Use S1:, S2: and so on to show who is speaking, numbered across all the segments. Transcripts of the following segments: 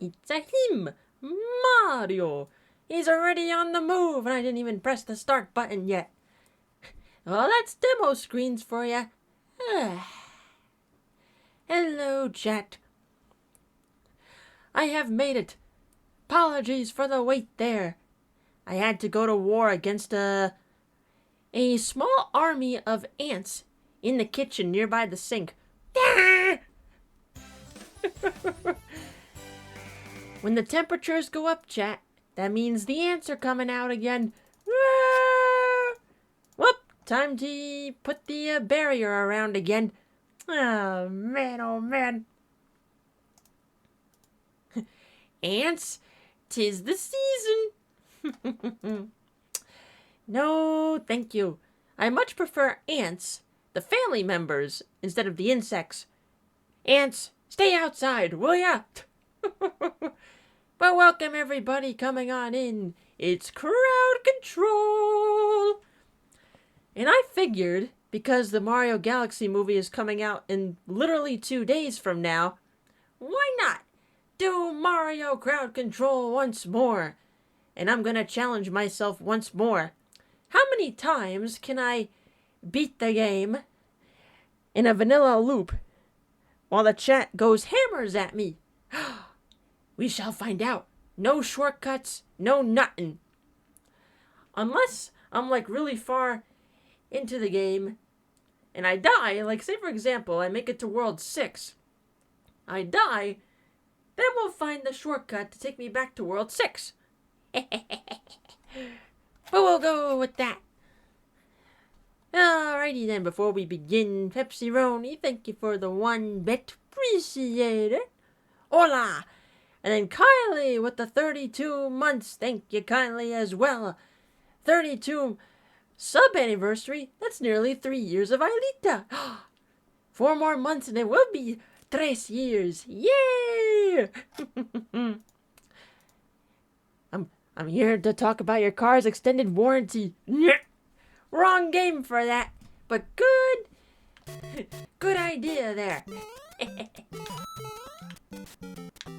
S1: It's a him, Mario. He's already on the move, and I didn't even press the start button yet. Well, that's demo screens for you. Hello, chat. I have made it. Apologies for the wait there. I had to go to war against a small army of ants in the kitchen nearby the sink. When the temperatures go up, chat, that means the ants are coming out again. Whoop, time to put the barrier around again. Oh, man. Ants, 'tis the season. No, thank you. I much prefer ants, the family members, instead of the insects. Ants, stay outside, will ya? But welcome everybody coming on in. It's Crowd Control. And I figured, because the Mario Galaxy movie is coming out in literally 2 days from now, why not do Mario Crowd Control once more? And I'm gonna challenge myself once more. How many times can I beat the game in a vanilla loop while the chat goes hammers at me? We shall find out. No shortcuts, no nothing. Unless I'm like really far into the game and I die, like say for example, I make it to World 6. I die, then we'll find the shortcut to take me back to World 6. But we'll go with that. Alrighty then, before we begin, Pepsi-Roni, thank you for the 1 bit. Appreciate it. Hola! And then Kylie with the 32 months. Thank you kindly as well. 32 sub anniversary. That's nearly 3 years of Aelita. 4 more months and it will be 3 years. Yay! I'm here to talk about your car's extended warranty. Wrong game for that. But good idea there.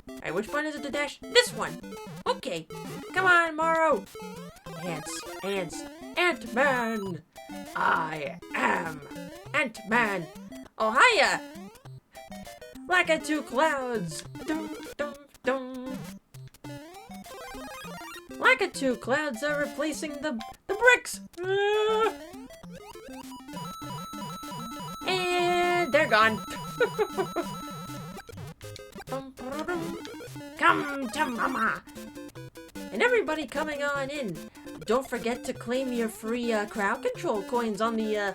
S1: Alright, which one is it to dash? This one! Okay, come on, Mario! Ants, Ant-Man! I am Ant-Man! Oh, hiya! Lakitu clouds! Dum, dum, dum. Lakitu clouds are replacing the bricks! And they're gone! Come to mama! And everybody coming on in, don't forget to claim your free crowd control coins on the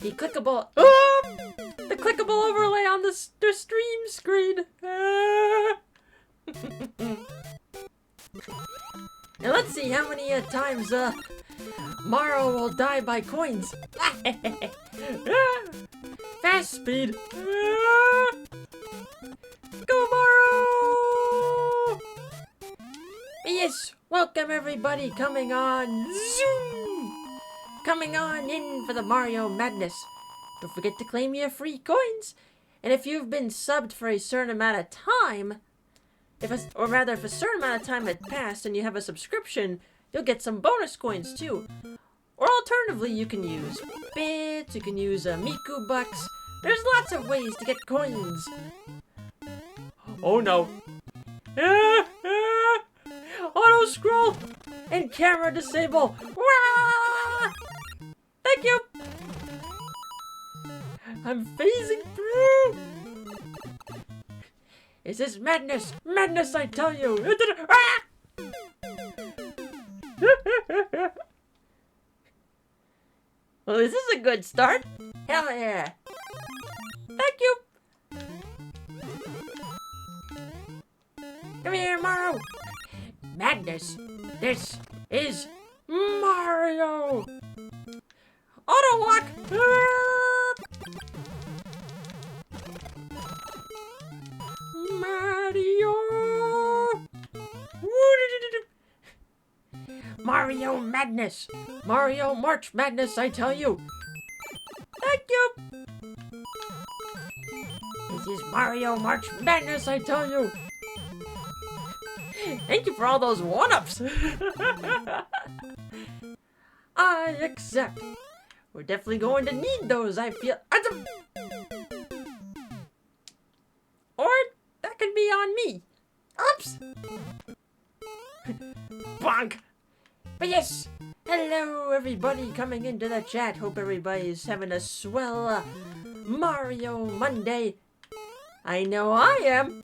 S1: clickable the clickable overlay on the stream screen. And let's see how many times Mario will die by coins. Fast speed. Go Mario! Yes, welcome everybody coming on Zoom! Coming on in for the Mario Madness. Don't forget to claim your free coins. And if you've been subbed for a certain amount of time, if a certain amount of time had passed and you have a subscription, you'll get some bonus coins too. Or alternatively, you can use bits, you can use Miku bucks. There's lots of ways to get coins. Oh no. Auto scroll and camera disable. Thank you. I'm phasing through. This is madness. Madness, I tell you. Well, this is a good start. Hell yeah. Thank you. Come here, Mario. Madness. This is Mario. Auto walk. Mario. Mario Madness. Mario March Madness, I tell you. Thank you. This is Mario March Madness, I tell you. Thank you for all those one-ups. I accept. We're definitely going to need those, I feel. Or that could be on me. Oops. Bonk. But yes, hello everybody coming into the chat. Hope everybody's having a swell Mario Monday. I know I am.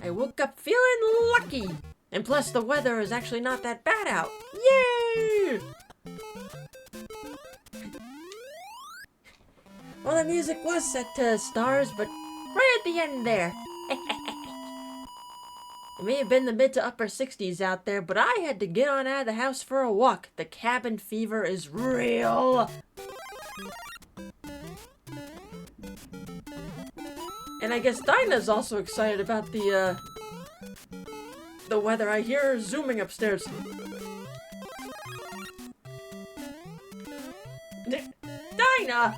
S1: I woke up feeling lucky. And plus the weather is actually not that bad out. Yay! Well, the music was set to stars, but right at the end there. It may have been the mid to upper 60s out there, but I had to get on out of the house for a walk. The cabin fever is real. And I guess Dinah's also excited about the weather. I hear her zooming upstairs. Dinah!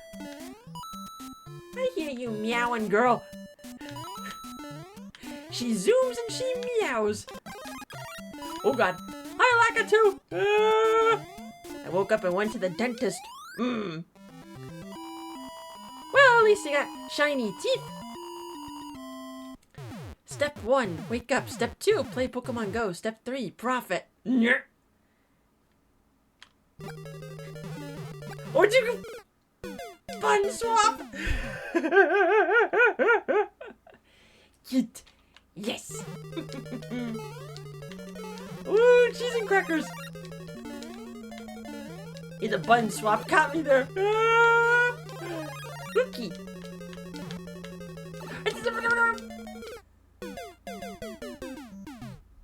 S1: I hear you meowing, girl. She zooms and she meows. Oh god. Hi, Lakitu! I woke up and went to the dentist. Well, at least I got shiny teeth. Step 1, wake up. Step 2, play Pokemon Go. Step 3, profit. What'd you fun swap? Yes. Ooh, cheese and crackers. It's a bun swap. Caught me there. Cookie.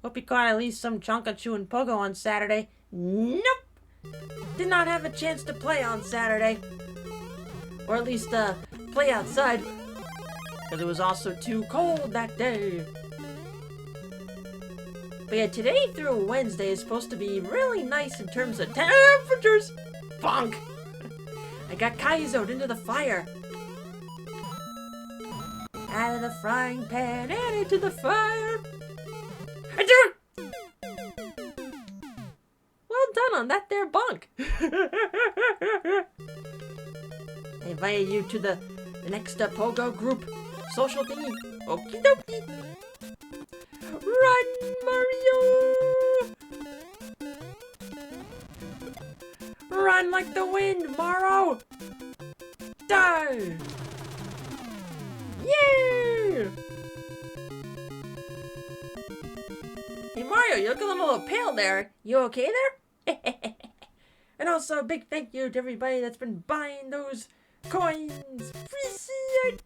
S1: Hope you caught at least some Chonkachu and Pogo on Saturday. Nope. Did not have a chance to play on Saturday. Or at least, play outside. Because it was also too cold that day. But yeah, today through Wednesday is supposed to be really nice in terms of temperatures. Bonk! I got Kaizo'd into the fire. Out of the frying pan and into the fire. I do it! Well done on that there, Bonk. I invited you to the next Pogo group social thingy. Okie dokie. Run, Mario! Run like the wind, Maro! Die! Yay! Hey Mario, you look a little pale there. You okay there? And also a big thank you to everybody that's been buying those coins. Appreciate.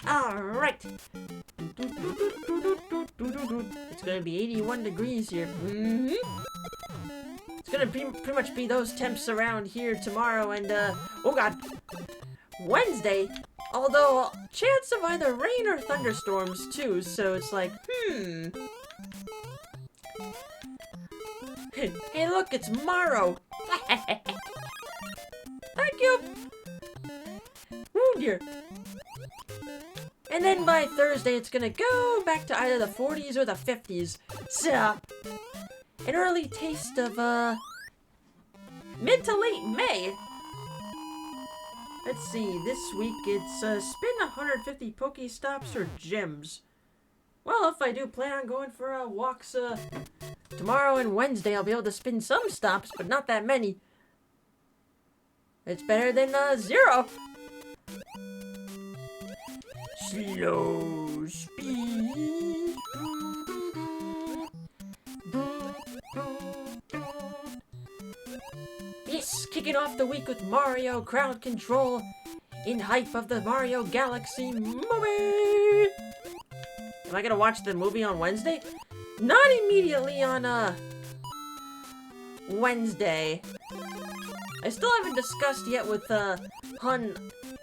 S1: Alright. It's gonna be 81 degrees here. It's gonna pretty much be those temps around here tomorrow and, oh god, Wednesday. Although, chance of either rain or thunderstorms too, so it's like, Hey look, it's Maro. Thank you. Oh dear. And then by Thursday, it's gonna go back to either the 40s or the 50s. So, an early taste of, mid to late May. Let's see, this week it's, spin 150 Pokestops or gyms. Well, if I do plan on going for, walks, tomorrow and Wednesday, I'll be able to spin some stops, but not that many. It's better than, 0. Slow speed. Yes, kicking off the week with Mario Crowd Control in hype of the Mario Galaxy movie. Am I gonna watch the movie on Wednesday? Not immediately on, Wednesday. I still haven't discussed yet with, Hun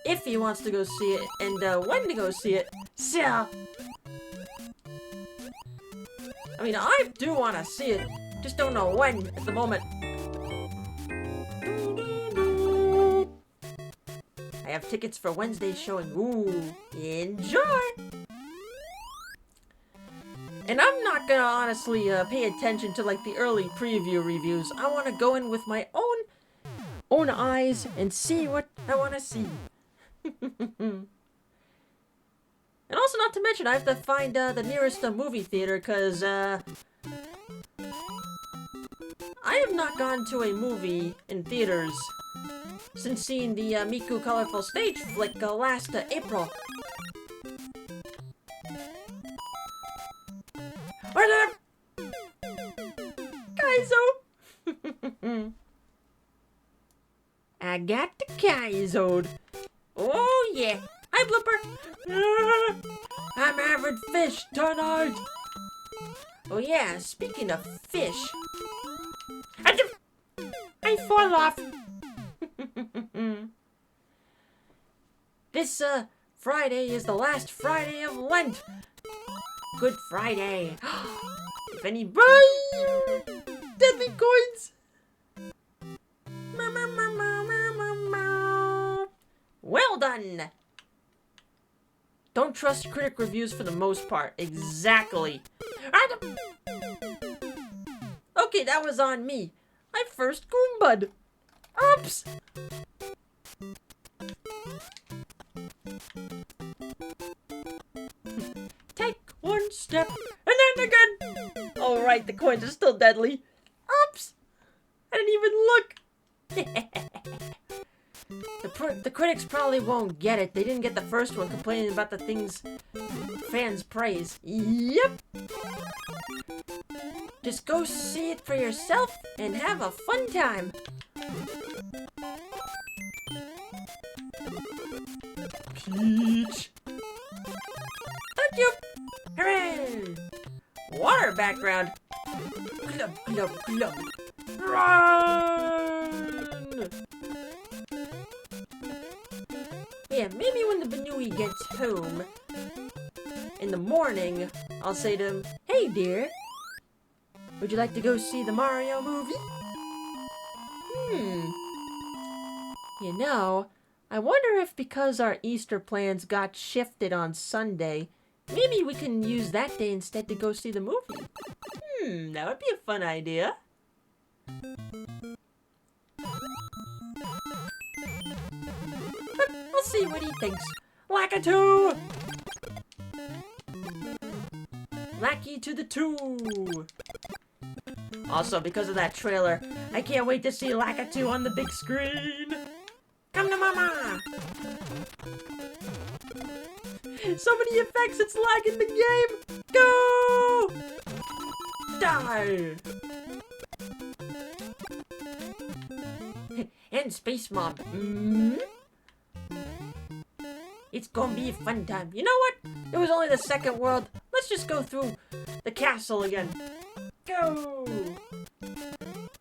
S1: if he wants to go see it, and, when to go see it. So, I mean, I do want to see it, just don't know when at the moment. I have tickets for Wednesday's showing. Ooh, enjoy! not gonna honestly pay attention to like the early preview reviews. I want to go in with my own eyes and see what I want to see. And also, not to mention, I have to find the nearest movie theater, because I have not gone to a movie in theaters since seeing the Miku Colorful Stage flick last April. Kaizo! I got the Kaizo. Oh yeah! Hi, Blooper! I'm Average Fish tonight! Oh yeah, speaking of fish... I fall off! This, Friday is the last Friday of Lent! Good Friday! If anybody... Deadly coins! Well done! Don't trust critic reviews for the most part. Exactly. Okay, that was on me. I first Goombud. Oops! Take one step, and then again! Alright, the coins are still deadly. Oops! I didn't even look. The critics probably won't get it. They didn't get the first one complaining about the things fans praise. Yep! Just go see it for yourself and have a fun time. Peach! Thank you! Hooray! Water background. Glub, glub, glub. Run! Yeah, maybe when the Banui gets home in the morning, I'll say to him, "Hey dear, would you like to go see the Mario movie?" You know, I wonder if because our Easter plans got shifted on Sunday, maybe we can use that day instead to go see the movie. That would be a fun idea. But we'll see what he thinks. Lakitu! Lackey to the 2! Also, because of that trailer, I can't wait to see Lakitu on the big screen! Come to mama! So many effects, it's lagging the game! Go! Die! And Space Mob. It's gonna be a fun time. You know what? It was only the second world. Let's just go through the castle again. Go!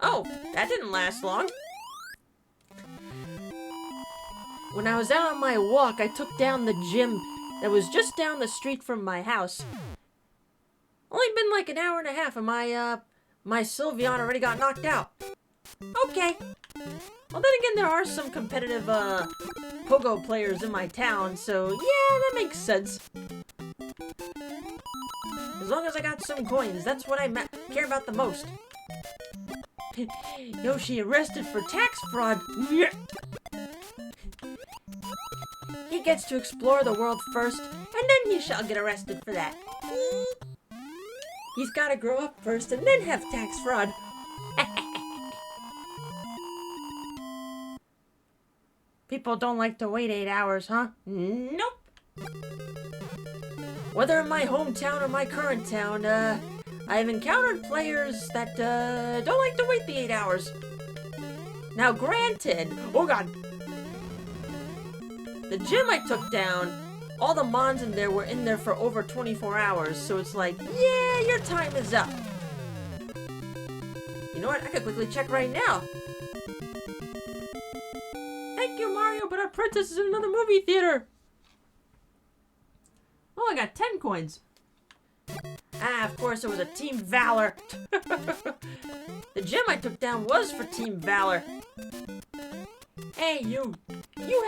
S1: Oh, that didn't last long. When I was out on my walk, I took down the gym that was just down the street from my house. Only been like an hour and a half and my Sylveon already got knocked out. Okay. Well, then again, there are some competitive, Pogo players in my town, so yeah, that makes sense. As long as I got some coins, that's what I care about the most. Yoshi arrested for tax fraud. He gets to explore the world first, and then he shall get arrested for that. He's gotta grow up first and then have tax fraud. People don't like to wait 8 hours, huh? Nope. Whether in my hometown or my current town, I've encountered players that, don't like to wait the 8 hours. Now granted, oh god, the gym I took down, all the mons in there were in there for over 24 hours, so it's like, yeah, your time is up. You know what, I could quickly check right now. Thank you, Mario, but our princess is in another movie theater. Oh, I got 10 coins. Ah, of course, it was a Team Valor. The gym I took down was for Team Valor. Hey, you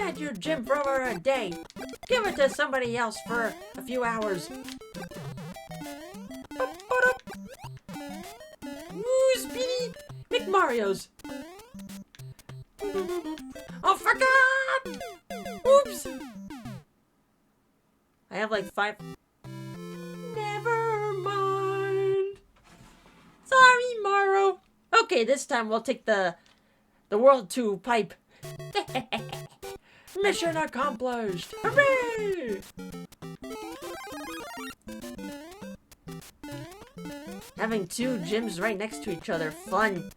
S1: had your gym for over a day. Give it to somebody else for a few hours. Mario's. Oh, forgot! Oops! I have like 5... Never mind. Sorry, Mario. Okay, this time we'll take the World 2 pipe. Mission accomplished! Hooray! Having 2 gyms right next to each other. Fun.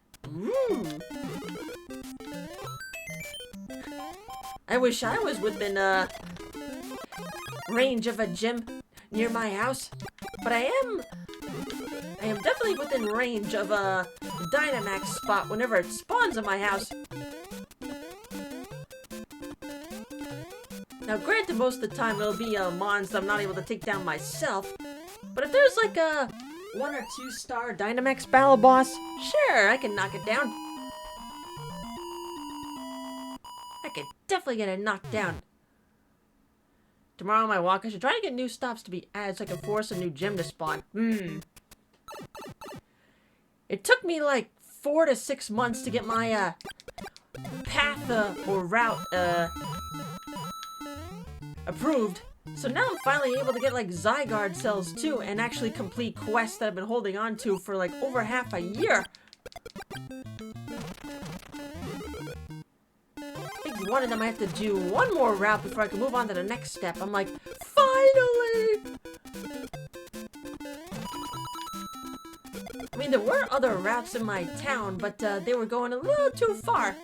S1: I wish I was within range of a gym near my house, but I am definitely within range of a Dynamax spot whenever it spawns in my house. Now granted, most of the time it'll be mons that I'm not able to take down myself, but if there's like a 1 or 2 star Dynamax battle boss, sure, I can knock it down. I could definitely get it knocked down. Tomorrow on my walk, I should try to get new stops to be added so I can force a new gym to spawn. It took me like 4 to 6 months to get my path or route approved. So now I'm finally able to get like Zygarde cells too and actually complete quests that I've been holding on to for like over half a year. I think one of them I have to do one more route before I can move on to the next step. I'm like, finally! I mean, there were other routes in my town, but they were going a little too far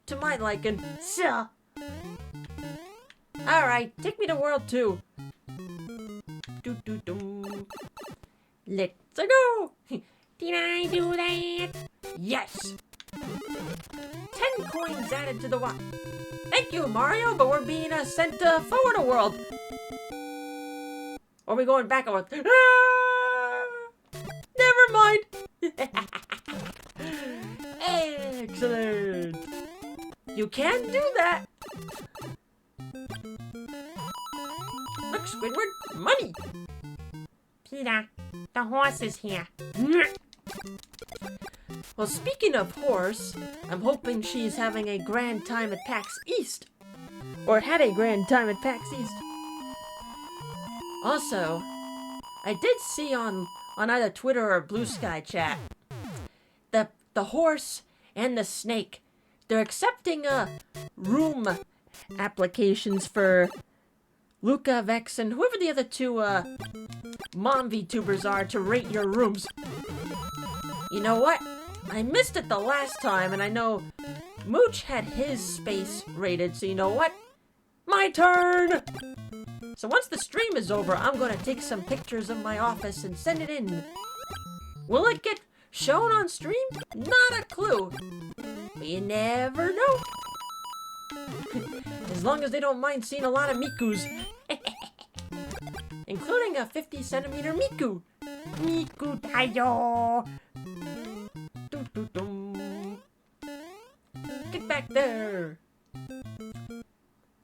S1: to my liking. So, alright, take me to World 2. Let's go! Did I do that? Yes! 10 coins added to the walk. Thank you, Mario, but we're being sent forward a world. Or are we going back a world? Ah! Never mind. Excellent. You can do that. Look, Squidward, money.
S2: Peter, the horse is here.
S1: Well, speaking of horse, I'm hoping she's having a grand time at PAX East. Or had a grand time at PAX East. Also, I did see on either Twitter or Blue Sky Chat, the horse and the snake, they're accepting room applications for Luca, Vex, and whoever the other 2 mom VTubers are to rate your rooms. You know what? I missed it the last time, and I know Mooch had his space rated, so you know what? My turn! So once the stream is over, I'm gonna take some pictures of my office and send it in. Will it get shown on stream? Not a clue. But you never know. As long as they don't mind seeing a lot of Mikus. Including a 50-centimeter Miku.
S2: Miku Tayo.
S1: Get back there.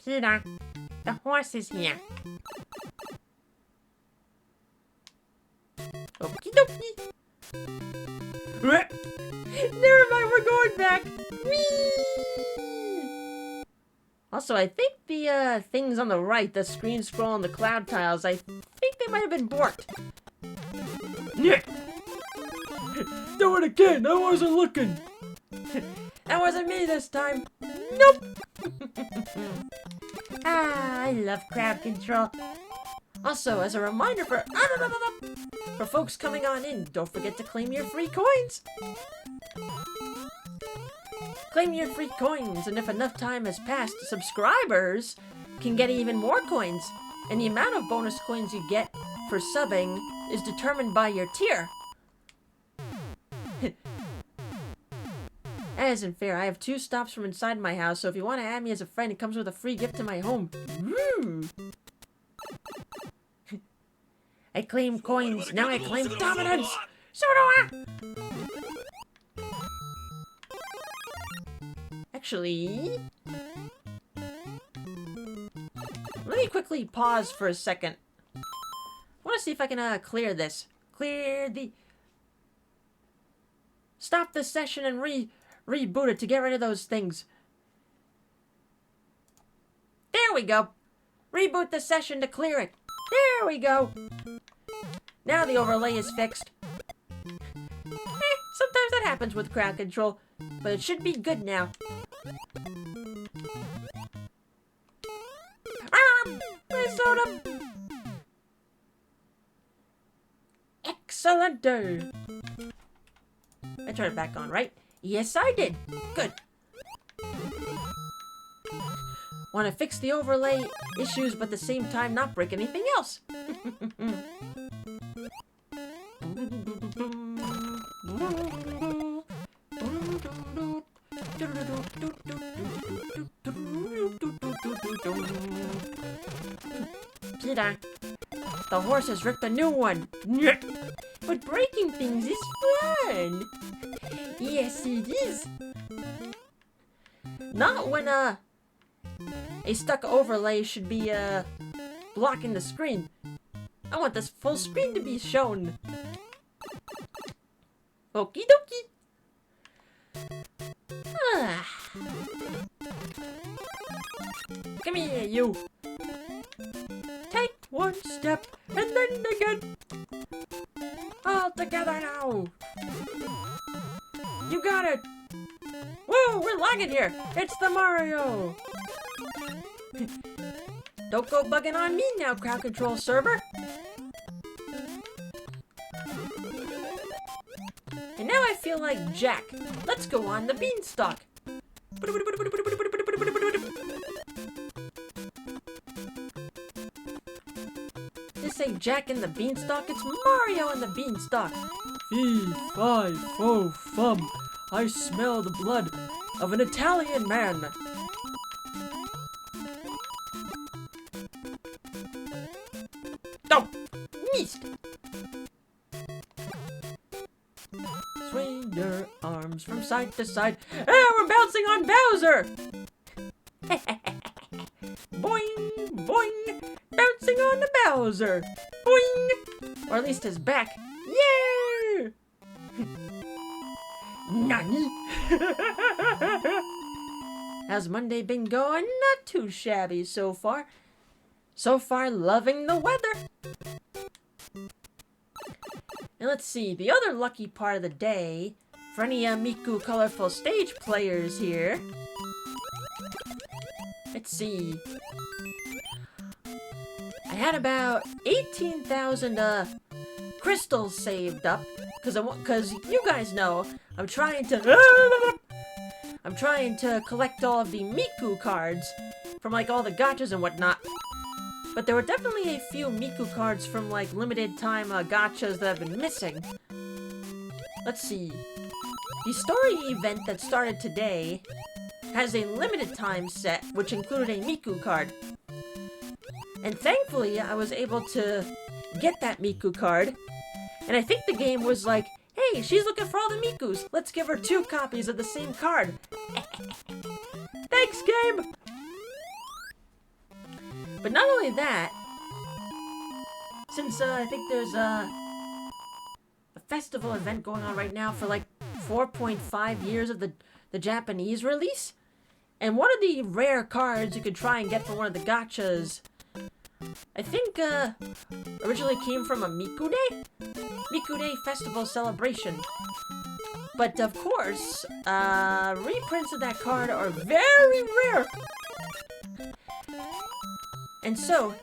S2: Peter, the horse is here.
S1: Okie dokie. Never mind, we're going back. Whee! Also, I think the things on the right, the screen scroll and the cloud tiles, I think they might have been borked. Do it again! I wasn't looking! That wasn't me this time! Nope!
S2: I love crowd control.
S1: Also, as a reminder for folks coming on in, don't forget to claim your free coins! Claim your free coins, and if enough time has passed, subscribers can get even more coins. And the amount of bonus coins you get for subbing is determined by your tier. That isn't fair. I have 2 stops from inside my house, so if you want to add me as a friend, it comes with a free gift to my home. Woo! I claim coins, now I claim dominance! So do I! Actually, let me quickly pause for a second. I want to see if I can clear this. Clear the... Stop the session and reboot it to get rid of those things. There we go. Reboot the session to clear it. There we go. Now the overlay is fixed. Sometimes that happens with crowd control, but it should be good now. My soda! Excellent! I turned it back on, right? Yes, I did. Good. Want to fix the overlay issues, but at the same time not break anything else. Peter, the horse has ripped a new one. But breaking things is fun. Yes, it is. Not when a stuck overlay should be blocking the screen. I want this full screen to be shown. Okie dokie. Come here, you. Take one step and then again. All together now. You got it. Whoa, we're lagging here. It's the Mario. Don't go bugging on me now, crowd control server. And now I feel like Jack. Let's go on the beanstalk. This ain't Jack and the Beanstalk, it's Mario and the Beanstalk. Fee, fi, fo, fum. I smell the blood of an Italian man. Oh, missed. Swing your arms from side to side. Ah, we're bouncing on Bowser! Boing, boing, bouncing on the Bowser. Boing! Or at least his back. Yeah! Nani? How's Monday been going? Not too shabby so far. So far, loving the weather. And let's see, the other lucky part of the day, for any Miku Colorful Stage players here. Let's see. I had about 18,000 crystals saved up, because you guys know I'm trying to collect all of the Miku cards from like all the gachas and whatnot. But there were definitely a few Miku cards from like limited time gachas that have been missing. Let's see. The story event that started today has a limited time set, which included a Miku card. And thankfully, I was able to get that Miku card. And I think the game was like, hey, she's looking for all the Mikus. Let's give her 2 copies of the same card. Thanks, game! But not only that, since I think there's a festival event going on right now for like 4.5 years of the Japanese release, and one of the rare cards you could try and get from one of the gachas, I think originally came from a Miku Day festival celebration. But of course, reprints of that card are very rare. And so,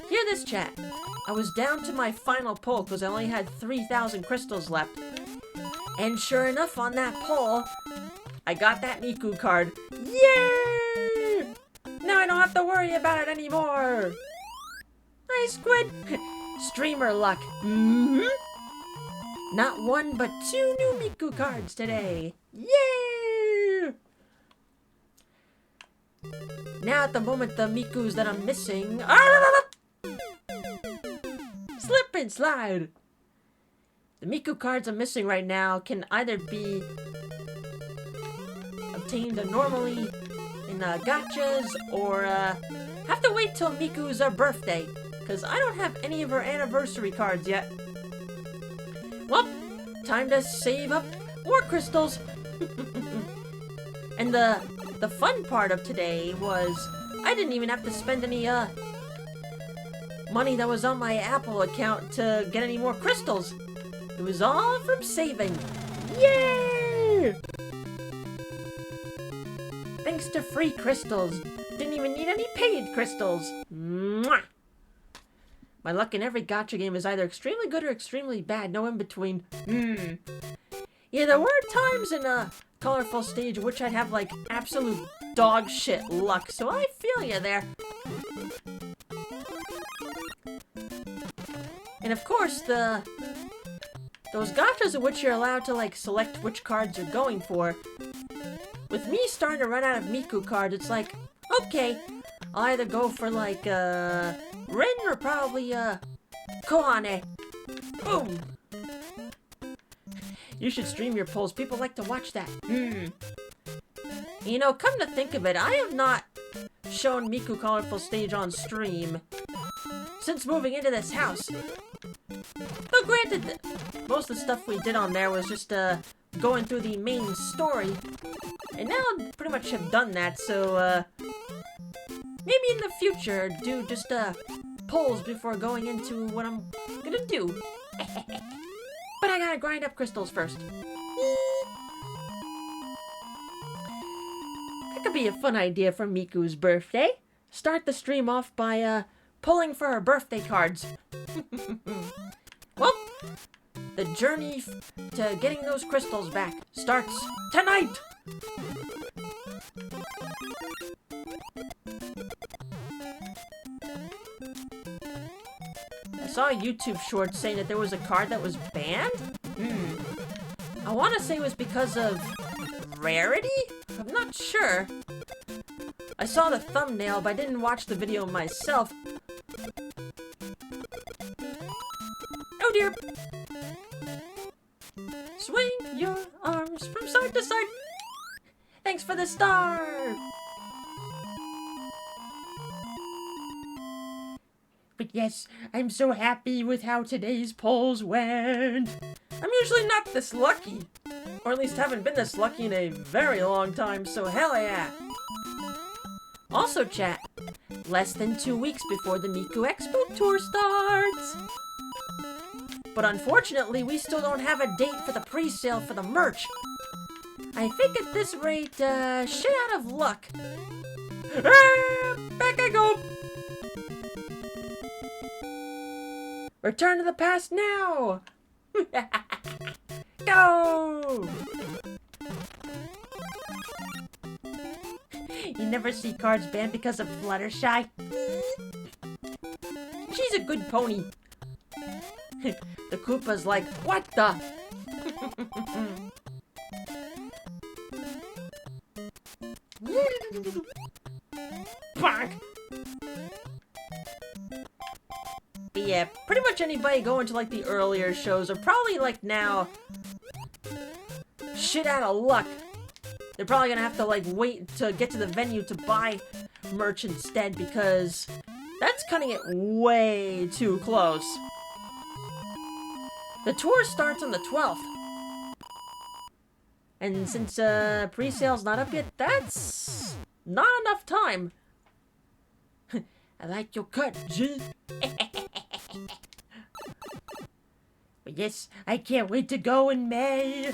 S1: hear this chat. I was down to my final pull because I only had 3,000 crystals left. And sure enough, on that pull, I got that Miku card. Yay! Now I don't have to worry about it anymore. Nice squid. Streamer luck. Not 1, but 2 new Miku cards today. Yay! Now at the moment, the Mikus that I'm missing... Slip and slide! The Miku cards I'm missing right now can either be obtained normally in gachas, or have to wait till Miku's birthday, because I don't have any of her anniversary cards yet. Well, time to save up more crystals. And the fun part of today was I didn't even have to spend any money that was on my Apple account to get any more crystals. It was all from saving. Yay! Thanks to free crystals. Didn't even need any paid crystals. Mwah! My luck in every gacha game is either extremely good or extremely bad. No in between. Yeah, there were times in a colorful stage which I'd have like absolute dog shit luck. So I feel you there. And of course, those gachas in which you're allowed to like select which cards you're going for. With me starting to run out of Miku cards, it's like, okay, I'll either go for like Rin or probably Koane. Boom. You should stream your polls. People like to watch that. You know, come to think of it, I have not shown Miku Colorful Stage on stream since moving into this house. Though granted, most of the stuff we did on there was just going through the main story. And now I pretty much have done that, so maybe in the future do just polls before going into what I'm gonna do. But I gotta grind up crystals first. That could be a fun idea for Miku's birthday. Start the stream off by pulling for her birthday cards. Well, the journey to getting those crystals back starts tonight! I saw a YouTube short saying that there was a card that was banned? I want to say it was because of rarity? I'm not sure. I saw the thumbnail, but I didn't watch the video myself. Oh dear! Swing your arms from side to side. Thanks for the star! But yes, I'm so happy with how today's polls went. I'm usually not this lucky. Or at least haven't been this lucky in a very long time, so hell yeah! Also chat, less than 2 weeks before the Miku Expo Tour starts! But unfortunately, we still don't have a date for the pre-sale for the merch. I think at this rate, shit out of luck. Back I go! Return to the past now! Go! You never see cards banned because of Fluttershy? She's a good pony. The Koopa's like, what the? Bonk! But yeah, pretty much anybody going to like the earlier shows are probably like now shit out of luck. They're probably gonna have to like wait to get to the venue to buy merch instead because that's cutting it way too close. The tour starts on the 12th. And since pre-sale's not up yet, that's not enough time. I like your cut, G. But yes, I can't wait to go in May.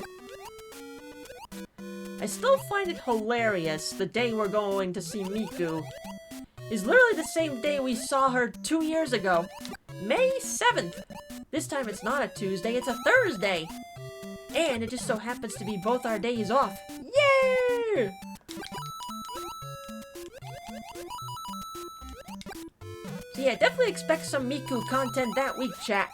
S1: I still find it hilarious the day we're going to see Miku is literally the same day we saw her 2 years ago. May 7th. This time it's not a Tuesday, it's a Thursday. And it just so happens to be both our days off. Yay! So yeah, definitely expect some Miku content that week, chat.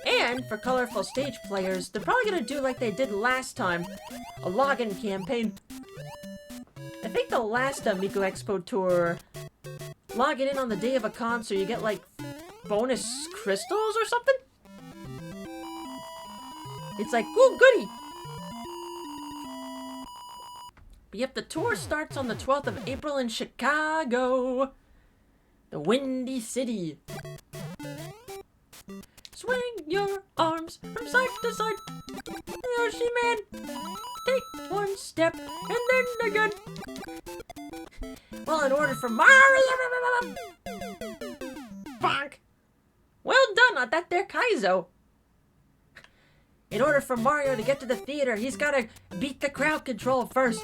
S1: And for Colorful Stage players, they're probably gonna do like they did last time, a login campaign. I think the last Miku Expo Tour, logging in on the day of a concert, you get like bonus crystals or something? It's like, ooh, goody! But yep, the tour starts on the 12th of April in Chicago. The Windy City. Swing your arms from side to the side. Yoshi man, take one step and then again. Well, in order for Mario... Bonk. Well done on that there Kaizo. In order for Mario to get to the theater, he's gotta beat the crowd control first.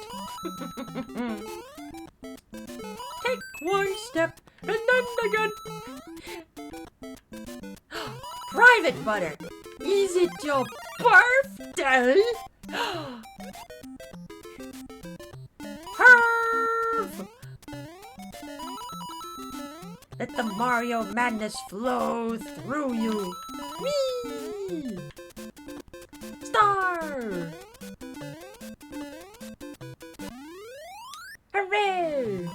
S1: Take one step and then again. Private butter, is it your birthday? Herv! Let the Mario madness flow through you. Whee! Star! Hooray!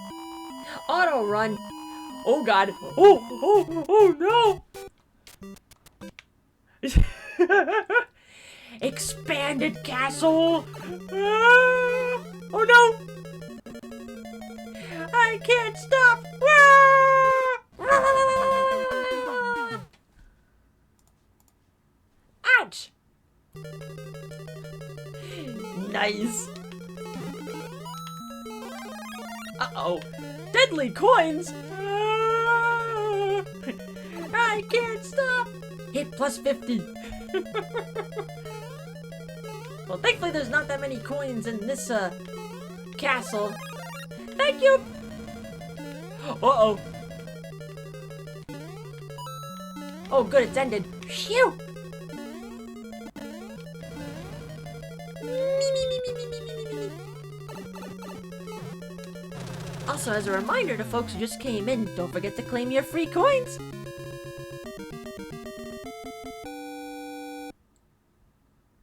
S1: Auto run. Oh god. Oh no! Expanded castle. Oh no! I can't stop. Ouch! Nice. Uh-oh. Deadly coins! I can't stop! Hit plus 50. Well, thankfully there's not that many coins in this, castle. Thank you! Uh-oh. Oh, good, it's ended. Phew! Also, as a reminder to folks who just came in, don't forget to claim your free coins!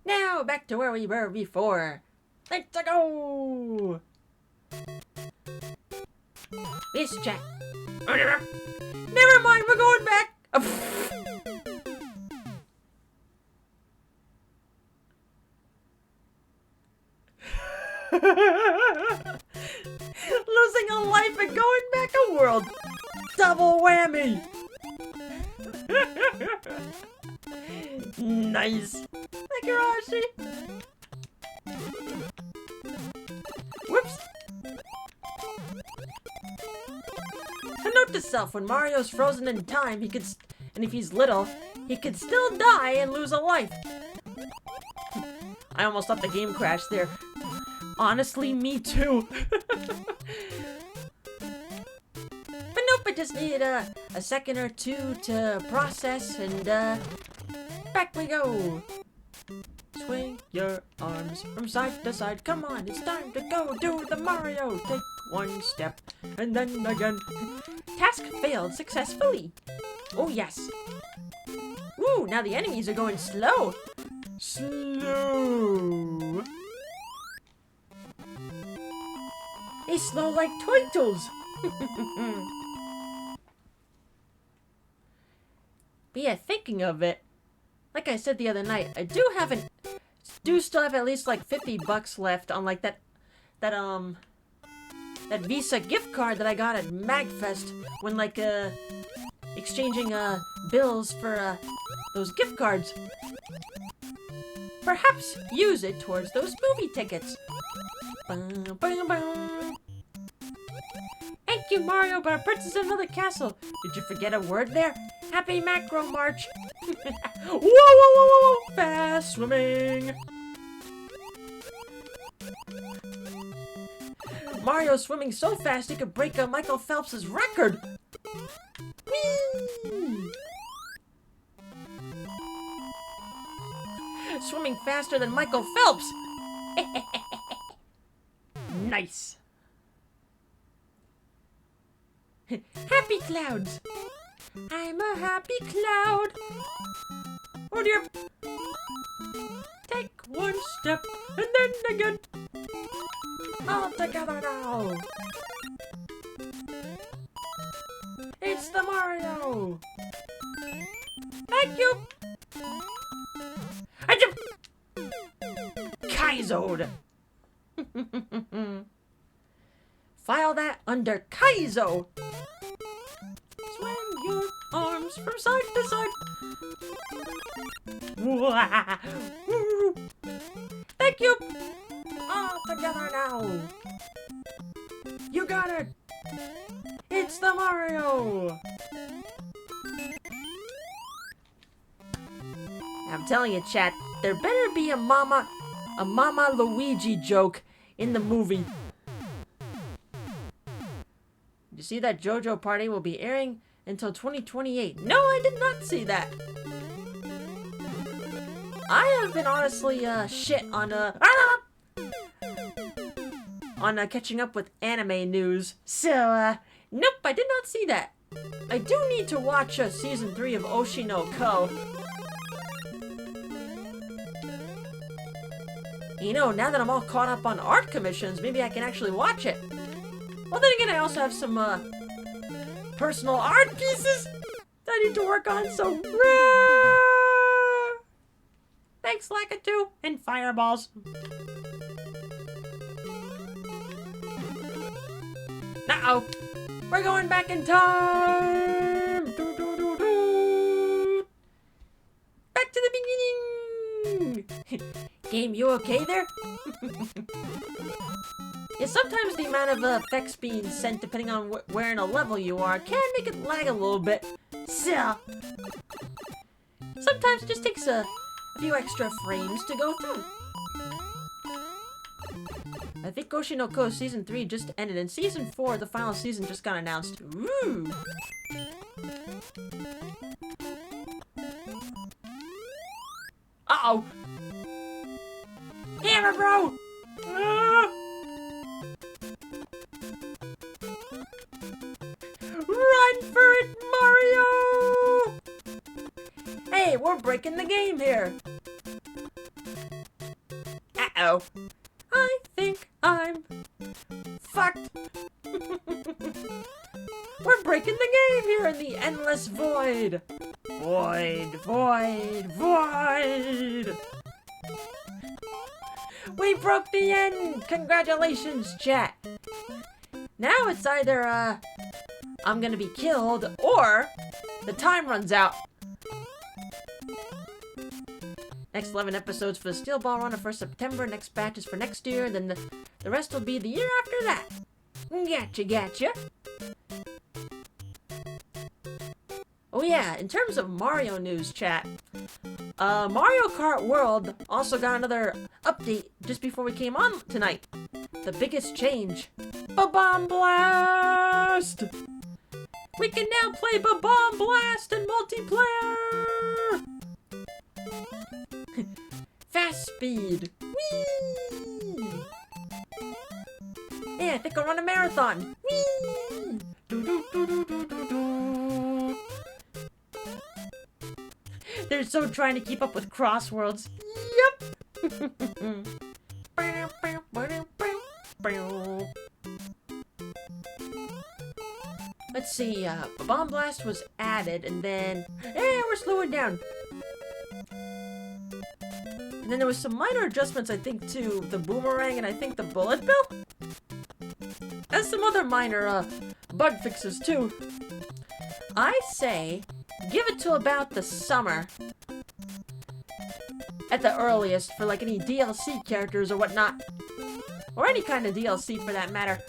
S1: Now, back to where we were before. Let's go! This chat. Never mind, we're going back! Losing a life and going back a world. Double whammy. Nice. Higurashi. Whoops. A note to self, when Mario's frozen in time, and if he's little, he could still die and lose a life. I almost thought the game crashed there. Honestly, me too. But nope, I just needed a second or two to process, and back we go. Swing your arms from side to side. Come on, it's time to go do the Mario. Take one step, and then again. Task failed successfully. Oh yes. Ooh, now the enemies are going slow. Slow. They slow like turtles. But yeah, thinking of it, like I said the other night, I do still have at least like $50 left on like that Visa gift card that I got at MagFest when like exchanging bills for those gift cards. Perhaps use it towards those movie tickets. Bum, bum, bum. Thank you, Mario, but our princess in another castle. Did you forget a word there? Happy Macro March. Whoa, whoa, whoa, whoa, fast swimming. Mario's swimming so fast he could break Michael Phelps' record. Whee! Swimming faster than Michael Phelps. Nice. Happy clouds. I'm a happy cloud. Oh dear. Take one step and then again. All together now. It's the Mario. Thank you. Kaizo'd. File that under Kaizo. Swing your arms moves from side to side. Thank you. All together now. You got it. It's the Mario. I'm telling you, chat, there better be a Mama Luigi joke in the movie. You see that JoJo Party will be airing until 2028. No, I did not see that. I have been honestly shit on catching up with anime news. So nope, I did not see that. I do need to watch season 3 of Oshi no Ko. You know, now that I'm all caught up on art commissions, maybe I can actually watch it. Well, then again, I also have some personal art pieces that I need to work on, so thanks, Lakitu, and fireballs. Uh-oh, we're going back in time. Back to the beginning. Game, you okay there? Yeah, sometimes the amount of effects being sent, depending on where in a level you are, can make it lag a little bit. So, sometimes it just takes a few extra frames to go through. I think Oshi no Ko Season 3 just ended, and Season 4, the final season, just got announced. Ooh! Uh-oh! Hammer, bro! Run for it, Mario! Hey, we're breaking the game here. Uh-oh. I think I'm fucked. We're breaking the game here in the endless void. Void, void, void. We broke the end! Congratulations, chat! Now it's either, I'm gonna be killed, or the time runs out. Next 11 episodes for the Steel Ball Run are for September, next batch is for next year, and then the rest will be the year after that. Gotcha, gotcha. Oh yeah, in terms of Mario news, chat, Mario Kart World also got another update just before we came on tonight. The biggest change. Ba-Bomb Blast! We can now play Ba-Bomb Blast in multiplayer! Fast speed! Whee! Yeah, I think I'll run a marathon! Whee! Do-do-do-do-do-do-do. They're so trying to keep up with Crossworlds. Yep! Let's see, Bomb Blast was added, and then... we're slowing down! And then there was some minor adjustments, I think, to the Boomerang and I think the Bullet Bill? And some other minor, bug fixes, too. I say, give it to about the summer. At the earliest, for like any DLC characters or whatnot. Or any kind of DLC for that matter.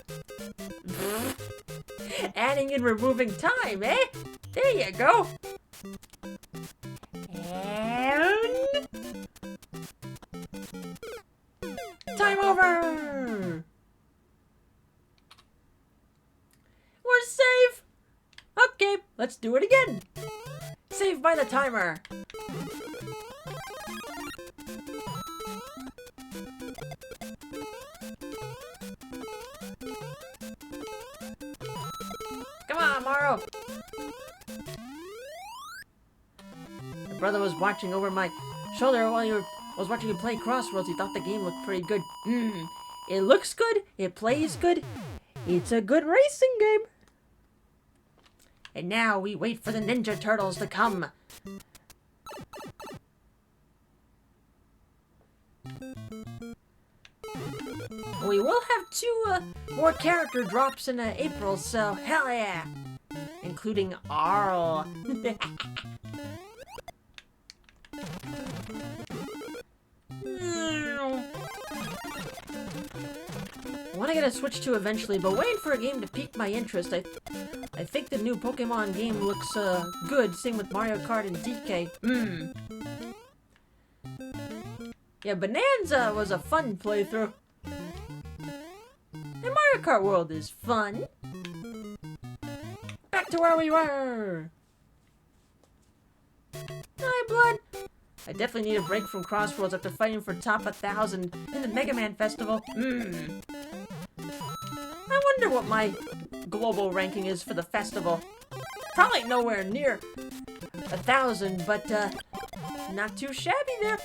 S1: Adding and removing time, eh? There you go. And... time over! We're safe! Okay, let's do it again. Save by the timer. Come on, Mario! My brother was watching over my shoulder while I was watching you play Crossworlds. He thought the game looked pretty good. It looks good, it plays good, it's a good racing game. And now we wait for the Ninja Turtles to come. We will have 2 more character drops in April, so hell yeah! including Arl. I want to get a Switch 2 eventually, but waiting for a game to pique my interest. I think the new Pokemon game looks good. Same with Mario Kart and DK. Yeah, Bonanza was a fun playthrough. And Mario Kart World is fun. Back to where we were. Hi, Blood. I definitely need a break from Crossroads after fighting for top 1,000 in the Mega Man Festival. I wonder what my global ranking is for the festival. Probably nowhere near 1,000, but not too shabby there.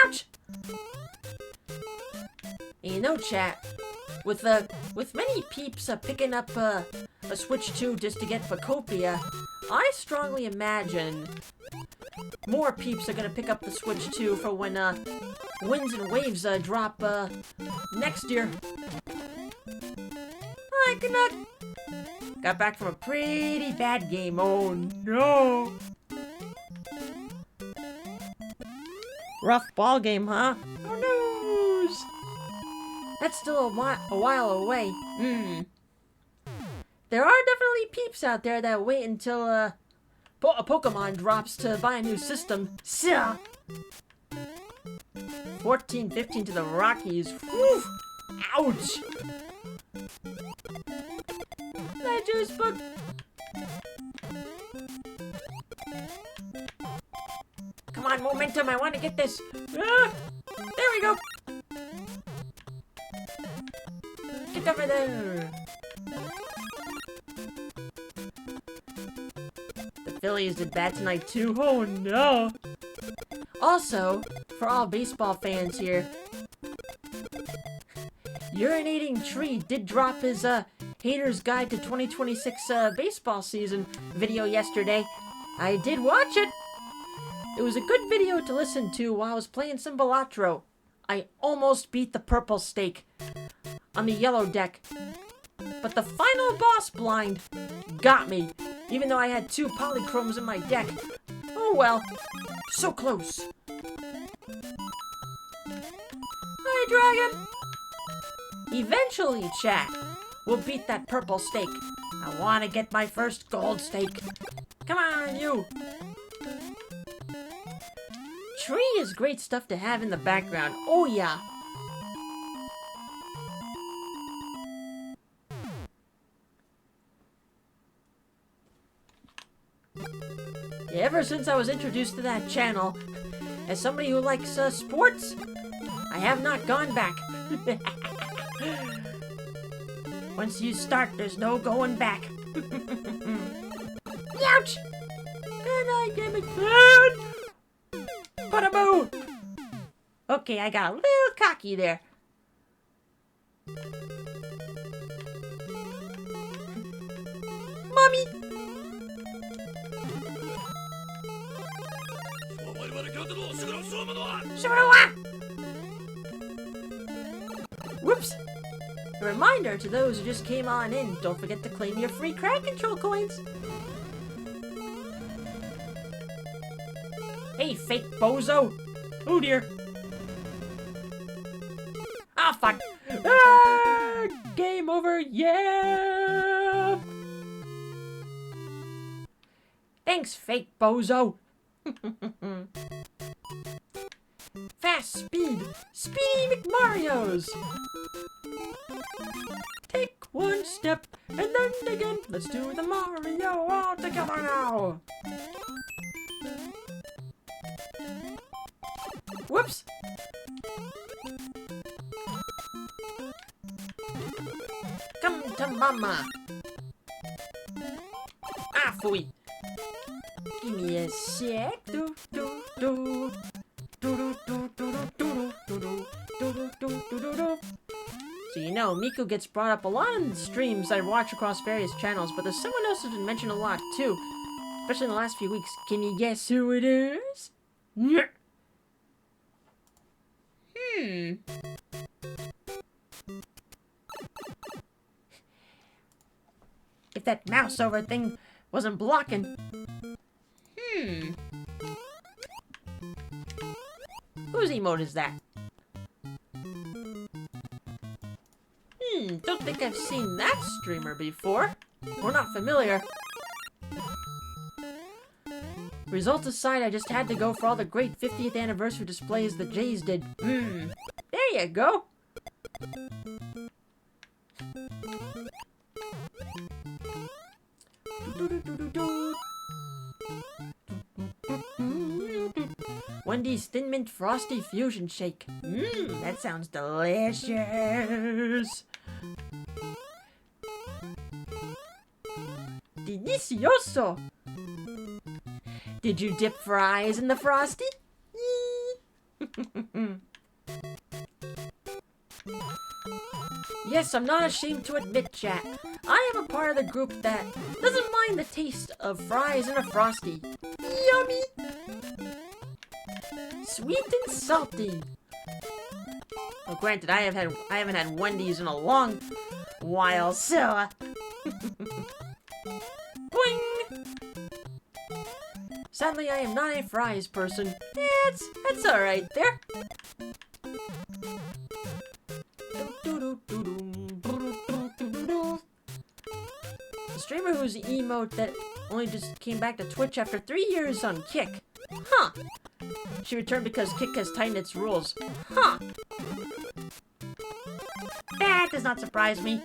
S1: Ouch! You know, chat, with many peeps picking up a Switch 2 just to get Phacopia, I strongly imagine more peeps are gonna pick up the Switch 2 for when Winds and Waves drop next year. Hi, Canuck! Got back from a pretty bad game. Oh no! Rough ball game, huh? Oh no! That's still a while away. There are definitely peeps out there that wait until a Pokemon drops to buy a new system. 14-15 to the Rockies. Whew. Ouch! Night Juice Book. Come on, momentum! I want to get this. There we go. Get over there. The Phillies did bad tonight too. Oh no. Also, for all baseball fans here, Urinating Tree did drop his Hater's Guide to 2026 baseball season video yesterday. I did watch it. It was a good video to listen to while I was playing some Balatro. I almost beat the purple stake on the yellow deck, but the final boss blind got me, even though I had 2 polychromes in my deck. Oh well, so close. Hi, Dragon. Eventually, chat, we'll beat that purple stake. I want to get my first gold stake. Come on, you. Tree is great stuff to have in the background. Oh yeah. Ever since I was introduced to that channel, as somebody who likes sports, I have not gone back. Once you start, there's no going back. Ouch! Good night, Game Food! Bada-boo! Okay, I got a little cocky there. Mommy! Whoops! A reminder to those who just came on in, don't forget to claim your free crowd control coins. Hey, fake bozo! Oh dear! Ah, fuck! Ah, game over, yeah! Thanks, fake bozo! Fast speed! Speedy McMarios! Take one step, and then again. Let's do the Mario all together now! Whoops! Come to mama! Ah, phooey! Give me a sec. Do do do. Do do do do do do do do do do do do. So you know, Miku gets brought up a lot in the streams I watch across various channels, but there's someone else who's been mentioned a lot too. Especially in the last few weeks. Can you guess who it is? Hmm. If that mouse over thing wasn't blocking. Whose emote is that? Don't think I've seen that streamer before. We're not familiar. Results aside, I just had to go for all the great 50th anniversary displays the Jays did. There you go. Wendy's Thin Mint Frosty Fusion Shake. That sounds delicious. Delicioso. Did you dip fries in the Frosty? Yes, I'm not ashamed to admit, chat. I am a part of the group that doesn't mind the taste of fries in a Frosty. Yummy! Sweet and salty. Well, granted, I haven't had Wendy's in a long while, so boing! Sadly, I am not a fries person. Yeah, that's alright there. The streamer whose emote that only just came back to Twitch after 3 years on Kick. Huh. She returned because Kick has tightened its rules. Huh. That does not surprise me.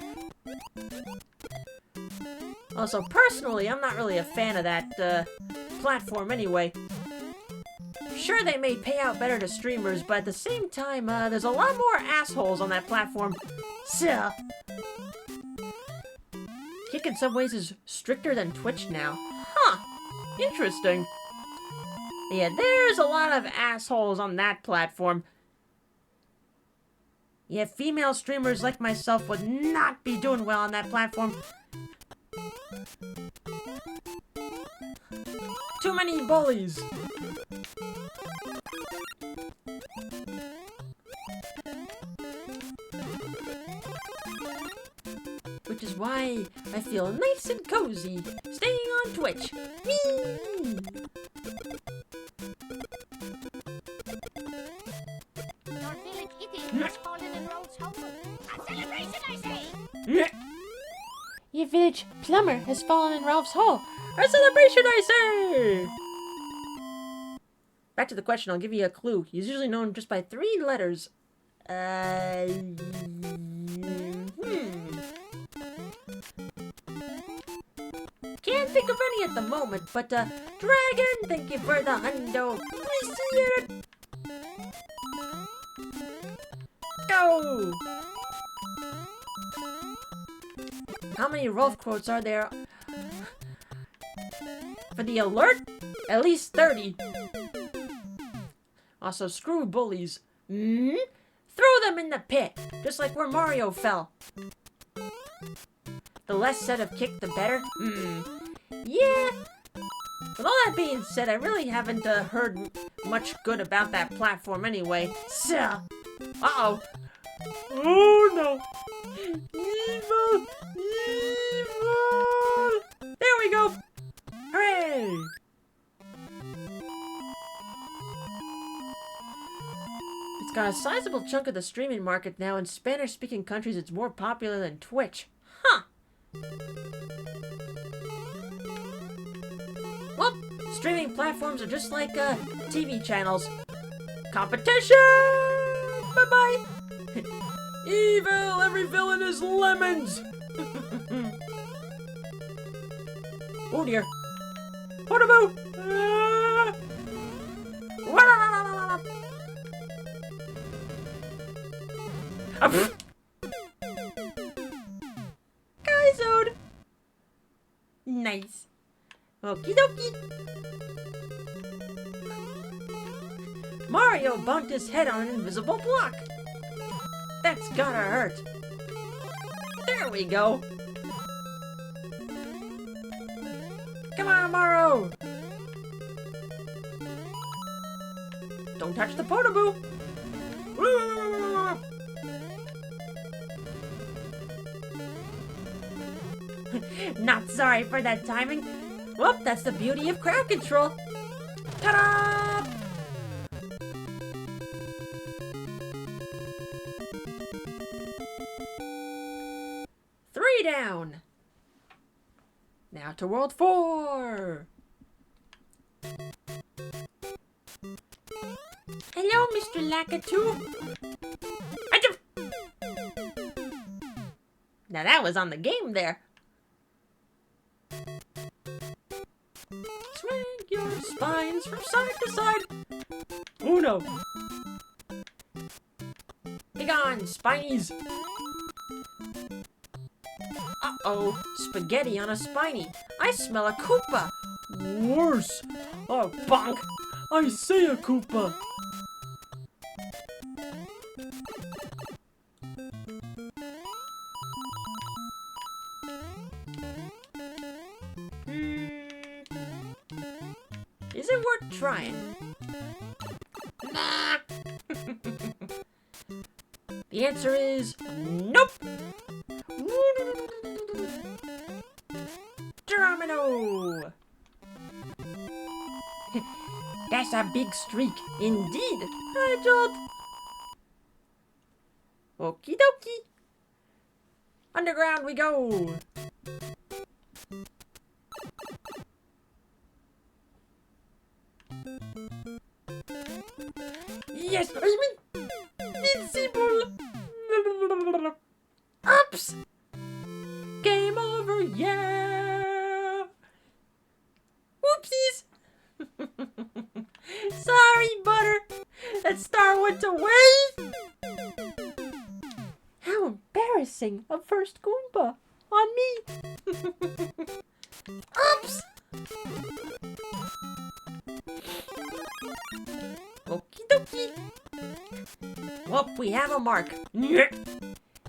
S1: Also, personally, I'm not really a fan of that, platform anyway. Sure, they may pay out better to streamers, but at the same time, there's a lot more assholes on that platform. So, Kick in some ways is stricter than Twitch now. Huh. Interesting. Yeah, there's a lot of assholes on that platform. Yeah, female streamers like myself would not be doing well on that platform. Too many bullies. Which is why I feel nice and cozy staying on Twitch. Whee!
S3: Your village eating has fallen in Rose Hole. A celebration, I say!
S1: Your village plumber has fallen in Ralph's hole. A celebration, I say! Back to the question, I'll give you a clue. He's usually known just by 3 letters. Can't think of any at the moment, but, Dragon, thank you for the hundo. Appreciate it! Go! How many Rolf quotes are there? For the alert? At least 30. Also, screw bullies. Throw them in the pit, just like where Mario fell. The less said of Kick, the better? Yeah. With all that being said, I really haven't heard much good about that platform anyway. So, uh-oh. Oh no! Evil! Evil! There we go! Hooray! It's got a sizable chunk of the streaming market now. In Spanish-speaking countries, it's more popular than Twitch. Huh! Well, streaming platforms are just like TV channels. Competition! Bye-bye! Evil! Every villain is lemons! Oh dear. Portable! Kaizode! Nice. Okie dokie. Mario bumped his head on an invisible block. That's gotta hurt. There we go. Come on, Mario! Don't touch the Potoboo!
S2: Not sorry for that timing.
S1: Well, that's the beauty of crowd control. Ta-da! Three down. Now to World 4.
S2: Hello, Mr. Lakitu.
S1: Now that was on the game there. Swing your spines from side to side. Oh no. Be gone, spinies. Uh-oh, spaghetti on a spiny. I smell a Koopa. Worse. Oh, bonk. I say a Koopa. Is it worth trying? Nah. The answer is nope. Domino. That's a big streak, indeed. Hi, Jolt. Okie dokie. Underground we go. Yes, I mean, invincible. Oops. Game over, yeah. Whoopsies. Sorry, Butter. That star went away. How embarrassing. A first Goomba on me. Oops. Okie dokie. Well, we have a mark.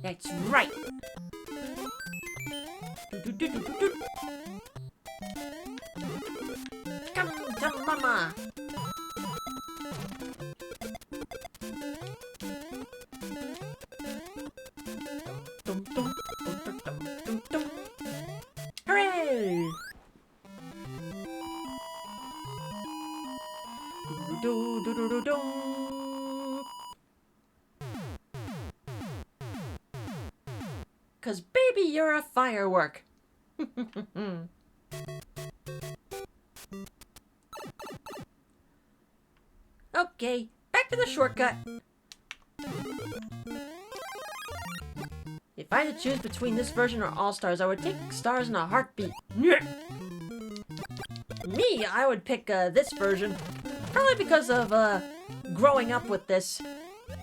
S1: That's right. Come to mama. Dum, dum, dum, dum, dum, dum, dum. Hooray! Do do do do do. Cause baby, you're a firework. Okay, back to the shortcut. If I had to choose between this version or All-Stars, I would take Stars in a heartbeat. Me, I would pick this version. Probably because of growing up with this.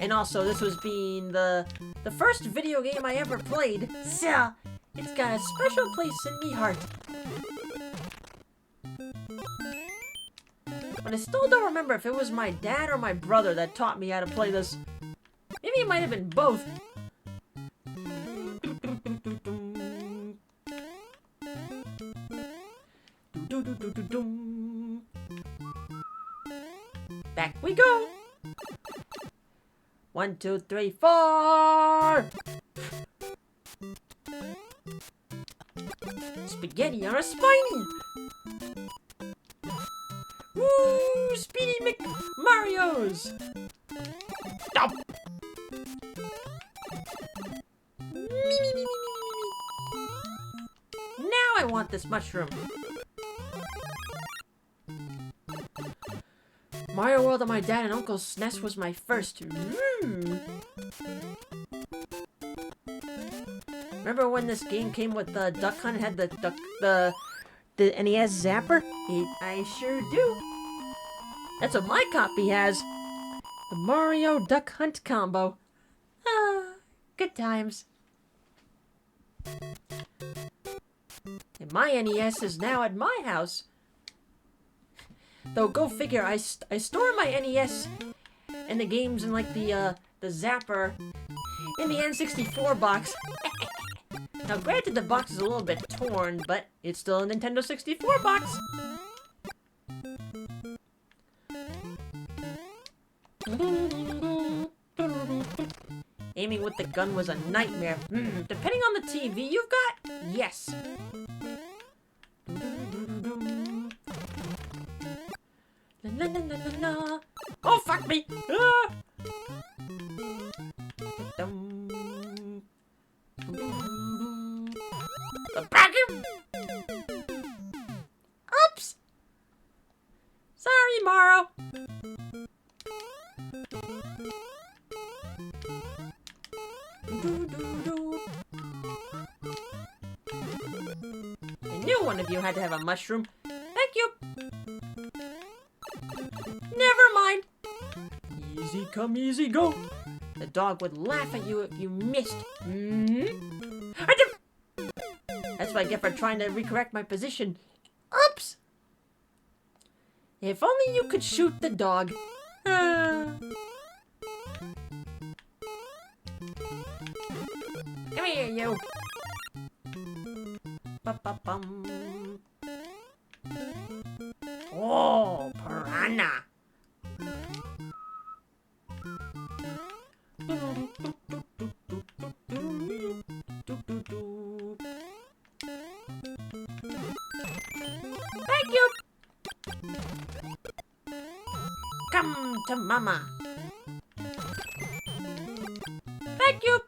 S1: And also, this was being the first video game I ever played. So, it's got a special place in me heart. But I still don't remember if it was my dad or my brother that taught me how to play this. Maybe it might have been both. Back we go. 1, 2, 3, 4. Spaghetti on a spiny. Woo! Speedy McMarios. Stop. Now I want this mushroom. Mario World on my dad and uncle's SNES was my first. Remember when this game came with the Duck Hunt and had the NES Zapper? I sure do. That's what my copy has. The Mario Duck Hunt combo. Ah, good times. And my NES is now at my house. Though, go figure, I store my NES and the games in, like, the Zapper in the N64 box. Now, granted, the box is a little bit torn, but it's still a Nintendo 64 box. Aiming with the gun was a nightmare. Depending on the TV you've got, yes. La, la, la, la, la. Oh, fuck me! Ah! Back him! Oops! Sorry, Morrow. I knew one of you had to have a mushroom. Thank you. Never mind. Easy come, easy go. The dog would laugh at you if you missed. That's what I get for trying to recorrect my position. Oops! If only you could shoot the dog. Come here, you. Ba-ba-bum. Oh, piranha. Thank you. Come to mama. Thank you.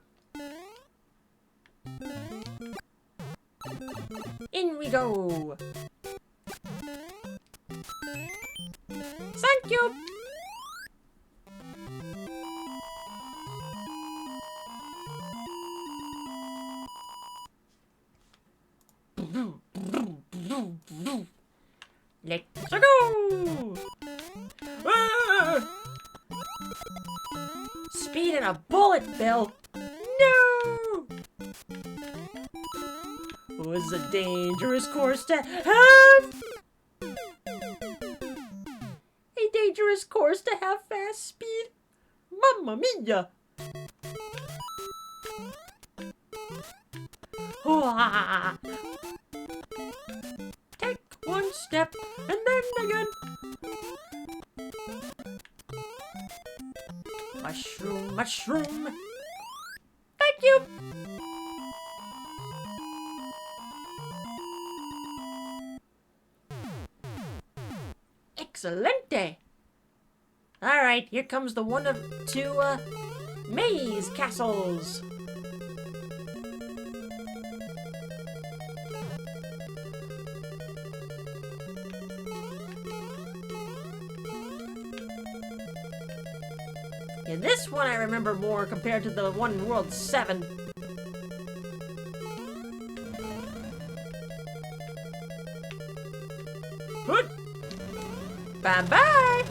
S1: In we go. Thank you. Let's go! Ah! Speed and a bullet, Bill! No! It was a dangerous course to have! A dangerous course to have fast speed? Mamma mia! Hoo-ah! Take one step and then again. Mushroom, mushroom. Thank you. Excelente. All right, here comes the one of two maze castles. Yeah, this one I remember more compared to the one in World 7. Good. Bye-bye!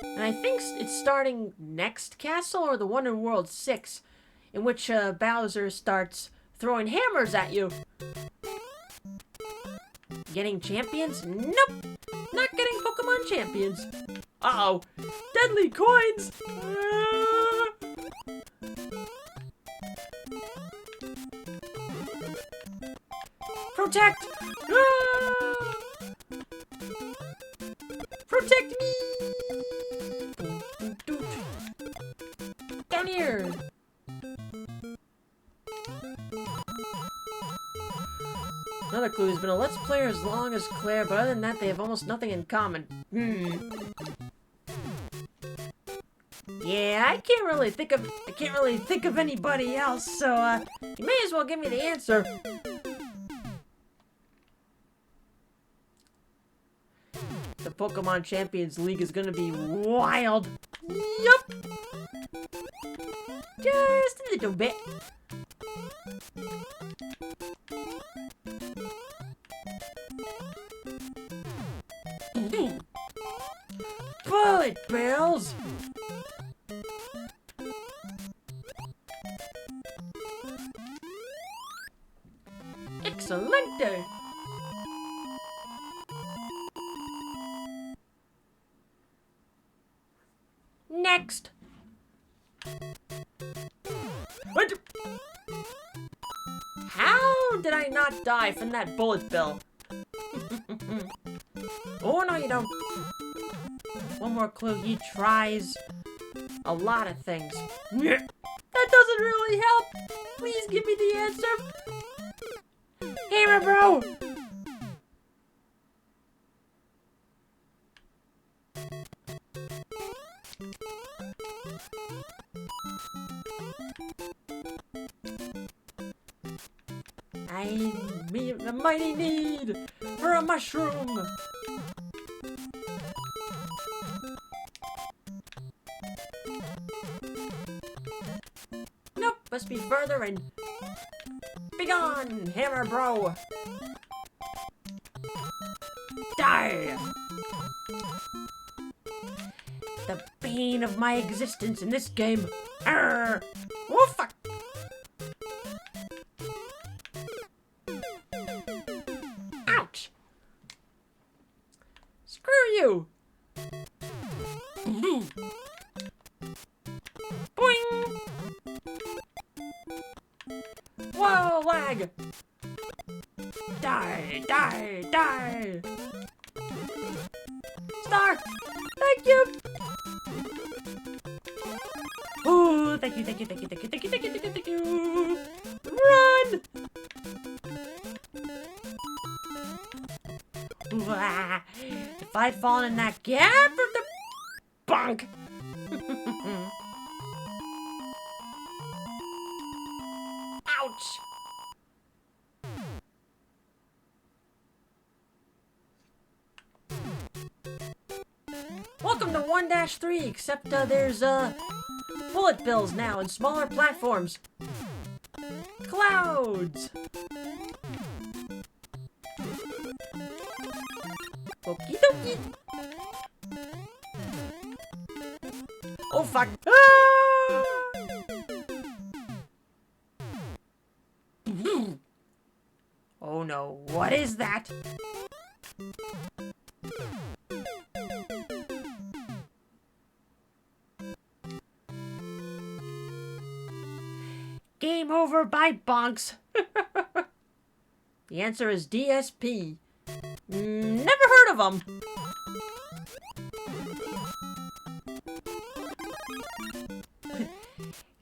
S1: And I think it's starting next castle, or the one in World 6, in which Bowser starts throwing hammers at you. Getting champions? Nope! Not getting Pokemon champions. Uh-oh! Deadly coins! Protect! Ah! Protect me! Down here! Another clue has been a Let's Player as long as Claire, but other than that, they have almost nothing in common. Yeah, I can't really think of anybody else, so you may as well give me the answer. The Pokemon Champions League is gonna be wild. Yup. Just a little bit. Bullet bills! Excelente! Next! What? How did I not die from that bullet bill? Oh, no, you don't. One more clue. He tries a lot of things. That doesn't really help. Please give me the answer.
S2: Hammer Bro!
S1: A mighty need for a mushroom. Nope, must be further and be gone, Hammer Bro. Die. The bane of my existence in this game. Arrgh. Oh, fuck. Ouch. Screw you. Boing. Whoa, lag. Die, die, die. Star. Thank you. Oh, thank you, thank you, thank you, thank you, thank you, thank you, thank you, thank you. Run! Wah. If I'd fallen in that gap of the bunk. Ouch! Welcome to 1-3, except there's bullet bills now and smaller platforms. Clouds! Okie dokie! Oh fuck! Ah! Oh no, what is that? Game over by bonks. The answer is DSP. Never heard of them.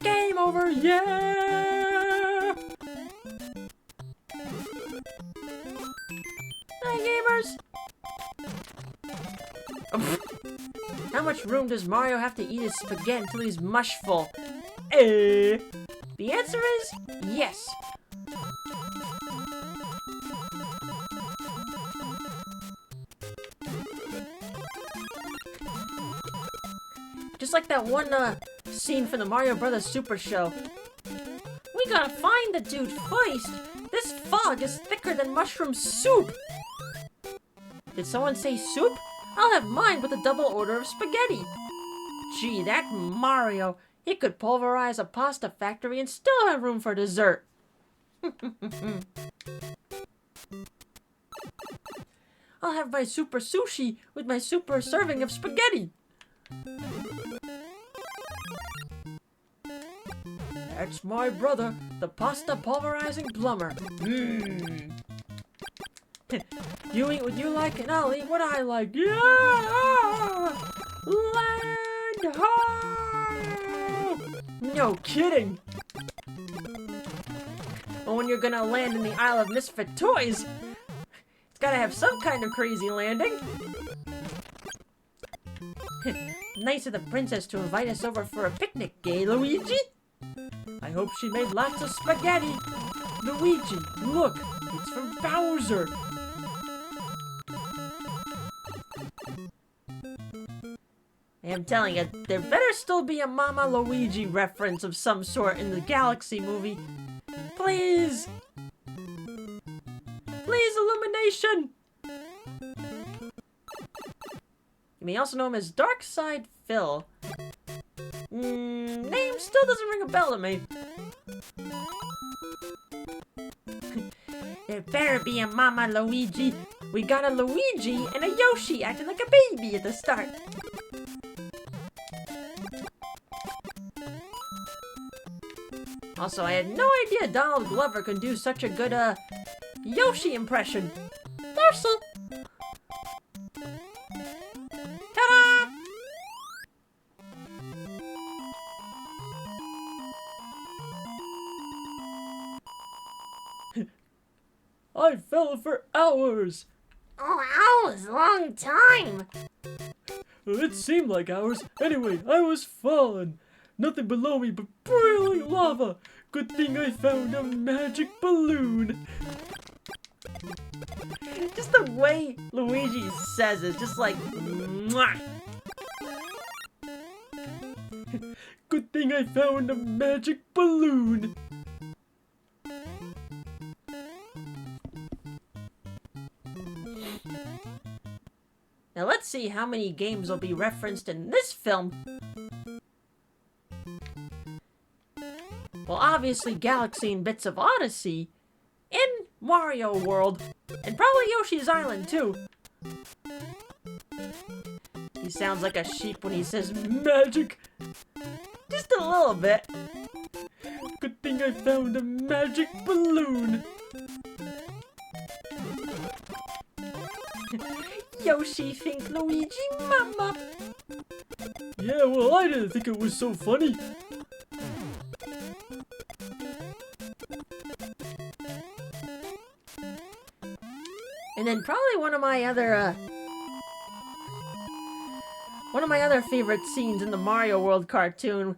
S1: Game over, yeah! Hi, gamers! How much room does Mario have to eat his spaghetti until he's mush full? The answer is yes. Just like that one scene from the Mario Brothers Super Show. We gotta find the dude first. This fog is thicker than mushroom soup. Did someone say soup? I'll have mine with a double order of spaghetti. Gee, that Mario. He could pulverize a pasta factory and still have room for dessert. I'll have my super sushi with my super serving of spaghetti. That's my brother, the pasta pulverizing plumber. You eat what you like and I'll eat what I like. Yeah! Land ho! No kidding. Well, when you're gonna land in the Isle of Misfit Toys, it's gotta have some kind of crazy landing. Nice of the princess to invite us over for a picnic, eh, Luigi? I hope she made lots of spaghetti. Luigi, look, it's from Bowser. I'm telling you, there better still be a Mama Luigi reference of some sort in the Galaxy movie. Please! Please, Illumination! You may also know him as Darkside Phil. Name still doesn't ring a bell to me. There better be a Mama Luigi. We got a Luigi and a Yoshi acting like a baby at the start. Also, I had no idea Donald Glover could do such a good, Yoshi impression. Darcy! I fell for hours.
S2: Oh, hours, long time.
S1: It seemed like hours. Anyway, I was falling. Nothing below me but boiling lava. Good thing I found a magic balloon. Just the way Luigi says it, just like, mwah. Good thing I found a magic balloon. Now let's see how many games will be referenced in this film. Well, obviously Galaxy and bits of Odyssey, in Mario World, and probably Yoshi's Island too. He sounds like a sheep when he says magic. Just a little bit. Good thing I found a magic balloon. Yoshi think Luigi mama. Yeah, well, I didn't think it was so funny. And then probably one of my other favorite scenes in the Mario World cartoon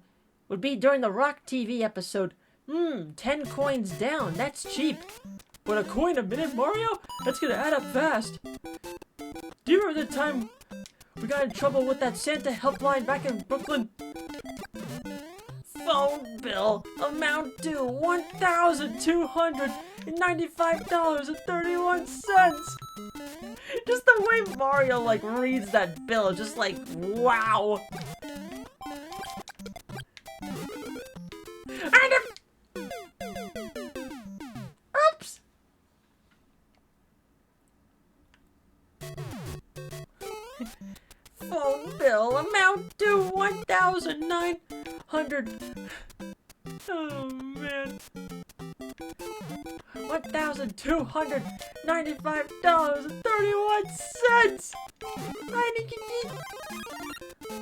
S1: would be during the Rock TV episode. 10 coins down, that's cheap. But a coin a minute, Mario? That's gonna add up fast. Do you remember the time we got in trouble with that Santa helpline back in Brooklyn? Phone bill amount due $1,295.31. Just the way Mario like reads that bill, just like wow. Oops. Phone bill amount due 1,900. Oh man. $1,295.31.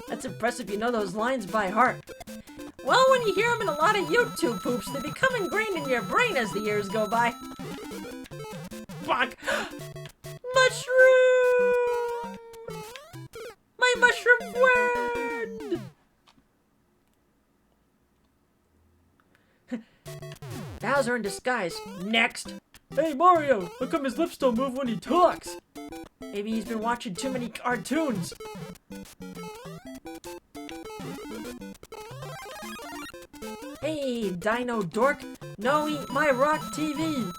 S1: That's impressive, you know those lines by heart. Well, when you hear them in a lot of YouTube poops, they become ingrained in your brain as the years go by. Fuck! Mushroom! My mushroom friend! Bowser in disguise. Next! Hey Mario! How come his lips don't move when he talks? Maybe he's been watching too many cartoons. Hey, Dino Dork! No, eat my Rock TV!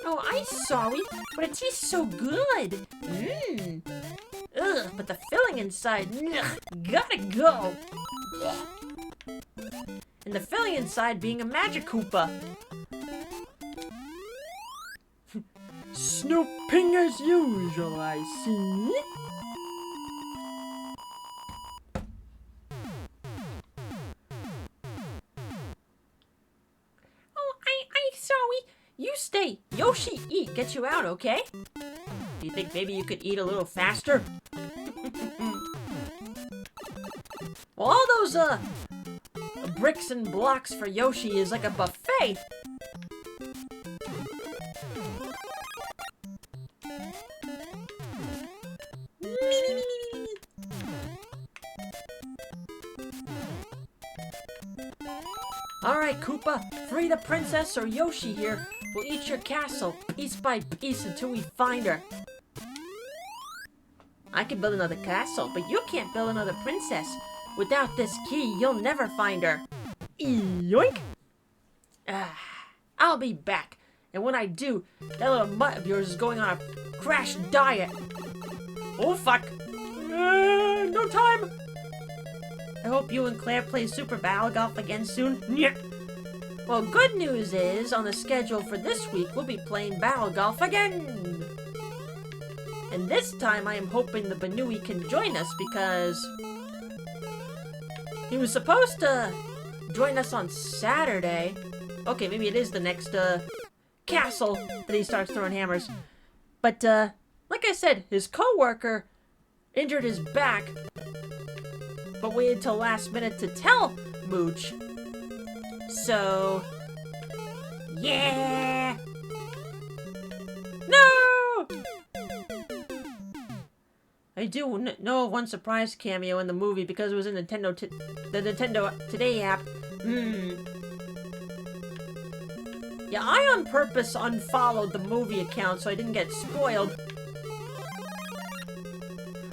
S1: Oh, I'm sorry, but it tastes so good! Mmm! Ugh, but the filling inside, ugh, gotta go! And the filling inside being a Magic Koopa! Snooping as usual, I see.
S2: I'm sorry.
S1: You stay. Yoshi eat. Get you out, okay? Do you think maybe you could eat a little faster? Well, all those, bricks and blocks for Yoshi is like a buffet. Alright, Koopa, free the princess or Yoshi here will eat your castle piece by piece until we find her. I can build another castle, but you can't build another princess. Without this key, you'll never find her. Yoink! I'll be back. And when I do, that little mutt of yours is going on a crash diet. Oh, fuck. No time. I hope you and Claire play Super Battle Golf again soon. Yeah. Well, good news is, on the schedule for this week, we'll be playing Battle Golf again. And this time, I am hoping the Banui can join us because he was supposed to join us on Saturday. Okay, maybe it is the next, castle that he starts throwing hammers. But, like I said, his co-worker injured his back, but waited till last minute to tell Mooch. So,
S2: Yeah!
S1: No! I do know of one surprise cameo in the movie because it was in the Nintendo Today app. Yeah, I on purpose unfollowed the movie account so I didn't get spoiled.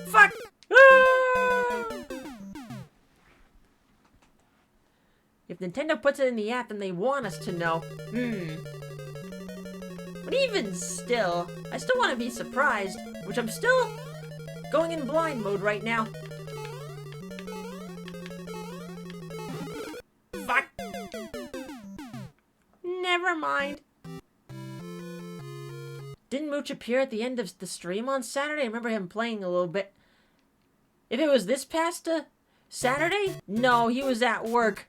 S1: Fuck! Ah! If Nintendo puts it in the app, then they want us to know. But even still, I still want to be surprised, which I'm still going in blind mode right now. Fuck! Never mind. Didn't Mooch appear at the end of the stream on Saturday? I remember him playing a little bit. If it was this past Saturday? No, he was at work.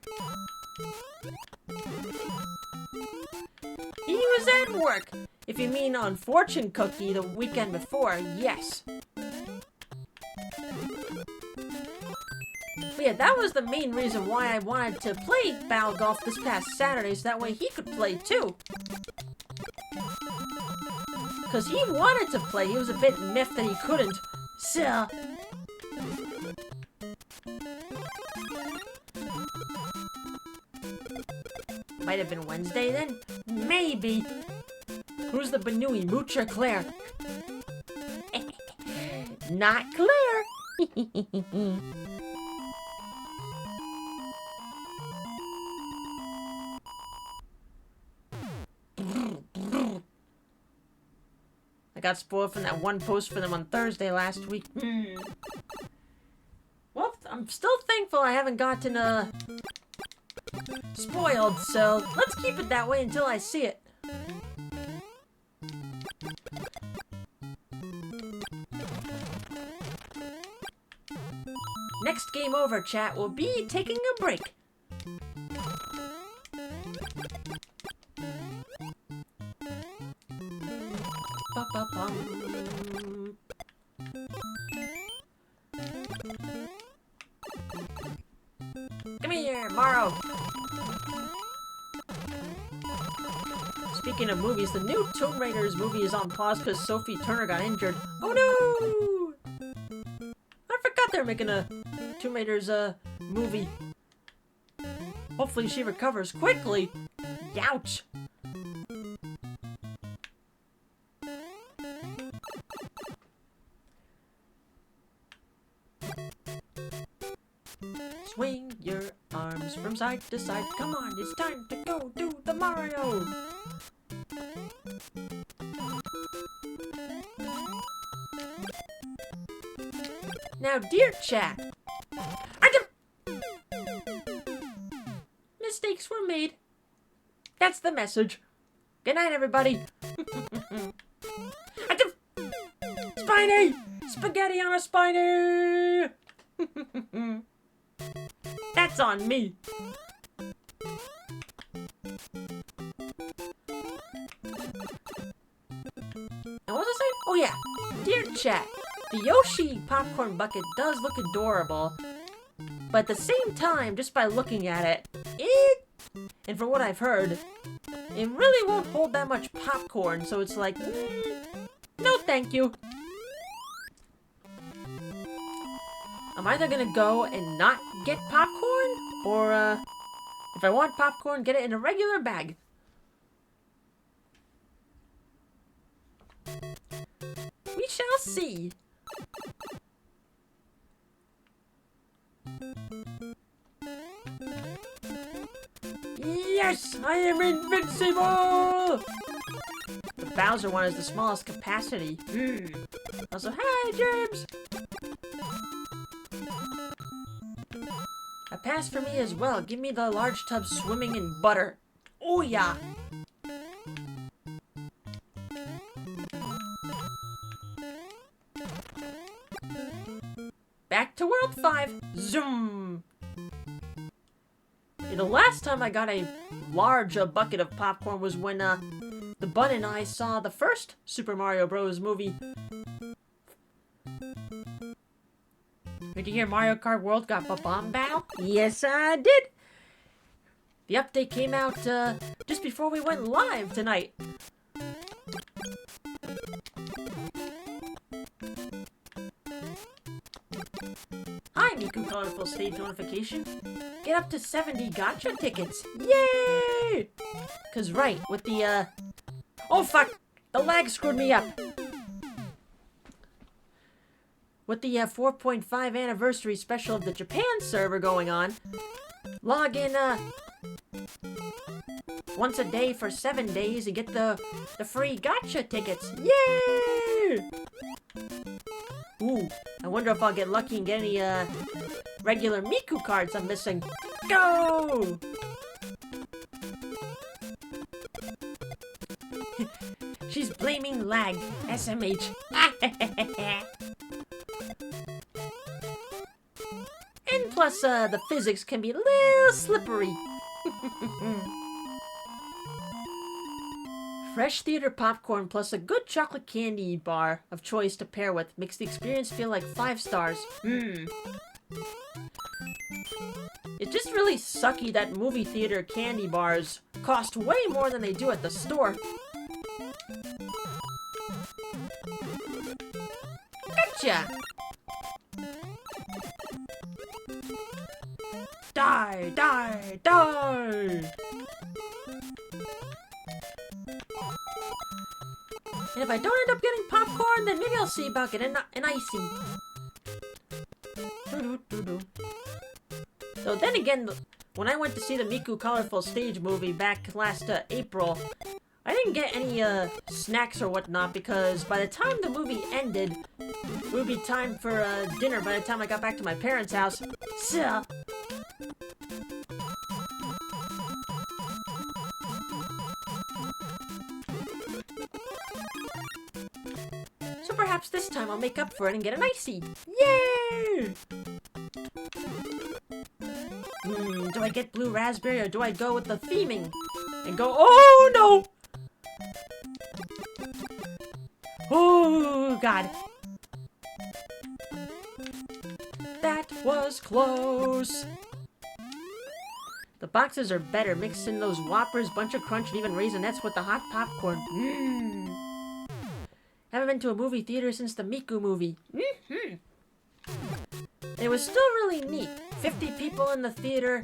S1: He was at work. If you mean on Fortune Cookie the weekend before, yes. But yeah, that was the main reason why I wanted to play Battle Golf this past Saturday, so that way he could play too. Because he wanted to play, he was a bit miffed that he couldn't. So... Might have been Wednesday then? Maybe! Who's the Banui, Mooch or Claire? Not Claire! I got spoiled from that one post for them on Thursday last week. Well, I'm still thankful I haven't gotten spoiled, so let's keep it that way until I see it. Next game over, chat, will be taking a break. Ba-ba-bum. Come here, Morrow. Speaking of movies, the new Tomb Raiders movie is on pause because Sophie Turner got injured. Oh no! I forgot they're making a Tomb Raiders movie. Hopefully she recovers quickly. Youch! Swing your arms from side to side. Come on, it's time to go do the Mario! Now, dear chat, mistakes were made. That's the message. Good night, everybody. Spiny! Spaghetti on a spiny! That's on me. And what was I saying? Oh yeah, dear chat, the Yoshi popcorn bucket does look adorable, but at the same time, just by looking at it, and from what I've heard, it really won't hold that much popcorn, so it's like, no thank you. I'm either gonna go and not get popcorn, or if I want popcorn, get it in a regular bag. We shall see. Yes, I am invincible! The Bowser one is the smallest capacity. Also, hi, James! A pass for me as well. Give me the large tub swimming in butter. Oh yeah! Back to World 5. Zoom! The last time I got a large bucket of popcorn was when the Bun and I saw the first Super Mario Bros. Movie. Did you hear Mario Kart World got a bomb battle? Yes, I did. The update came out just before we went live tonight. Hi, Miku Colorful Stage notification. Get up to 70 gacha tickets. Yay! Cause right, with the oh fuck! The lag screwed me up. With the 4.5 anniversary special of the Japan server going on, log in once a day for 7 days and get the free gacha tickets. Yay! Ooh, I wonder if I'll get lucky and get any regular Miku cards I'm missing. Go! She's blaming lag. SMH. And plus, the physics can be a little slippery. Fresh theater popcorn plus a good chocolate candy bar of choice to pair with makes the experience feel like 5 stars. It's just really sucky that movie theater candy bars cost way more than they do at the store. Gotcha! Die! Die! Die! And if I don't end up getting popcorn, then maybe I'll see about getting an icy. So then again, when I went to see the Miku Colorful Stage movie back last April, I didn't get any snacks or whatnot because by the time the movie ended, it would be time for dinner by the time I got back to my parents' house. So... perhaps this time I'll make up for it and get an icy. Yay! Do I get blue raspberry or do I go with the theming? And go, oh no! Oh god. That was close. The boxes are better, mixed in those Whoppers, Bunch of Crunch, and even Raisinets with the hot popcorn. Haven't been to a movie theater since the Miku movie. It was still really neat. 50 people in the theater.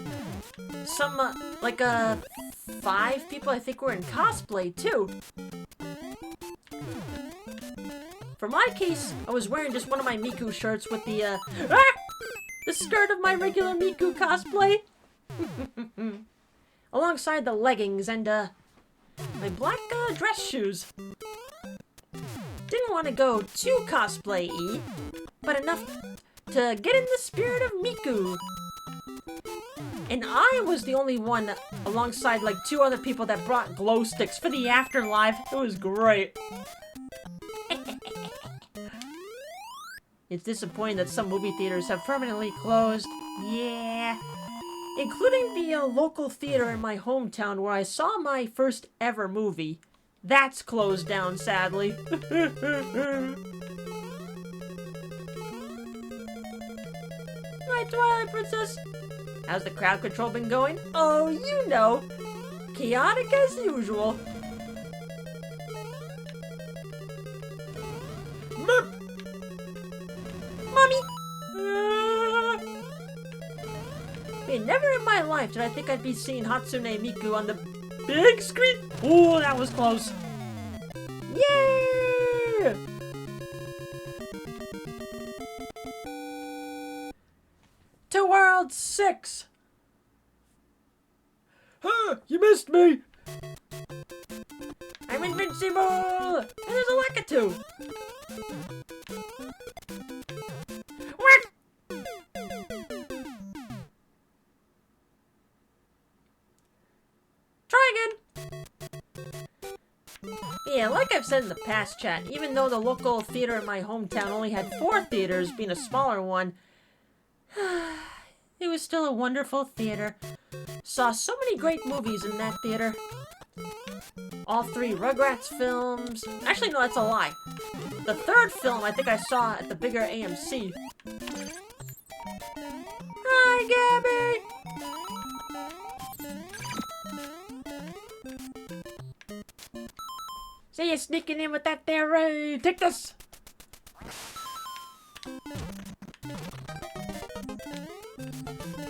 S1: Some, 5 people I think were in cosplay, too. For my case, I was wearing just one of my Miku shirts with the, the skirt of my regular Miku cosplay. Alongside the leggings and, my black, dress shoes. Didn't want to go too cosplay-y, but enough to get in the spirit of Miku. And I was the only one alongside like 2 other people that brought glow sticks for the afterlife. It was great. It's disappointing that some movie theaters have permanently closed. Yeah. Including the local theater in my hometown where I saw my first ever movie. That's closed down, sadly. Hi, Twilight Princess. How's the crowd control been going? Oh, you know. Chaotic as usual. Mommy! Man, never in my life did I think I'd be seeing Hatsune Miku on the big screen. Ooh, that was close. Yay! To World 6. Huh, you missed me. I'm invincible. And there's a Lakitu. What? Try again. Yeah, like I've said in the past, chat, even though the local theater in my hometown only had 4 theaters, being a smaller one, it was still a wonderful theater. Saw so many great movies in that theater. All 3 Rugrats films. Actually, no, that's a lie. The 3rd film I think I saw at the bigger AMC. Hi, Gabby! See you sneaking in with that there, Ray. Take this.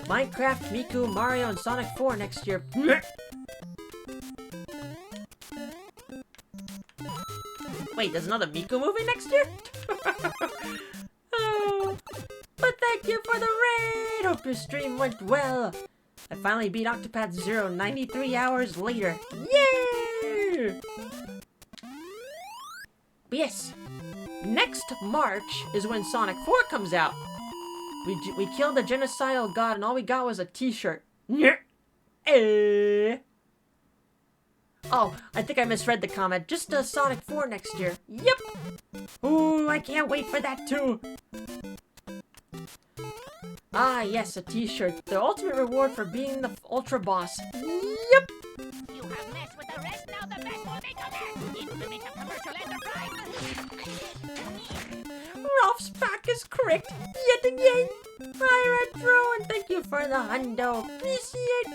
S1: Minecraft, Miku, Mario, and Sonic 4 next year. Wait, there's another Miku movie next year? Oh, but thank you for the raid! Hope your stream went well. I finally beat Octopath Zero 93 hours later. Yay! But yes, next March is when Sonic 4 comes out. We killed a genocidal god and all we got was a t-shirt. Oh, I think I misread the comment. Just Sonic 4 next year. Yep. Ooh, I can't wait for that too. Ah, yes, a t-shirt. The ultimate reward for being the Ultra Boss. Yep.
S3: You have messed with the rest, now the best will be coming! It will make a commercial enterprise!
S1: Ralph's pack is correct yet again. Hi, Retro, and thank you for the hundo. Appreciate.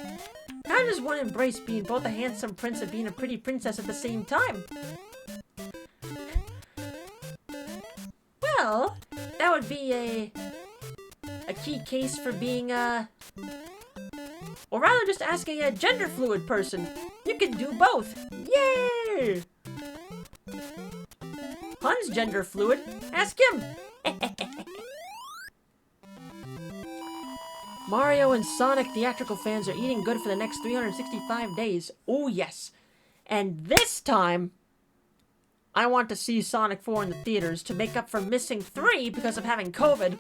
S1: How does one embrace being both a handsome prince and being a pretty princess at the same time? Well, that would be a key case for being or rather just ask a gender fluid person. You can do both. Yay! Hun's gender fluid. Ask him. Mario and Sonic theatrical fans are eating good for the next 365 days. Oh, yes. And this time, I want to see Sonic 4 in the theaters to make up for missing 3 because of having COVID.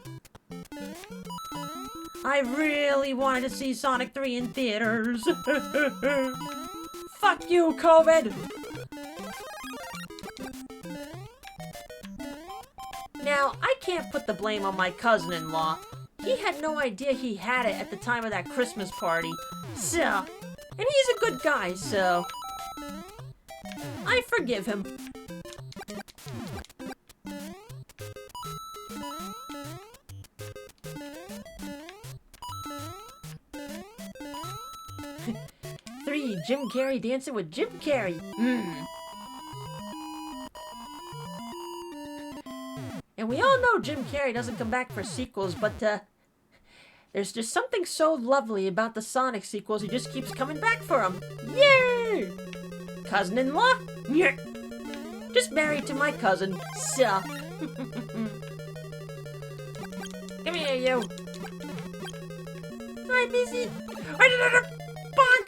S1: I really wanted to see Sonic 3 in theaters. Fuck you, COVID! Now, I can't put the blame on my cousin-in-law. He had no idea he had it at the time of that Christmas party. So, and he's a good guy, so I forgive him. Three, Jim Carrey dancing with Jim Carrey. And we all know Jim Carrey doesn't come back for sequels, but there's just something so lovely about the Sonic sequels, he just keeps coming back for them. Yay! Cousin-in-law? Yeah. Just married to my cousin, so. Come here, you. Hi, busy. Bonk!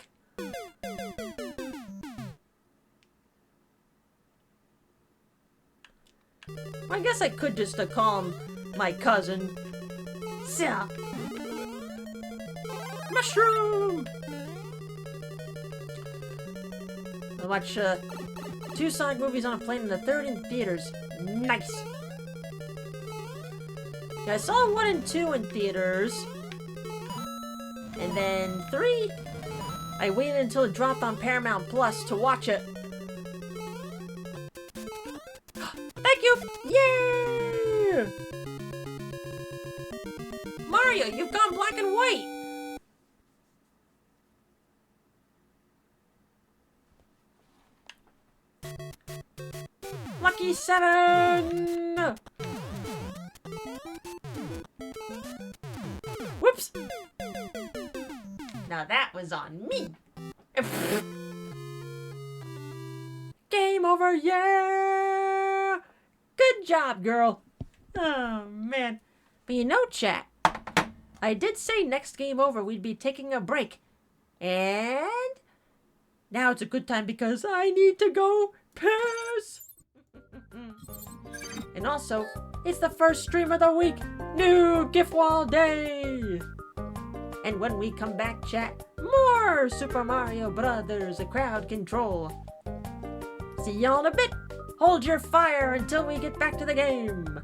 S1: I guess I could just call him my cousin. So. Mushroom! I'll watch 2 Sonic movies on a plane and the 3rd in theaters. Nice! Yeah, I saw 1 and 2 in theaters. And then 3, I waited until it dropped on Paramount Plus to watch it. Thank you! Yeah! Mario, you've gone black and white! Lucky 7! Whoops! Now that was on me! Game over, yeah! Good job, girl! Oh, man. But you know, chat, I did say next game over we'd be taking a break. And now it's a good time because I need to go piss! And also, it's the first stream of the week! New GIF Wall Day! And when we come back, chat, more Super Mario Brothers Crowd Control. See y'all in a bit! Hold your fire until we get back to the game!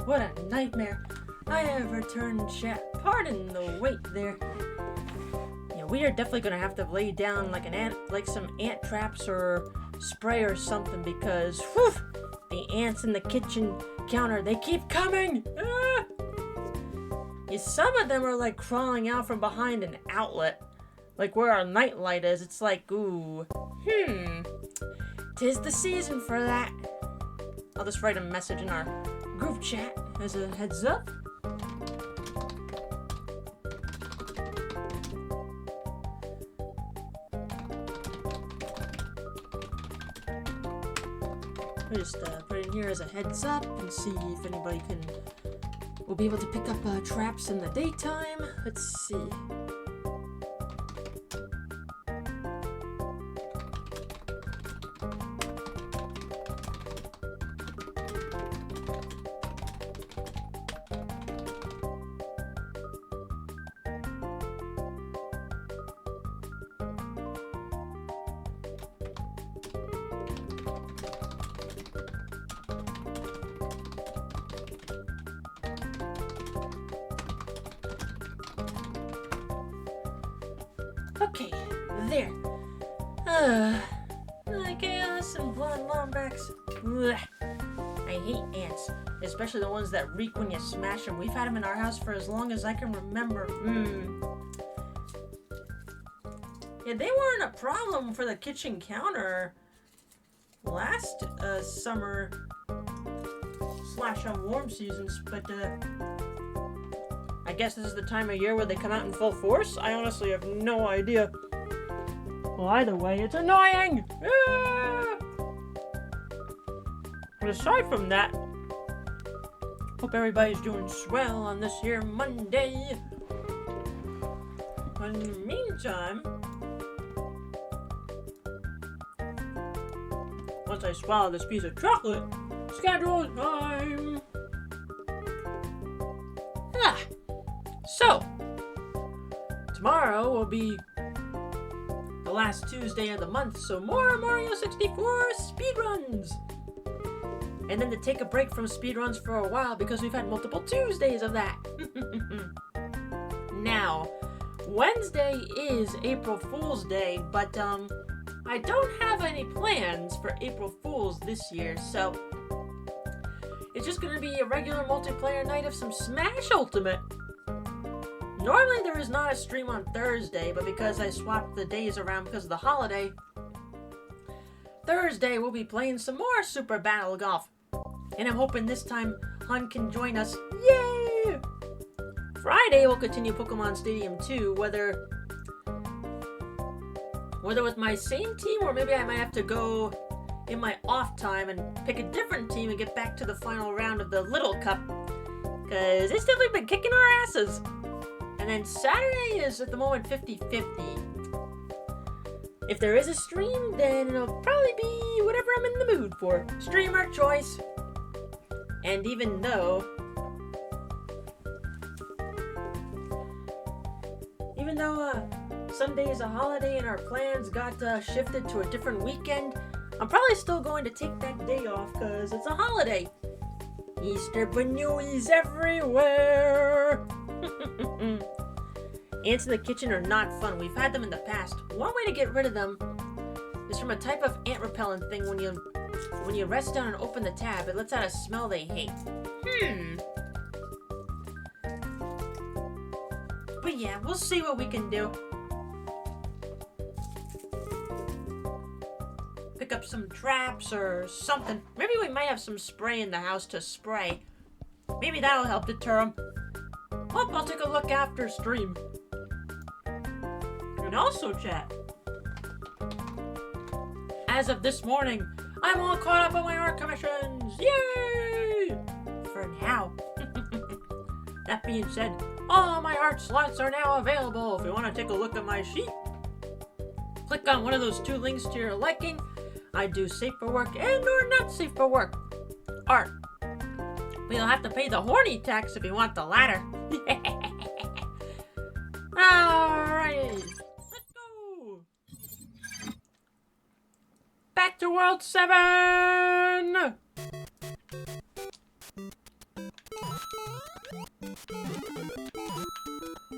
S1: What a nightmare. I have returned, chat. Pardon the wait there. Yeah, we are definitely gonna have to lay down like some ant traps or spray or something because, whew, the ants in the kitchen counter, they keep coming! Ah! Yeah, some of them are like crawling out from behind an outlet. Like where our nightlight is. It's like, ooh, 'tis the season for that. I'll just write a message in our group chat as a heads up. We'll just put it in here as a heads up and see if anybody will be able to pick up traps in the daytime. Let's see. Okay, there. Okay, listen, blonde lombax. Ugh. I hate ants, especially the ones that reek when you smash them. We've had them in our house for as long as I can remember. Yeah, they weren't a problem for the kitchen counter last summer / warm seasons, but I guess this is the time of year where they come out in full force? I honestly have no idea. Well, either way, it's annoying! Ah! But aside from that, hope everybody's doing swell on this here Monday. In the meantime, once I swallow this piece of chocolate, schedule time! So, tomorrow will be the last Tuesday of the month, so more Mario 64 speedruns! And then to take a break from speedruns for a while because we've had multiple Tuesdays of that. Now, Wednesday is April Fool's Day, but I don't have any plans for April Fool's this year, so it's just gonna be a regular multiplayer night of some Smash Ultimate. Normally there is not a stream on Thursday, but because I swapped the days around because of the holiday, Thursday we'll be playing some more Super Battle Golf. And I'm hoping this time Hun can join us. Yay! Friday we'll continue Pokemon Stadium 2, whether with my same team or maybe I might have to go in my off time and pick a different team and get back to the final round of the Little Cup. Because it's definitely been kicking our asses. And then Saturday is at the moment 50-50. If there is a stream, then it'll probably be whatever I'm in the mood for. Streamer choice. And even though Sunday is a holiday and our plans got shifted to a different weekend, I'm probably still going to take that day off because it's a holiday. Easter Banoos everywhere! Ants in the kitchen are not fun. We've had them in the past. One way to get rid of them is from a type of ant repellent thing. When you rest down and open the tab, it lets out a smell they hate. But yeah, we'll see what we can do. Pick up some traps or something. Maybe we might have some spray in the house to spray. Maybe that'll help deter them. Well, I'll take a look after stream. And also, chat, as of this morning, I'm all caught up on my art commissions! Yay! For now. That being said, all my art slots are now available. If you want to take a look at my sheet, click on one of those two links to your liking. I do safe for work and or not safe for work art. But you'll have to pay the horny tax if you want the latter. Alright, let's go. Back to World 7.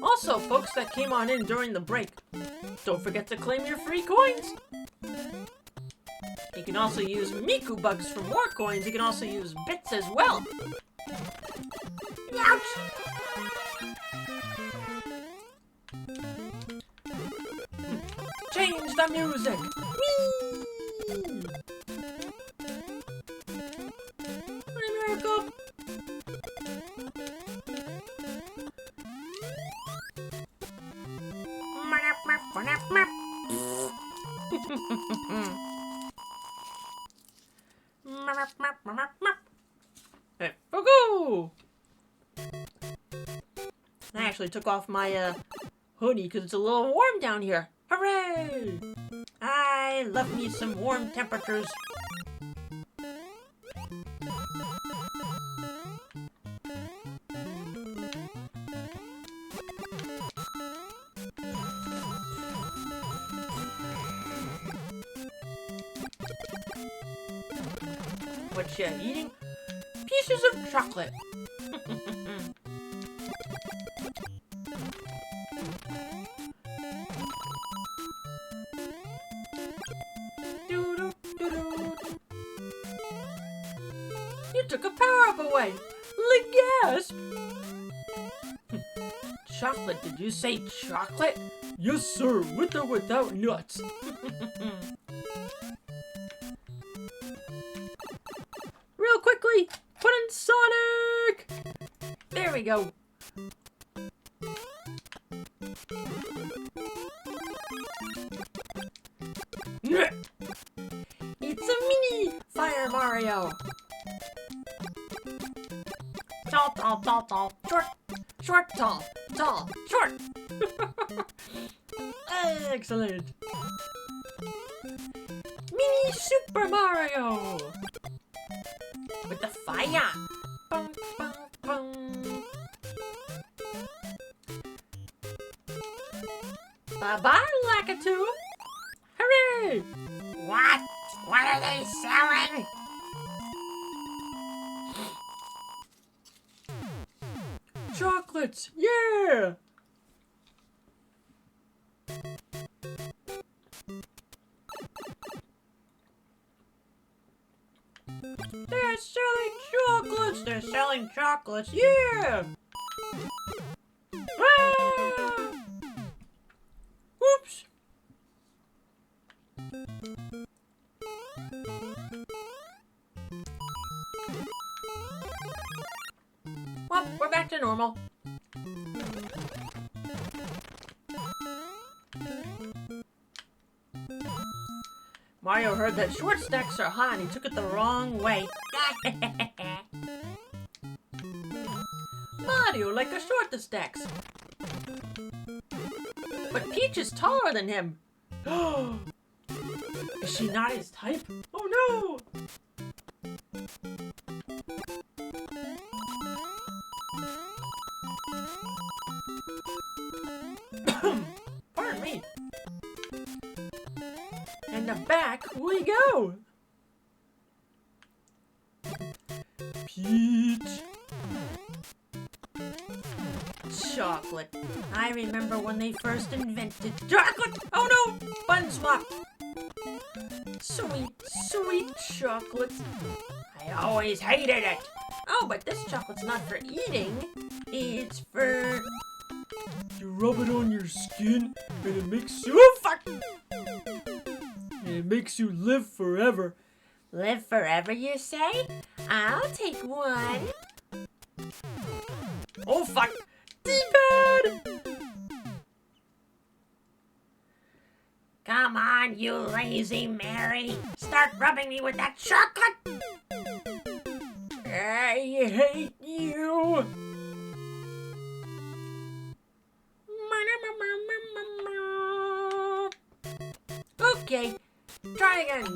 S1: Also, folks that came on in during the break, don't forget to claim your free coins. You can also use Miku Bugs for more coins. You can also use bits as well. Ouch! Change the music! Whee! Miracle! Hey, go! I actually took off my hoodie because it's a little warm down here. Hooray! I love me some warm temperatures. What you eating? Pieces of chocolate. You took a power-up away. Gasp! Chocolate, did you say chocolate? Yes, sir, with or without nuts. Real quickly, put in Sonic! There we go. It's a mini Fire Mario. Tall, tall, tall, tall, short, short, tall, tall, short. Excellent. Mini Super Mario with the fire. Bum, bum, bum. Bye-bye, Lakitu. Hooray!
S2: What? What are they selling?
S1: Chocolates, yeah! They're selling chocolates! They're selling chocolates, yeah! Ah! Oops! Well, we're back to normal. Mario heard that short stacks are hot and he took it the wrong way. Mario like a short stacks. But Peach is taller than him. Is she not his type? Oh no! Pardon me. And the back we go. Peach. Chocolate. I remember when they first invented chocolate. Oh no! Bun swap. Sweet, sweet chocolate. I always hated it. Oh, but this chocolate's not for eating. It's for... You rub it on your skin and it makes you... Oh, fuck! And it makes you live forever. Live forever, you say? I'll take one. Oh, fuck! D-pad!
S2: Come on, you lazy Mary. Start rubbing me with that chocolate.
S1: I hate you! Okay, try again.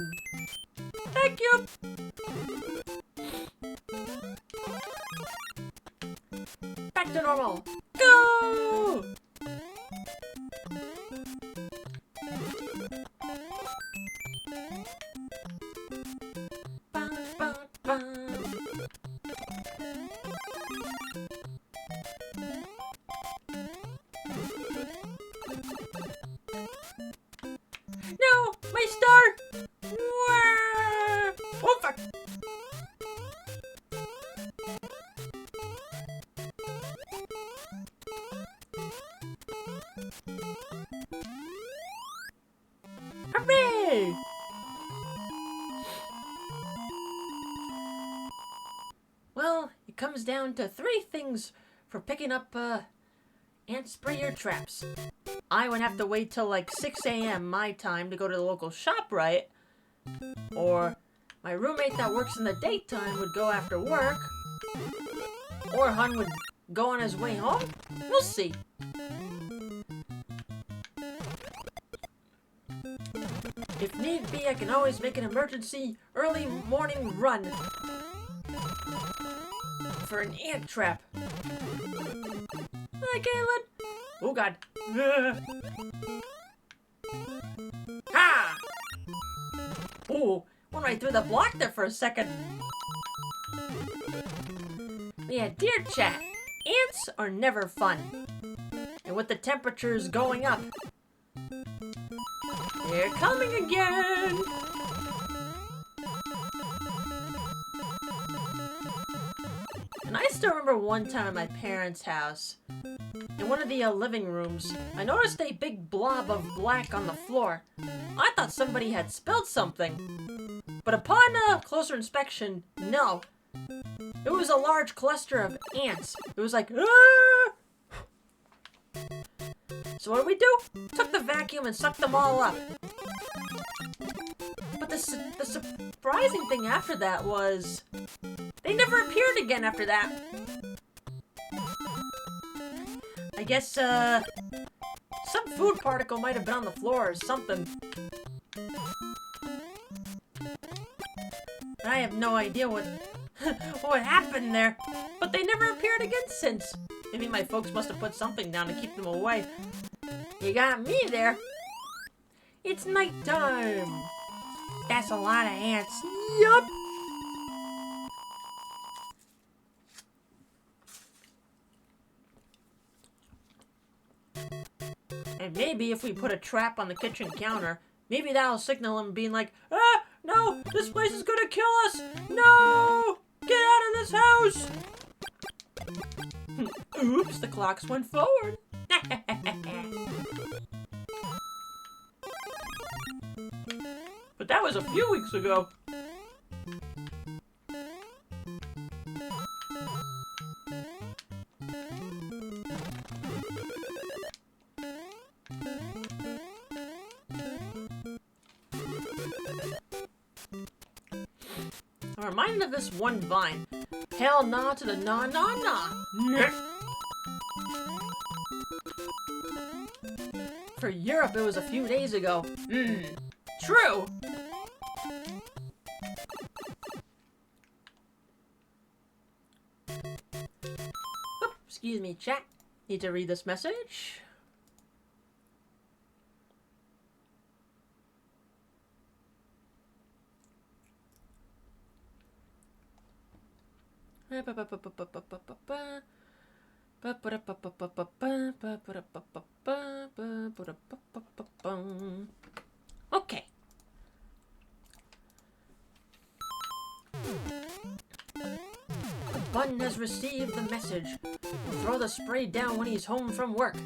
S1: Thank you. Back to normal. Go! Bum, bum, bum. Hooray! Well, it comes down to 3 things for picking up, ant sprayer traps. I would have to wait till like 6 a.m. my time to go to the local ShopRite. Or my roommate that works in the daytime would go after work. Or Hun would go on his way home. We'll see. If need be, I can always make an emergency early morning run for an ant trap. Hi, Caitlin. Oh, God. Ha! Oh, went right through the block there for a second. Yeah, dear chat, ants are never fun. And with the temperatures going up, they're coming again! And I still remember one time at my parents' house, in one of the living rooms, I noticed a big blob of black on the floor. I thought somebody had spilled something. But upon closer inspection, no. It was a large cluster of ants. It was like, ah! So what did we do? Took the vacuum and sucked them all up. But the surprising thing after that was, they never appeared again after that. I guess, some food particle might have been on the floor or something. I have no idea what happened there, but they never appeared again since. Maybe my folks must have put something down to keep them away. You got me there. It's nighttime. That's a lot of ants. Yup. And maybe if we put a trap on the kitchen counter, maybe that'll signal him being like, ah, no, this place is gonna kill us. No, get out of this house. Oops, the clocks went forward. But that was a few weeks ago. I'm reminded of this one vine. Hell nah to the nah nah nah. For Europe, it was a few days ago. True. Oop, excuse me, chat. Need to read this message. Okay. The button has received the message. We'll throw the spray down when he's home from work.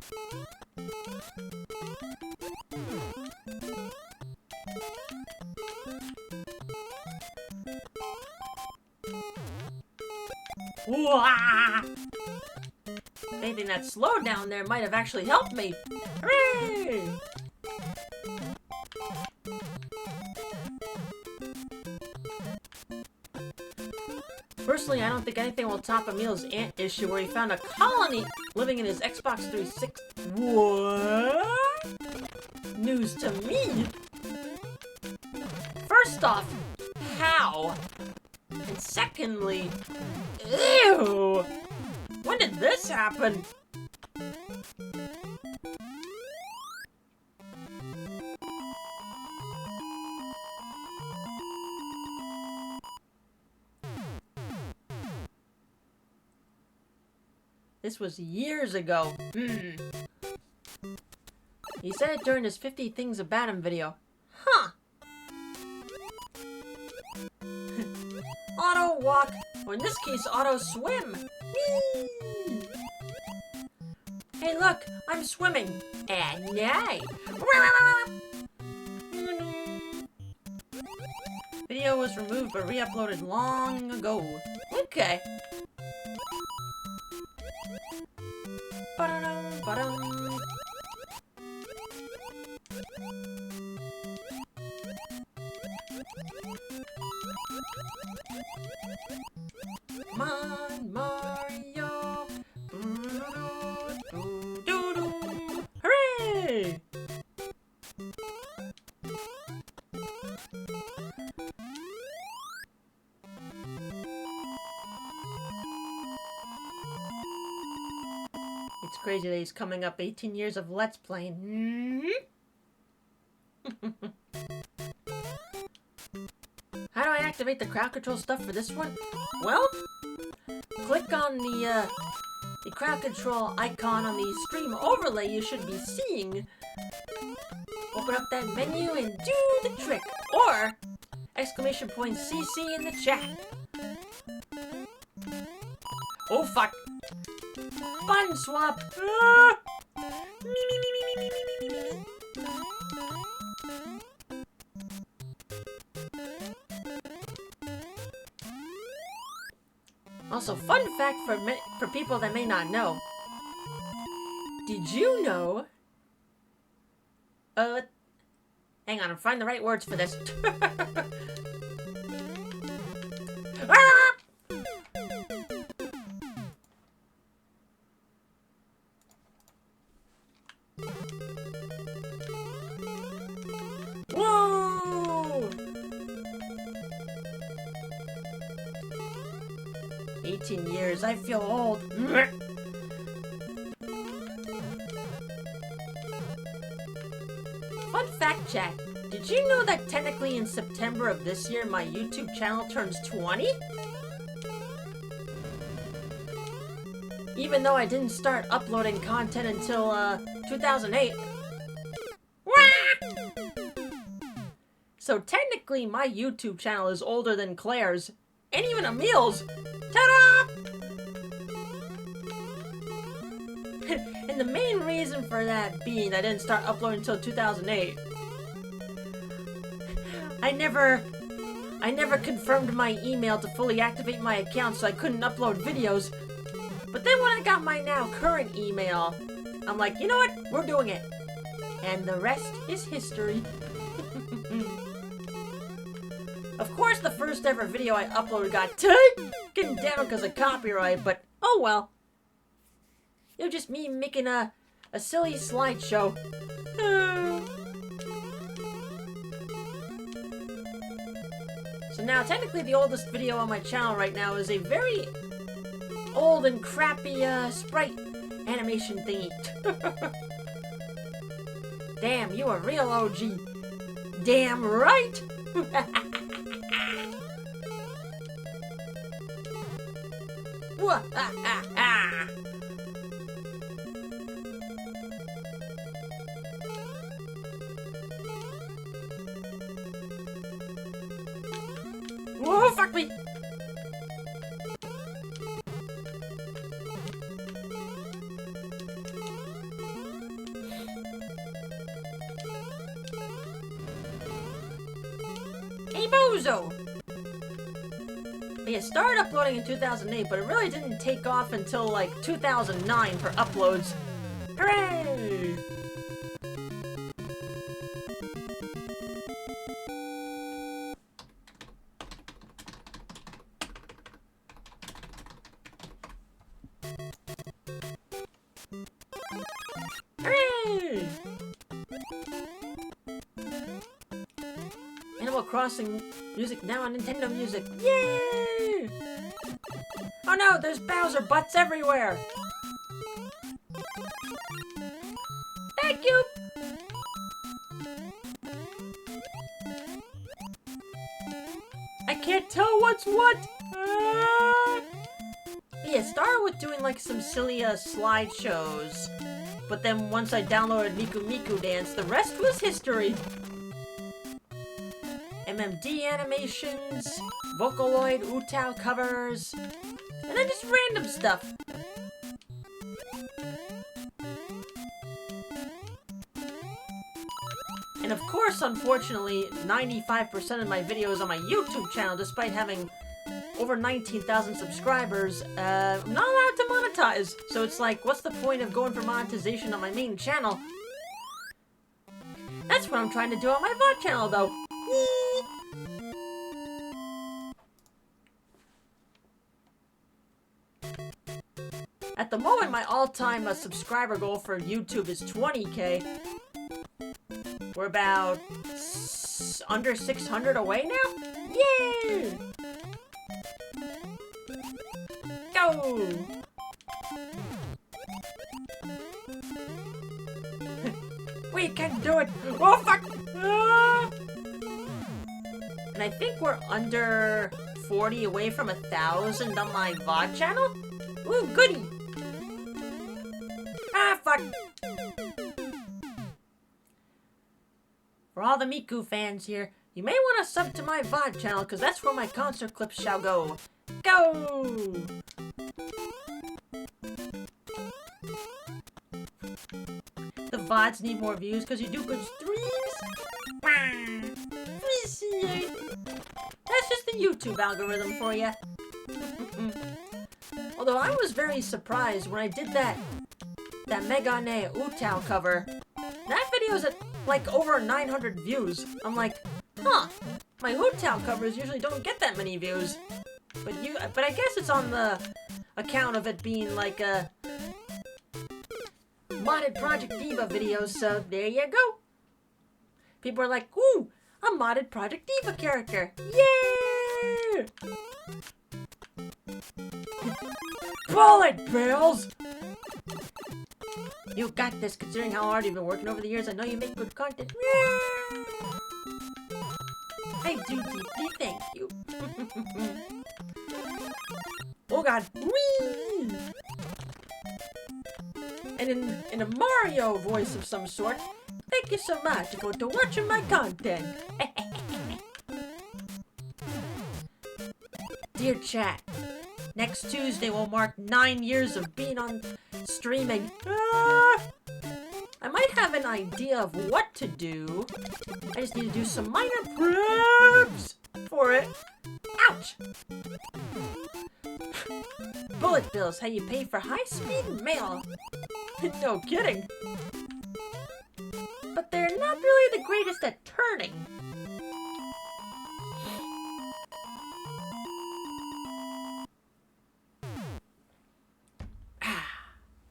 S1: Wah! Anything that slowed down there might have actually helped me. Hooray! Personally, I don't think anything will top Emil's ant issue where he found a colony living in his Xbox 360. What? News to me. First off, how? And secondly, ew! When did this happen? This was years ago. He said it during his 50 Things About Him video. Huh. Auto walk, or in this case, auto swim. Whee! Hey, look, I'm swimming.
S2: And yay!
S1: Video was removed but re-uploaded long ago. Okay. Ba-da-dum, ba-dum. Come on, Mario. Doo-doo-doo-doo-doo. Hooray! It's crazy that he's coming up 18 years of Let's Playing. How do I activate the crowd control stuff for this one? Well, click on the crowd control icon on the stream overlay you should be seeing. Open up that menu and do the trick. Or, exclamation point CC in the chat. Oh fuck. Button swap. Ah! Also, fun fact for people that may not know. Did you know? Hang on, I'm finding the right words for this. Ah! Whoa! 18 years, I feel old. Fun fact check. Did you know that technically in September of this year, my YouTube channel turns 20? Even though I didn't start uploading content until, 2008. So technically, my YouTube channel is older than Claire's, and even Emil's. Ta-da! And the main reason for that being I didn't start uploading until 2008. I never confirmed my email to fully activate my account, so I couldn't upload videos. But then when I got my now current email, I'm like, you know what? We're doing it. And the rest is history. Of course, the first ever video I uploaded got taken down because of copyright, but oh well. It was just me making a silly slideshow. So now, technically, the oldest video on my channel right now is a very old and crappy sprite animation thingy. Damn, you a real OG. Damn right. Whoa, fuck me! Hey, Bozo! It started uploading in 2008, but it really didn't take off until like 2009 for uploads. Hooray! Hooray! Animal Crossing music now on Nintendo Music. Yay! Oh no, there's Bowser butts everywhere! Thank you! I can't tell what's what! Yeah, it started with doing like some silly slideshows. But then once I downloaded Miku Miku Dance, the rest was history. MMD animations, Vocaloid, Utao covers, and then just random stuff. And of course, unfortunately, 95% of my videos on my YouTube channel, despite having over 19,000 subscribers, I'm not allowed to monetize. So it's like, what's the point of going for monetization on my main channel? That's what I'm trying to do on my VOD channel, though. At the moment, my all-time subscriber goal for YouTube is 20K. We're about under 600 away now? Yay! Go! We can do it! Oh, fuck! Ah! And I think we're under 40 away from 1,000 on my VOD channel? Ooh, goody! Ah, fuck! For all the Miku fans here, you may want to sub to my VOD channel, because that's where my concert clips shall go. Go! The VODs need more views because you do good streams. Appreciate. That's just the YouTube algorithm for you. Although I was very surprised when I did that Megane Utao cover. That video's at like over 900 views. I'm like, huh, my Utao covers usually don't get that many views. But I guess it's on the account of it being like a modded Project Diva videos, so there you go. People are like, ooh, a modded Project Diva character. Yeah! Bullet bills! You got this, considering how hard you've been working over the years. I know you make good content. Yeah! I do deeply thank you. Oh god. Whee! And in a Mario voice of some sort, thank you so much for watching my content. Dear chat, next Tuesday will mark 9 years of being on streaming. I might have an idea of what to do. I just need to do some minor preps for it. Ouch! Bullet bills, how you pay for high-speed mail. No kidding. But they're not really the greatest at turning.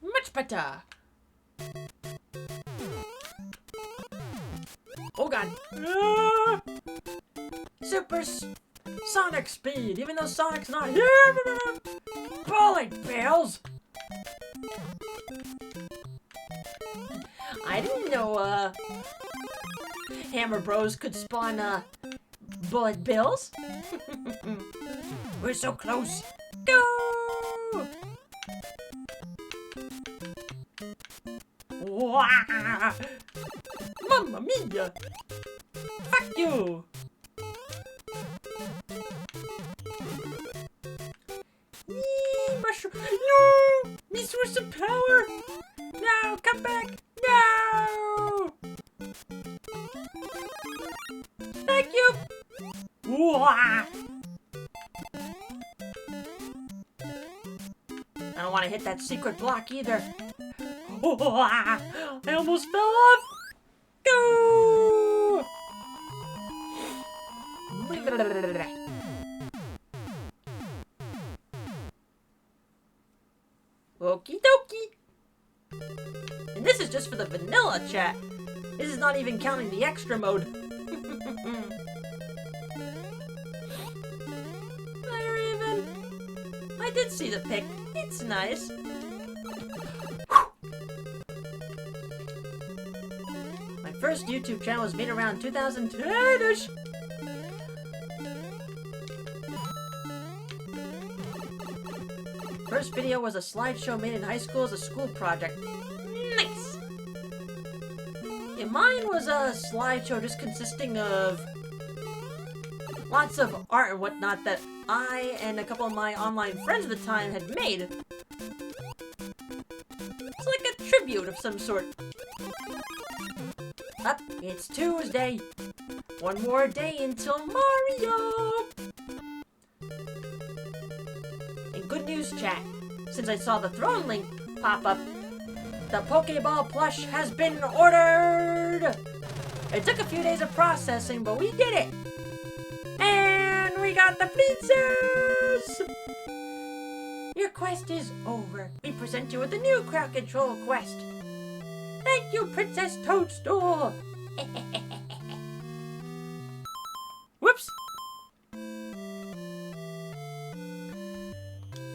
S1: Much better. Oh god. Super Sonic speed, even though Sonic's not here. Bullet bills. I didn't know, Hammer Bros could spawn, bullet bills. We're so close. Go! Wah! Mamma mia! Fuck you! Mushroom! No! Me source of power! No! Come back! No! Thank you! Wah! I don't want to hit that secret block either. I almost fell off! Go! Okie dokie! And this is just for the vanilla chat. This is not even counting the extra mode. Hi, Raven. I did see the pic. It's nice. My first YouTube channel was made around 2010-ish. First video was a slideshow made in high school as a school project. Nice! Yeah, mine was a slideshow just consisting of lots of art and whatnot that I and a couple of my online friends at the time had made. It's like a tribute of some sort. Up, it's Tuesday. One more day until Mario. And good news, chat. Since I saw the throne link pop up, the Pokeball plush has been ordered. It took a few days of processing, but we did it. And we got the princess. Your quest is over. We present you with a new crowd control quest. Thank you, Princess Toadstool. Whoops.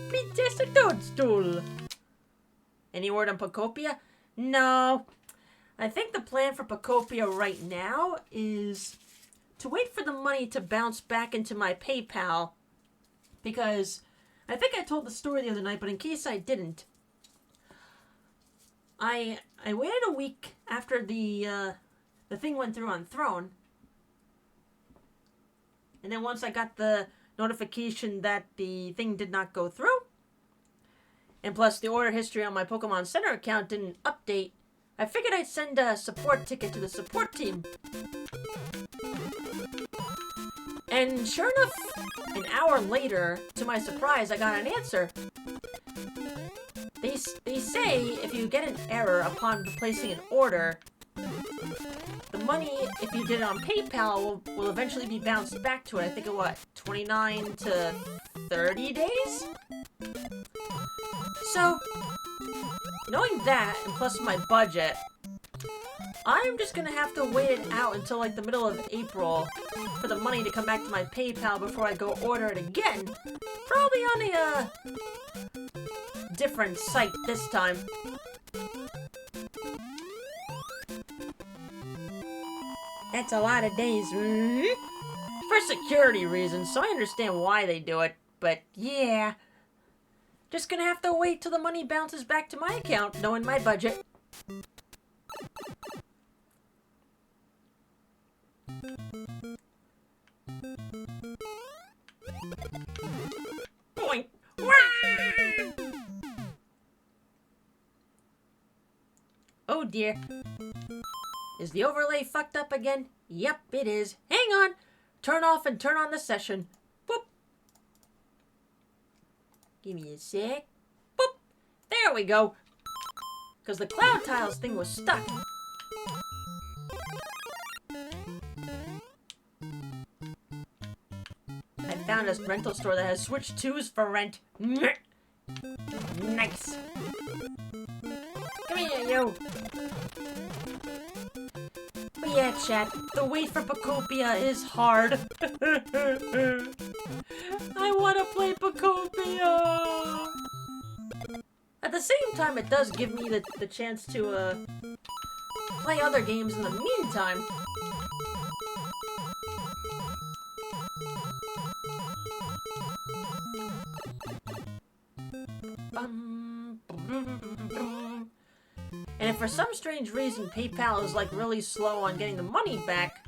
S1: Princess Toadstool. Any word on Pokopia? No. I think the plan for Pokopia right now is to wait for the money to bounce back into my PayPal. Because I think I told the story the other night, but in case I didn't, I waited a week after the thing went through on Throne. And then once I got the notification that the thing did not go through, and plus the order history on my Pokemon Center account didn't update, I figured I'd send a support ticket to the support team. And sure enough, an hour later, to my surprise, I got an answer. They say if you get an error upon placing an order, the money, if you did it on PayPal, will eventually be bounced back to it. I think it, 29 to 30 days? So, knowing that, and plus my budget, I'm just gonna have to wait it out until like the middle of April for the money to come back to my PayPal before I go order it again. Probably on a different site this time. That's a lot of days. For security reasons, so I understand why they do it, but yeah. Just gonna have to wait till the money bounces back to my account, knowing my budget. Boing! Oh dear. Is the overlay fucked up again? Yep, it is. Hang on! Turn off and turn on the session. Boop! Give me a sec. Boop! There we go! Because the Cloud Tiles thing was stuck. I found a rental store that has Switch 2s for rent. Nice! Come here, you! But yeah, chat, the wait for Pokopia is hard. I want to play Pokopia! At the same time, it does give me the chance to play other games in the meantime. And if for some strange reason PayPal is like really slow on getting the money back,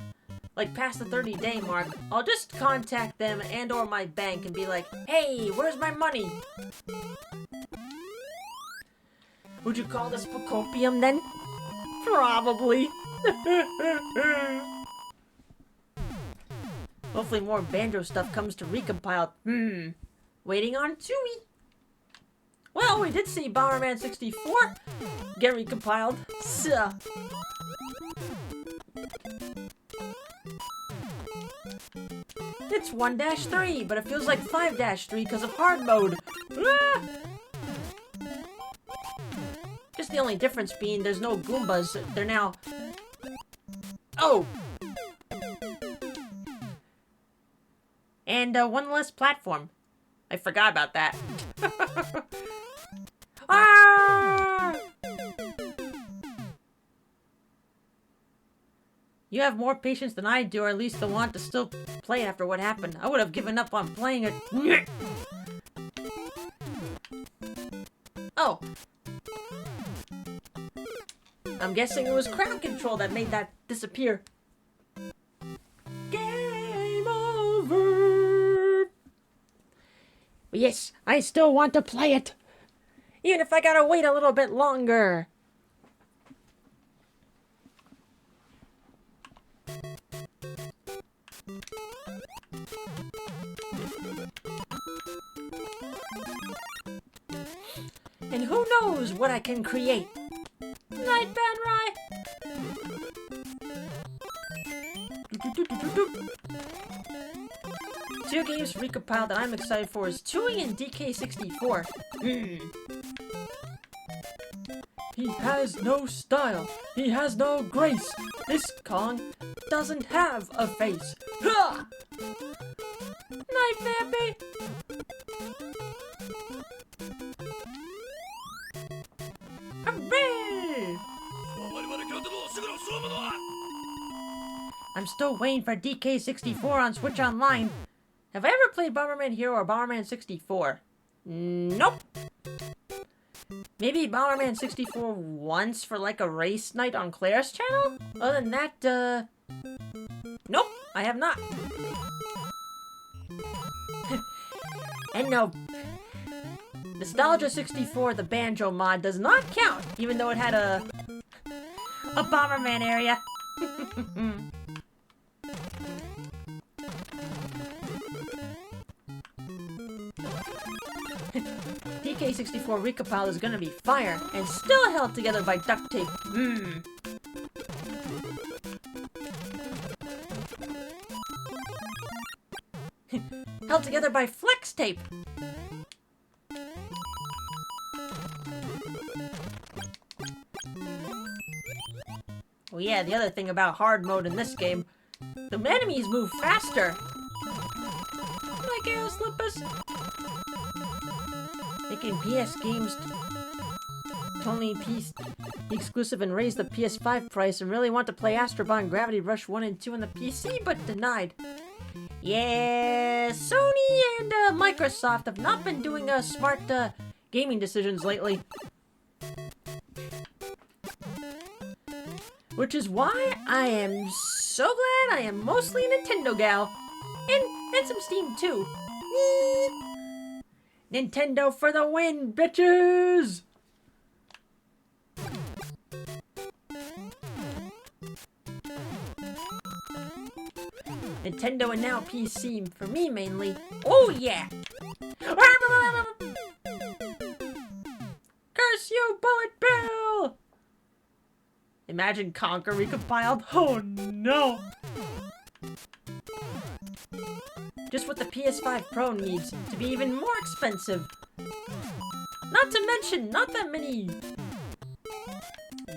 S1: like past the 30-day mark, I'll just contact them and or my bank and be like, hey, where's my money? Would you call this Pocopium then? Probably. Hopefully more Banjo stuff comes to recompile. Waiting on Chewy. Well, we did see Bomberman 64 get recompiled. So. It's 1-3, but it feels like 5-3 because of hard mode. Ah! Just the only difference being there's no Goombas. They're now... Oh! And one less platform. I forgot about that. Ah! You have more patience than I do, or at least the want to still play after what happened. I would have given up on playing it. Oh. I'm guessing it was crowd control that made that disappear. Game over. But yes, I still want to play it. Even if I gotta wait a little bit longer. And who knows what I can create? Night, Banrai! Two games recompiled that I'm excited for is Tui and DK64. He has no style. He has no grace. This Kong doesn't have a face. Ha! Night, Vampy! Hooray! I'm still waiting for DK64 on Switch Online. Have I ever played Bomberman Hero or Bomberman 64? Nope. Maybe Bomberman 64 once for like a race night on Claire's channel? Other than that, nope, I have not. And no, Nostalgia 64, the banjo mod, does not count, even though it had a Bomberman area. DK64 recompiled is gonna be fire, and still held together by duct tape. Held together by flex tape. Oh yeah, the other thing about hard mode in this game, the enemies move faster. Like Aeroslippus. Making PS games only PC exclusive and raise the PS5 price and really want to play Astrobot Gravity Rush 1 and 2 on the PC, but denied. Yeah, Sony and Microsoft have not been doing smart gaming decisions lately. Which is why I am so glad I am mostly a Nintendo gal. And some Steam too. Nintendo for the win, bitches! Nintendo and now PC for me mainly. Oh yeah! Curse you, Bullet Bill! Imagine Conker recompiled. Oh no! Just what the PS5 Pro needs to be even more expensive. Not to mention, not that many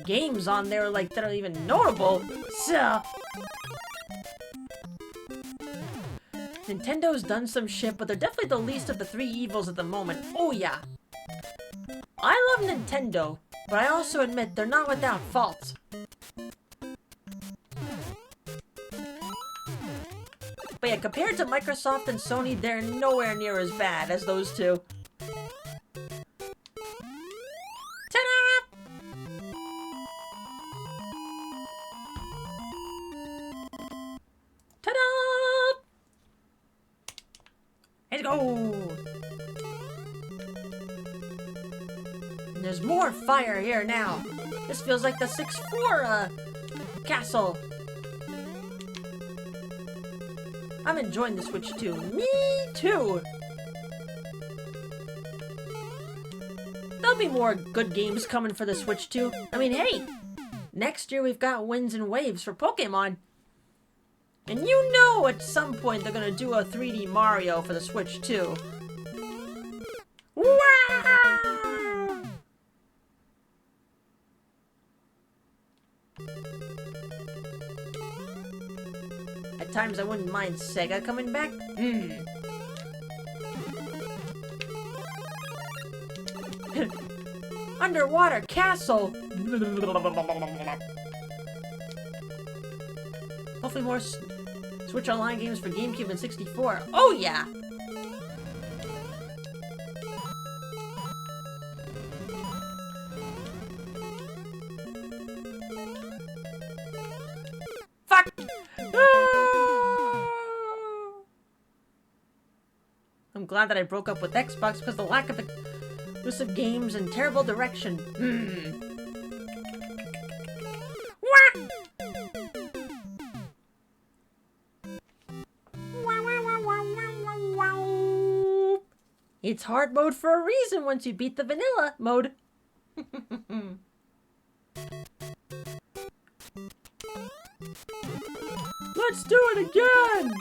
S1: games on there like that are even notable. So Nintendo's done some shit, but they're definitely the least of the three evils at the moment. Oh yeah. I love Nintendo, but I also admit they're not without faults. But yeah, compared to Microsoft and Sony, they're nowhere near as bad as those two. Ta-da! Ta-da! Let's go! And there's more fire here now. This feels like the 6-4 castle. I'm enjoying the Switch too. Me too! There'll be more good games coming for the Switch too. I mean, hey! Next year we've got Winds and Waves for Pokemon. And you know at some point they're gonna do a 3D Mario for the Switch too. Wow! At times I wouldn't mind Sega coming back. Underwater castle! Hopefully more Switch Online games for GameCube and 64. Oh yeah! Fuck! I'm glad that I broke up with Xbox because the lack of exclusive games and terrible direction. Wah! It's hard mode for a reason once you beat the vanilla mode. Let's do it again!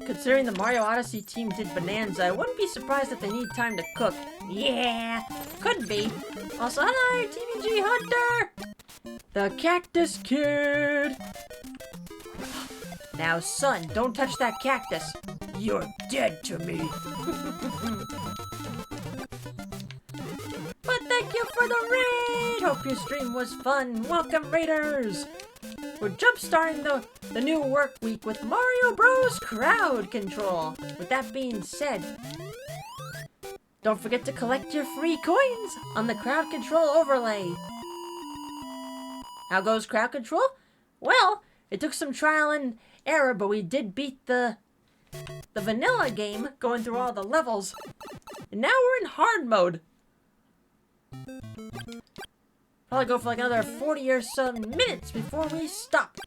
S1: Considering the Mario Odyssey team did Bonanza, I wouldn't be surprised if they need time to cook. Yeah, could be. Also, hi, TVG Hunter! The Cactus Kid! Now, son, don't touch that cactus. You're dead to me. But thank you for the raid! Hope your stream was fun. Welcome, Raiders! We're jump-starting the new work week with Mario Bros. Crowd Control. With that being said, don't forget to collect your free coins on the Crowd Control overlay. How goes Crowd Control? Well, it took some trial and error, but we did beat the vanilla game, going through all the levels. And now we're in hard mode. Probably go for like another 40 or so minutes before we stop.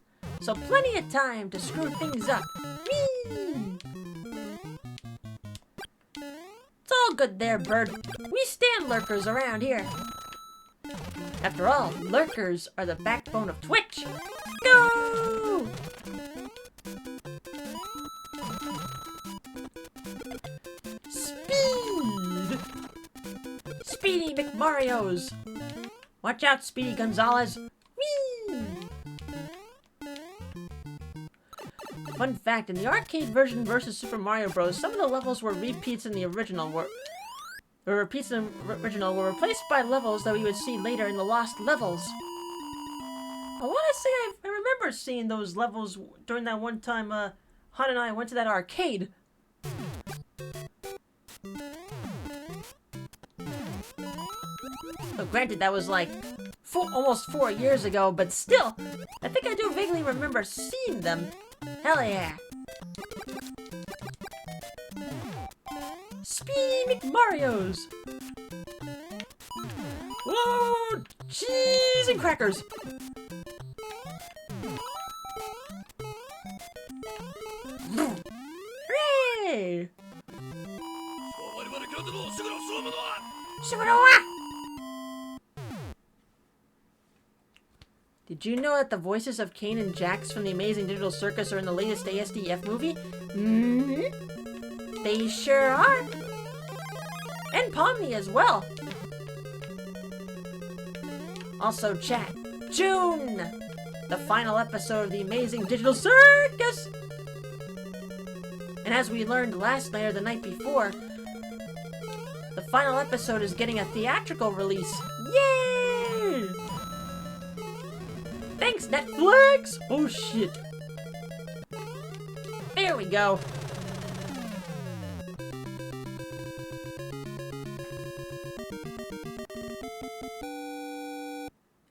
S1: So plenty of time to screw things up. Whee! It's all good there, bird. We stand lurkers around here. After all, lurkers are the backbone of Twitch. Go! Speed! Speedy McMarios! Watch out, Speedy Gonzalez! Whee! Fun fact, in the arcade version versus Super Mario Bros., some of the levels were repeats in the original were replaced by levels that we would see later in the Lost Levels. I want to say I remember seeing those levels during that one time Han and I went to that arcade. But granted, that was like almost 4 years ago, but still, I think I do vaguely remember seeing them. Hell yeah! Speedy McMarios! Whoa! Cheese and crackers! Hooray! Did you know that the voices of Kane and Jax from the Amazing Digital Circus are in the latest ASDF movie? Mm-hmm. They sure are. And Pomni as well. Also, chat, June! The final episode of the Amazing Digital Circus! And as we learned last night or the night before, the final episode is getting a theatrical release. Yay! Thanks, Netflix! Oh, shit. There we go.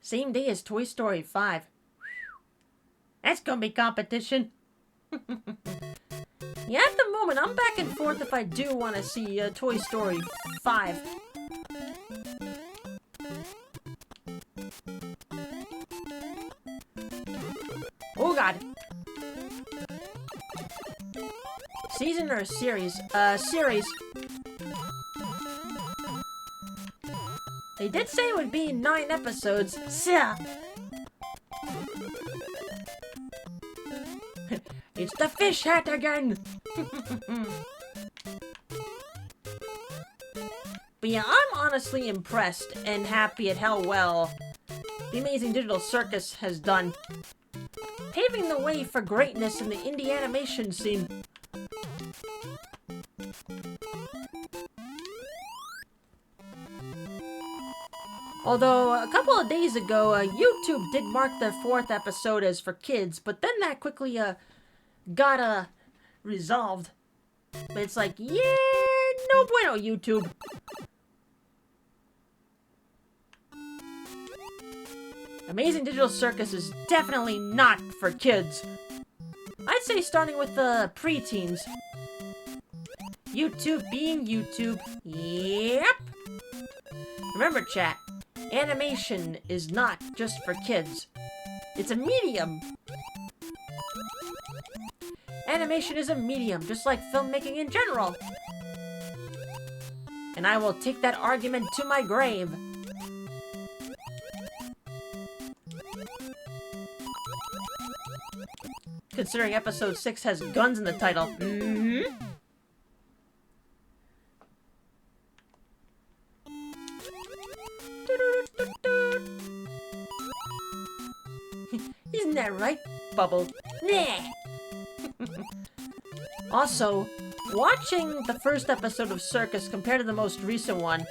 S1: Same day as Toy Story 5. That's gonna be competition. Yeah, at the moment, I'm back and forth if I do want to see Toy Story 5. Oh god. Season or series? Series. They did say it would be 9 episodes. It's the fish hat again! But yeah, I'm honestly impressed and happy at how well the Amazing Digital Circus has done, paving the way for greatness in the indie animation scene. Although, a couple of days ago, YouTube did mark the 4th episode as for kids, but then that quickly, got, resolved. But it's like, yeah, no bueno, YouTube. Amazing Digital Circus is definitely not for kids. I'd say starting with the preteens. YouTube being YouTube. Yep. Remember, chat, animation is not just for kids. It's a medium. Animation is a medium, just like filmmaking in general. And I will take that argument to my grave. Considering episode 6 has guns in the title. Mm-hmm. Isn't that right, Bubble?
S2: Nah.
S1: Also, watching the first episode of Circus compared to the most recent one,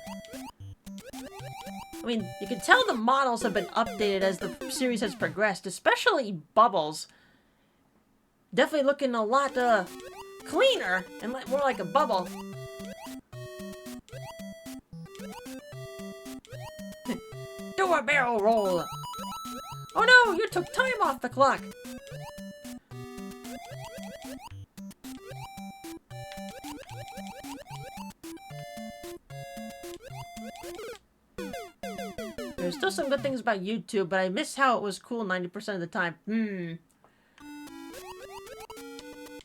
S1: I mean, you can tell the models have been updated as the series has progressed, especially Bubbles. Definitely looking a lot cleaner and more like a bubble. Do a barrel roll! Oh no, you took time off the clock! There's still some good things about YouTube, but I miss how it was cool 90% of the time.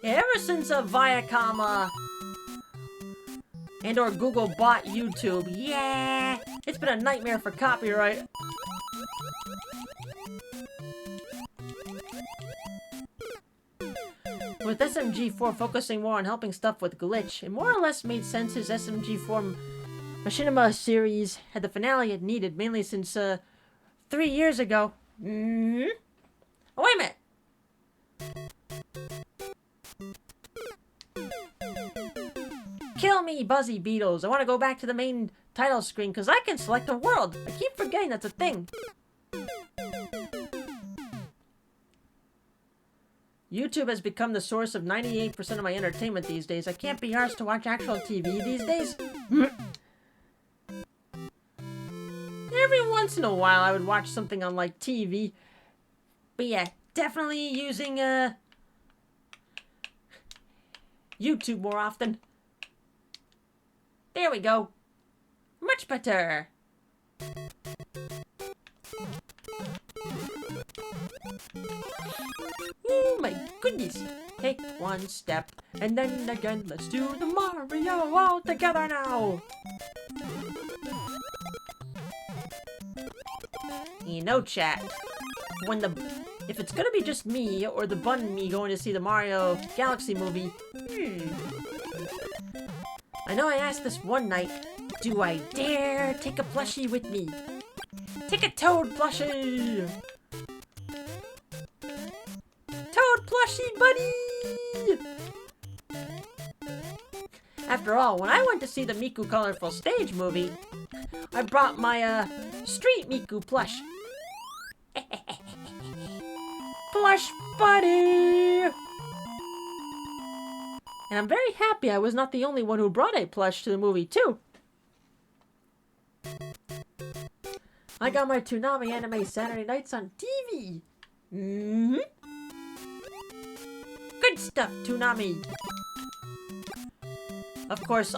S1: Yeah, ever since Viacom and or Google bought YouTube, yeah, it's been a nightmare for copyright. With SMG4 focusing more on helping stuff with glitch, it more or less made sense his SMG4 Machinima series had the finale it needed, mainly since 3 years ago. Oh, wait a minute! Kill me, Buzzy Beetles. I want to go back to the main title screen because I can select a world. I keep forgetting that's a thing. YouTube has become the source of 98% of my entertainment these days. I can't be arsed to watch actual TV these days. Every once in a while I would watch something on like TV. But yeah, definitely using YouTube more often. There we go. Much better. Oh my goodness. Take one step, and then again, let's do the Mario all together now. You know, chat, if it's gonna be just me or the Bun and me going to see the Mario Galaxy movie, I know I asked this one night, do I dare take a plushie with me? Take a Toad plushie! Toad plushie, buddy! After all, when I went to see the Miku Colorful Stage movie, I brought my, Street Miku plush. Plush buddy! And I'm very happy I was not the only one who brought a plush to the movie, too. I got my Toonami anime Saturday nights on TV. Good stuff, Toonami. Of course,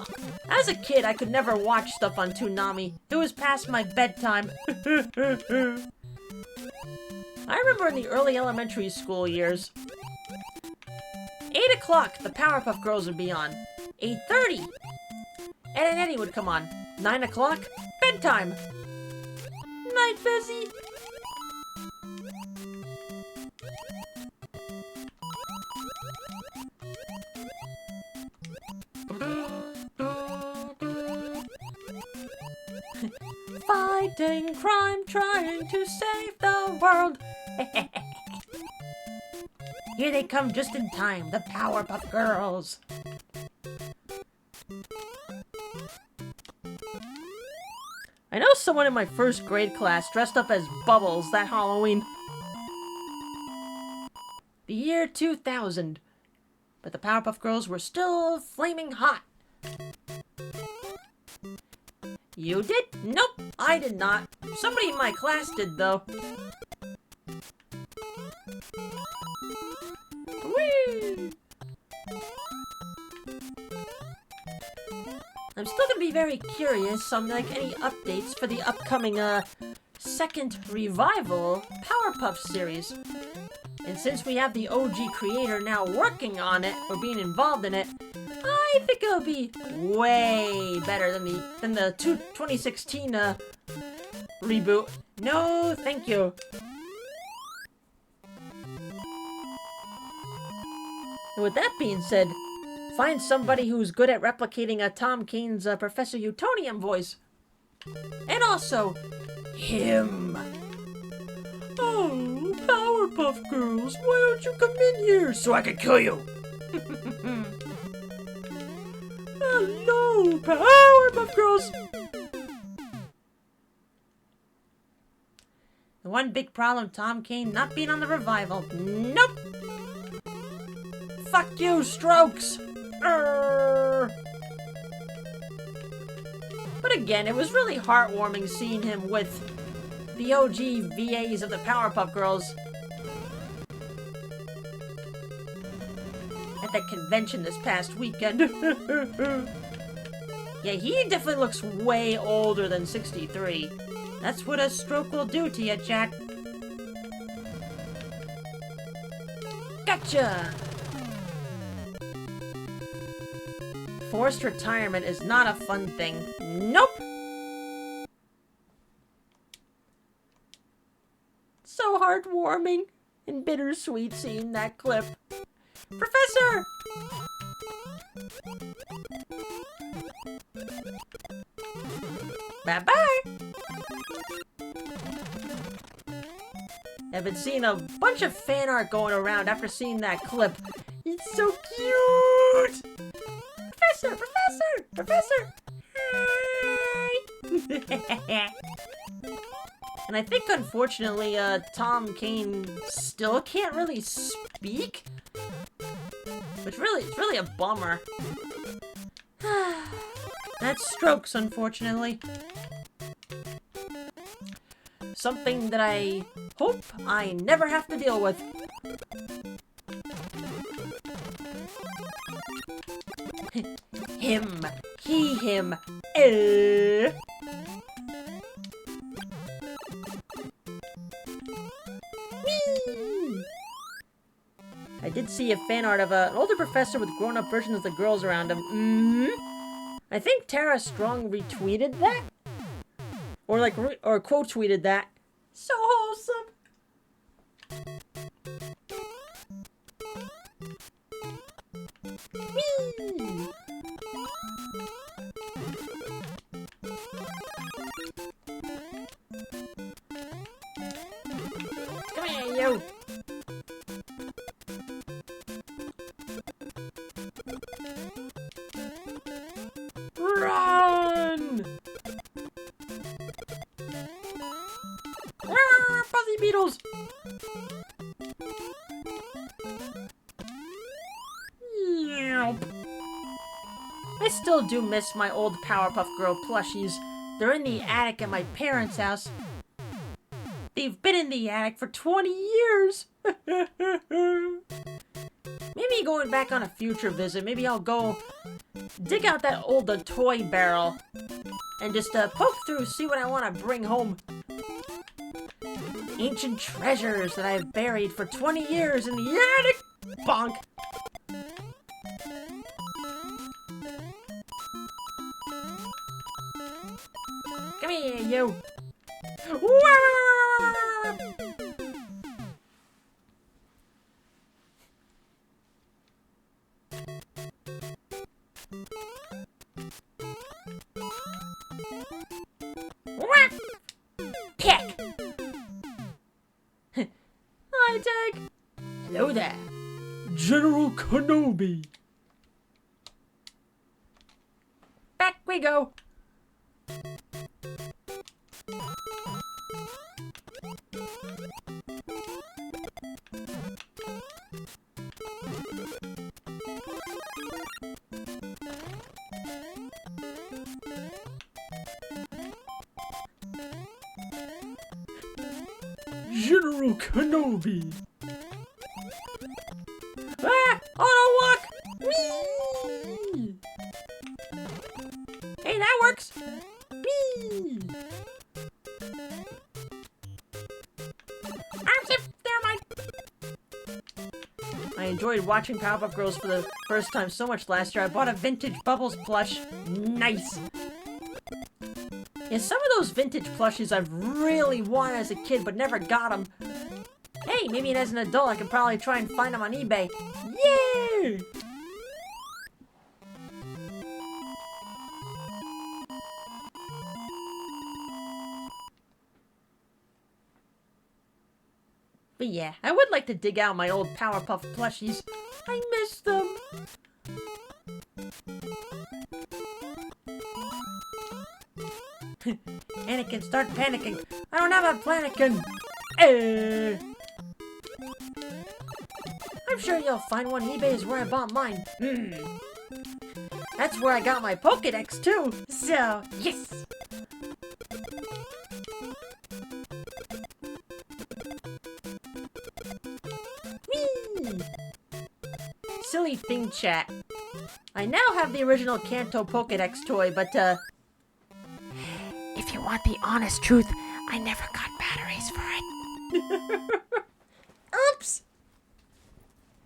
S1: as a kid, I could never watch stuff on Toonami. It was past my bedtime. I remember in the early elementary school years, 8 o'clock, the Powerpuff Girls would be on. 8:30, Ed and Eddie would come on. 9 o'clock, bedtime. Night, Bessie. Fighting crime, trying to save the world. Here they come just in time, the Powerpuff Girls. I know someone in my first grade class dressed up as Bubbles that Halloween. The year 2000. But the Powerpuff Girls were still flaming hot. You did? Nope, I did not. Somebody in my class did, though. Whee! I'm still gonna be very curious on like any updates for the upcoming second revival Powerpuff series. And since we have the OG creator now working on it, or being involved in it, I think it'll be way better than the 2016 reboot. No, thank you. And with that being said, find somebody who's good at replicating a Tom Kane's Professor Utonium voice. And also, him. Oh, Powerpuff Girls, why don't you come in here so I can kill you? Hello, Powerpuff Girls. The one big problem, Tom Kane not being on the revival. Nope. Fuck you, Strokes. But again, it was really heartwarming seeing him with the OG VAs of the Powerpuff Girls at that convention this past weekend. Yeah, he definitely looks way older than 63. That's what a stroke will do to you, Jack. Gotcha! Forced retirement is not a fun thing. Nope! So heartwarming and bittersweet seeing that clip. Professor! Bye-bye! I've been seeing a bunch of fan art going around after seeing that clip. It's so cute! Professor! Professor! Professor! Hi! And I think, unfortunately, Tom Kane still can't really speak. It's really a bummer. That's Strokes, unfortunately. Something that I hope I never have to deal with. Him. He, him. Whee! I did see a fan art of an older professor with grown-up versions of the girls around him. I think Tara Strong retweeted that? Or quote tweeted that. So wholesome. Whee! Come here, you. Run! Fuzzy beetles! I still do miss my old Powerpuff Girl plushies. They're in the attic at my parents' house. They've been in the attic for 20 years! Maybe going back on a future visit, maybe I'll go dig out that old toy barrel and just poke through, see what I want to bring home. Ancient treasures that I've buried for 20 years in the attic! Bonk! Come here, you! Pick! Hi, Tag! Hello there! General Kenobi! Back we go! General Kenobi! Ah! Auto walk! Whee! Hey, that works! Whee! Arms up! Never mind! enjoyed watching Powerpuff Girls for the first time so much last year. I bought a vintage Bubbles plush. Nice. Yeah, some of those vintage plushies I've really wanted as a kid, but never got them. Hey, maybe as an adult I could probably try and find them on eBay. Yay! But yeah, I would like to dig out my old Powerpuff plushies. I miss them. Anakin, start panicking. I don't have a Planikin. I'm sure you'll find one. eBay is where I bought mine. That's where I got my Pokedex too. So, yes. Whee! Silly thing chat. I now have the original Kanto Pokedex toy, but
S2: If you want the honest truth, I never got batteries for it.
S1: oops!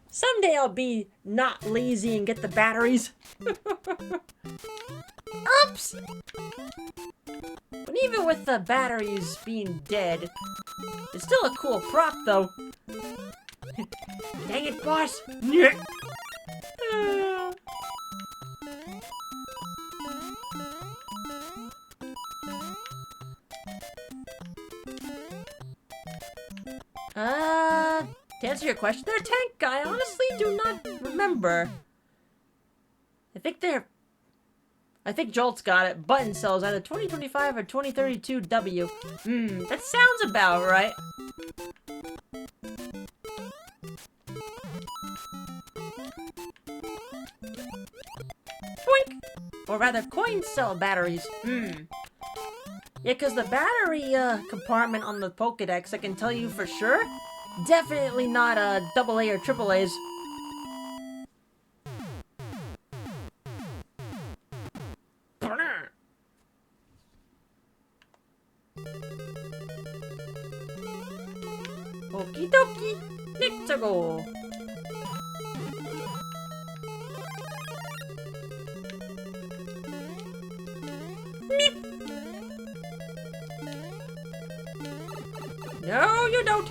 S1: Someday I'll be not lazy and get the batteries. Oops! But even with the batteries being dead, it's still a cool prop though. Dang it, boss! To answer your question there, Tank, I honestly do not remember. I think Jolt's got it. Button cells, either 2025 or 2032 W. That sounds about right. Boink! Or rather, coin cell batteries. Yeah, because the battery compartment on the Pokedex, I can tell you for sure, definitely not AA or AAA's. Okie dokie, let's go. Meep. No, you don't.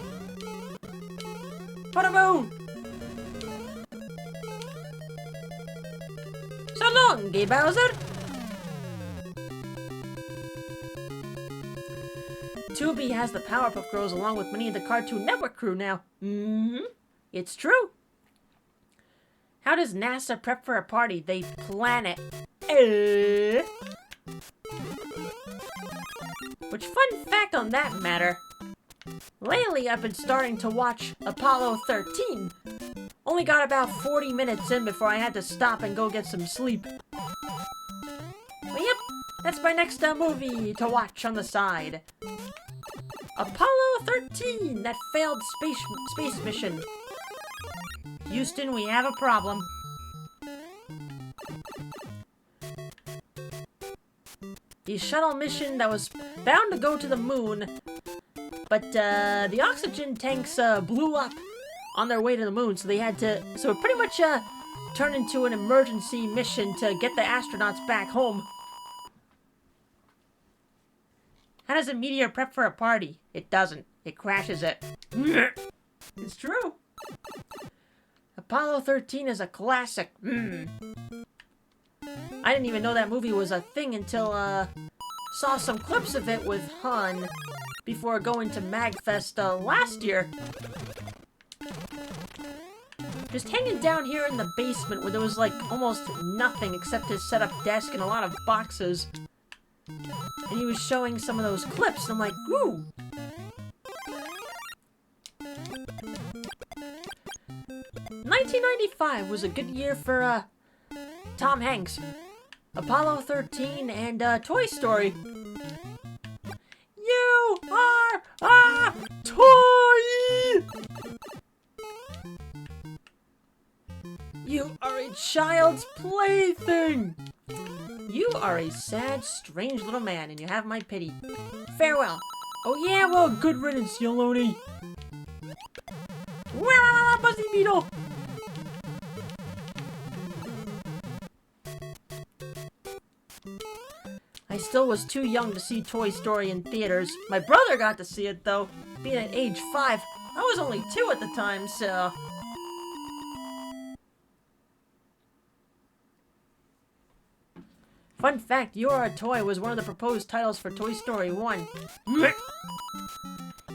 S1: Put a moon. So long, Gay Bowser. Tubi has the Powerpuff Girls along with many of the Cartoon Network crew now. It's true. How does NASA prep for a party? They plan it. Which, fun fact on that matter, lately I've been starting to watch Apollo 13. Only got about 40 minutes in before I had to stop and go get some sleep. But yep, that's my next movie to watch on the side. Apollo 13, that failed space mission. Houston, we have a problem. The shuttle mission that was bound to go to the moon, but the oxygen tanks blew up on their way to the moon, so they had to, so it pretty much turned into an emergency mission to get the astronauts back home. How does a meteor prep for a party? It doesn't. It crashes it. It's true. Apollo 13 is a classic. I didn't even know that movie was a thing until saw some clips of it with Han before going to MagFest last year. Just hanging down here in the basement where there was like almost nothing except his setup desk and a lot of boxes. And he was showing some of those clips, and I'm like, ooh! 1995 was a good year for, Tom Hanks. Apollo 13 and, Toy Story. You are a toy! You are a child's plaything! You are a sad, strange little man, and you have my pity. Farewell. Oh yeah, well, good riddance, Yoloni. Wah, Buzzy Beetle! still was too young to see Toy Story in theaters. My brother got to see it, though, being at age 5. I was only 2 at the time, so... Fun fact, You Are a Toy was one of the proposed titles for Toy Story 1.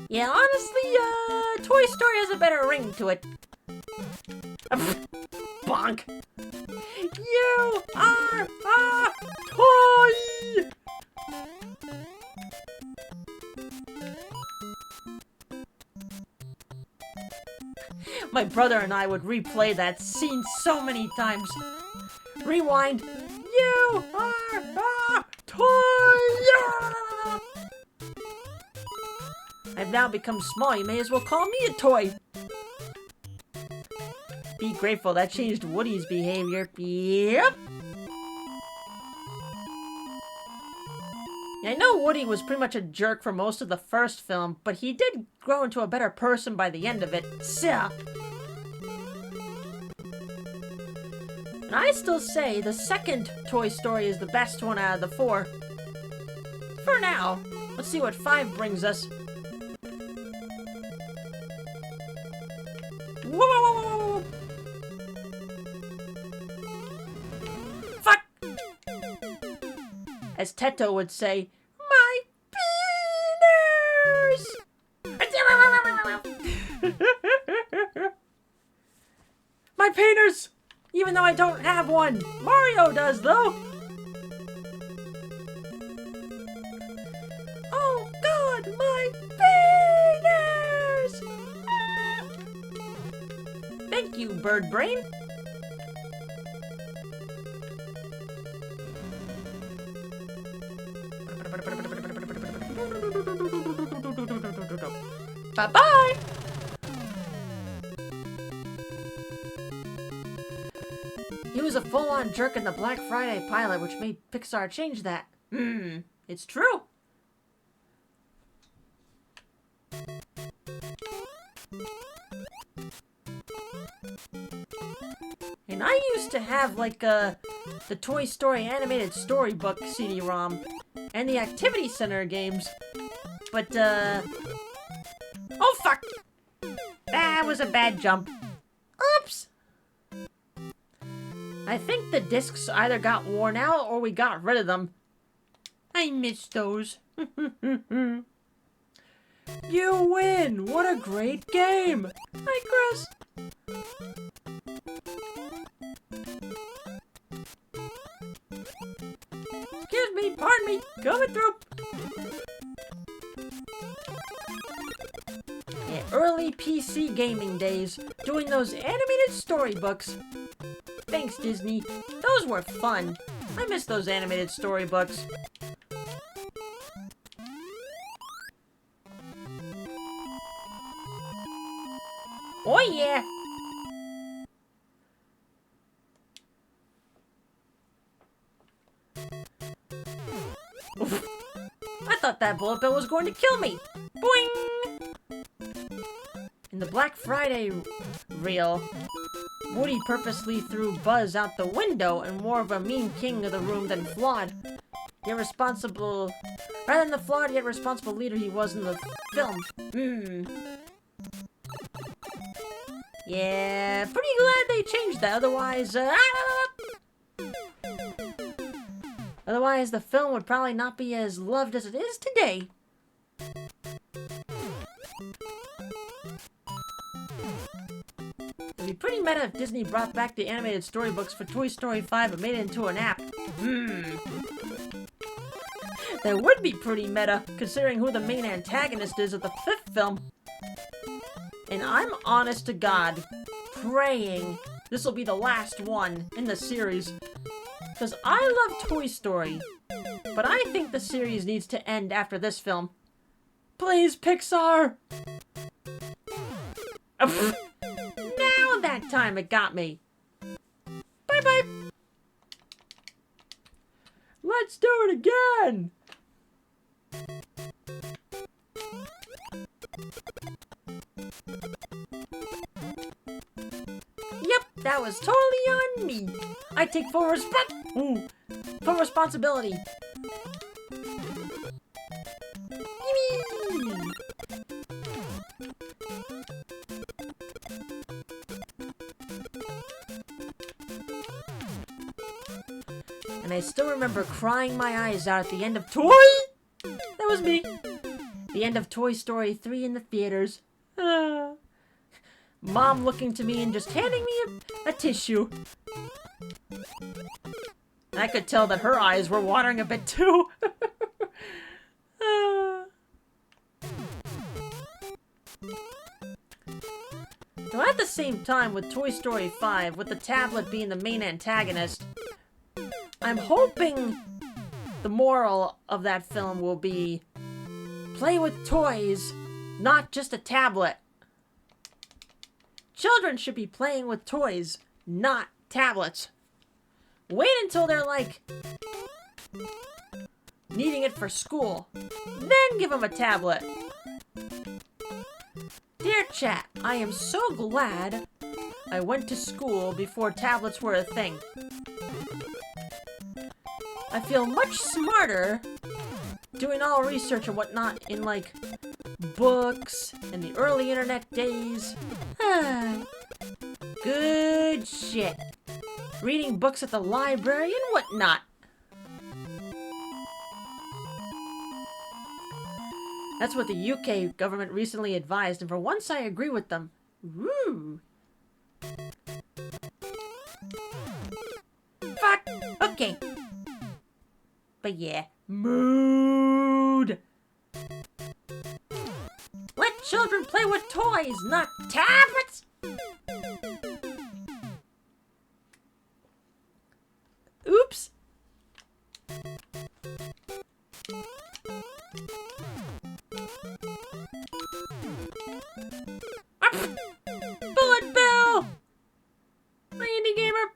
S1: Yeah, honestly, Toy Story has a better ring to it. Bonk! You are a toy! My brother and I would replay that scene so many times. Rewind. You are a toy! I've now become small. You may as well call me a toy. Be grateful that changed Woody's behavior. Yep. I know Woody was pretty much a jerk for most of the first film, but he did grow into a better person by the end of it. So. And I still say the second Toy Story is the best one out of the 4. For now. Let's see what 5 brings us. Whoa, whoa, whoa, whoa, whoa. Fuck! As Teto would say, my painters! My painters! Even though I don't have one. Mario does, though. Oh, God, my painters! Thank you, Bird Brain. Bye-bye! He was a full-on jerk in the Black Friday pilot, which made Pixar change that. It's true. And I used to have, like, the Toy Story animated storybook CD-ROM and the Activity Center games. But, oh, fuck! That was a bad jump. Oops! I think the discs either got worn out or we got rid of them. I miss those. You win! What a great game! Hi, Chris! Excuse me, pardon me, coming through! Yeah, early PC gaming days, doing those animated storybooks. Thanks, Disney. Those were fun. I miss those animated storybooks. Oh yeah! Oof. I thought that bullet bill was going to kill me. Boing! In the Black Friday reel, Woody purposely threw Buzz out the window and more of a mean king of the room than flawed, yet responsible, rather than the flawed yet responsible leader he was in the film. Yeah, pretty glad they changed that. Otherwise the film would probably not be as loved as it is today. It'd be pretty meta if Disney brought back the animated storybooks for Toy Story 5 and made it into an app. That would be pretty meta, considering who the main antagonist is of the 5th film. And I'm honest to God, praying this will be the last one in the series. Because I love Toy Story, but I think the series needs to end after this film. Please, Pixar! Now that time it got me. Bye-bye! Let's do it again! Yep, that was totally on me. I take full responsibility. And I still remember crying my eyes out at the end of That was me! The end of Toy Story 3 in the theaters. Mom looking to me and just handing me a tissue. I could tell that her eyes were watering a bit too. Now at the same time with Toy Story 5, with the tablet being the main antagonist, I'm hoping the moral of that film will be play with toys, not just a tablet. Children should be playing with toys, not tablets. Wait until they're like needing it for school, then give them a tablet. Dear chat, I am so glad I went to school before tablets were a thing. I feel much smarter doing all research and whatnot in like books and the early internet days. Good shit. Reading books at the library and whatnot. That's what the UK government recently advised, and for once I agree with them. Woo! Fuck! Okay. But yeah. Mood! Let children play with toys, not tablets! Oops! Bullet Bill! Randy Gamer!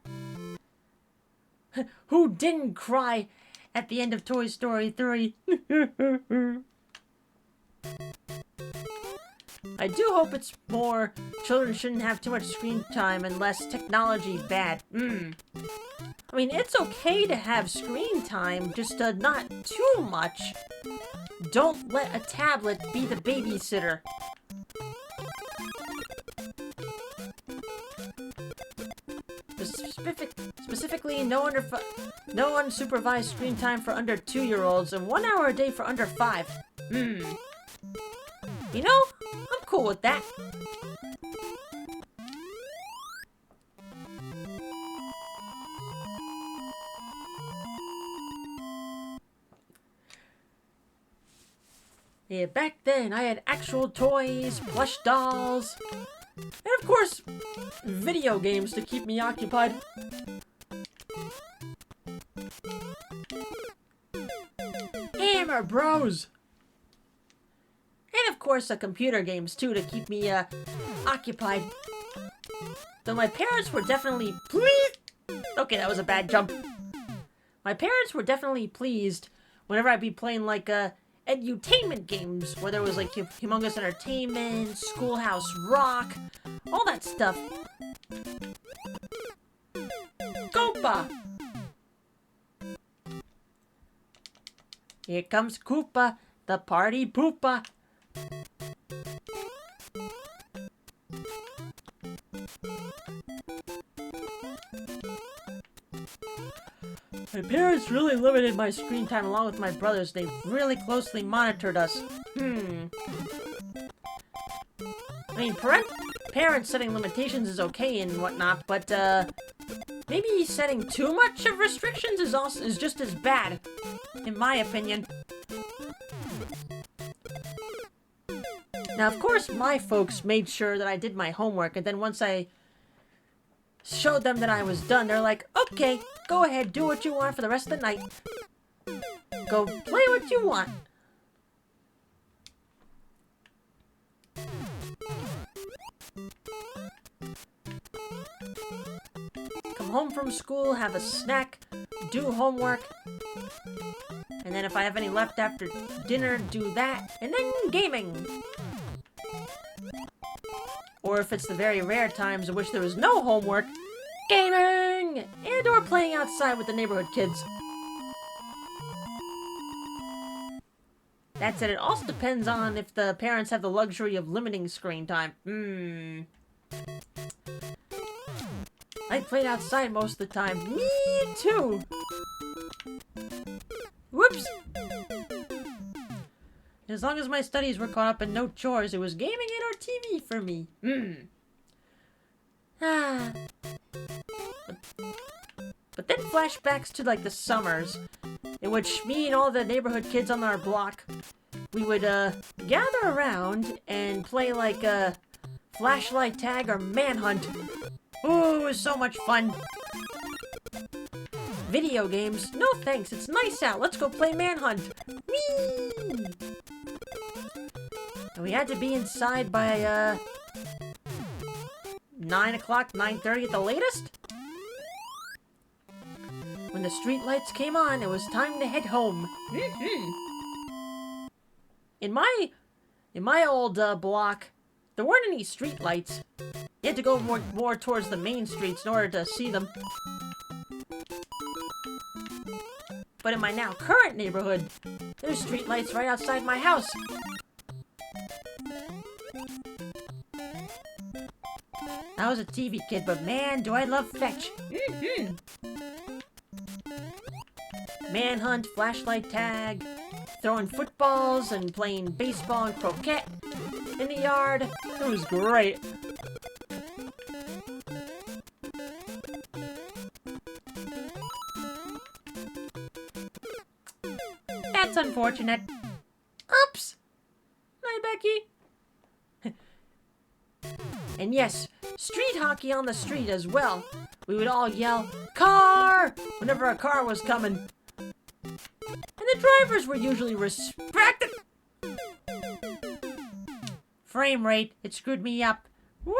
S1: Who didn't cry at the end of Toy Story 3? I do hope it's more children shouldn't have too much screen time and less technology bad. I mean, it's okay to have screen time, just not too much. Don't let a tablet be the babysitter. Specifically, no unsupervised screen time for under 2-year-olds and 1 hour a day for under 5. You know, I'm cool with that. Yeah, back then I had actual toys, plush dolls, and of course, video games to keep me occupied. Hammer Bros! And of course, computer games too to keep me occupied. Though my parents were definitely pleased. Okay, that was a bad jump. My parents were definitely pleased whenever I'd be playing like edutainment games where there was like Humongous Entertainment, Schoolhouse Rock, all that stuff. Koopa! Here comes Koopa, the party poopa. My parents really limited my screen time along with my brothers. They really closely monitored us. I mean, parents setting limitations is okay and whatnot, but maybe setting too much of restrictions is just as bad, in my opinion. Now, of course, my folks made sure that I did my homework, and then once I showed them that I was done, they're like, okay, go ahead, do what you want for the rest of the night. Go play what you want. Come home from school, have a snack, do homework, and then if I have any left after dinner, do that, and then gaming. Or if it's the very rare times in which there was no homework, gaming! And or playing outside with the neighborhood kids. That said, it also depends on if the parents have the luxury of limiting screen time. I played outside most of the time. Me too! Whoops! As long as my studies were caught up and no chores, it was gaming and or TV for me. But then flashbacks to like the summers, in which me and all the neighborhood kids on our block, we would gather around and play like flashlight tag or manhunt. Ooh, it was so much fun. Video games? No thanks, it's nice out. Let's go play manhunt. Whee! And we had to be inside by 9 o'clock, 9:30 at the latest. When the street lights came on, it was time to head home. In my old block, there weren't any street lights. You had to go more towards the main streets in order to see them. But in my now current neighborhood, there's street lights right outside my house. I was a TV kid, but man, do I love fetch. Manhunt, flashlight tag, throwing footballs and playing baseball and croquet in the yard. It was great. That's unfortunate. Oops! Hi, Becky. And yes, street hockey on the street as well. We would all yell, "Car!" whenever a car was coming. And the drivers were usually respected. Frame rate, it screwed me up. Wah!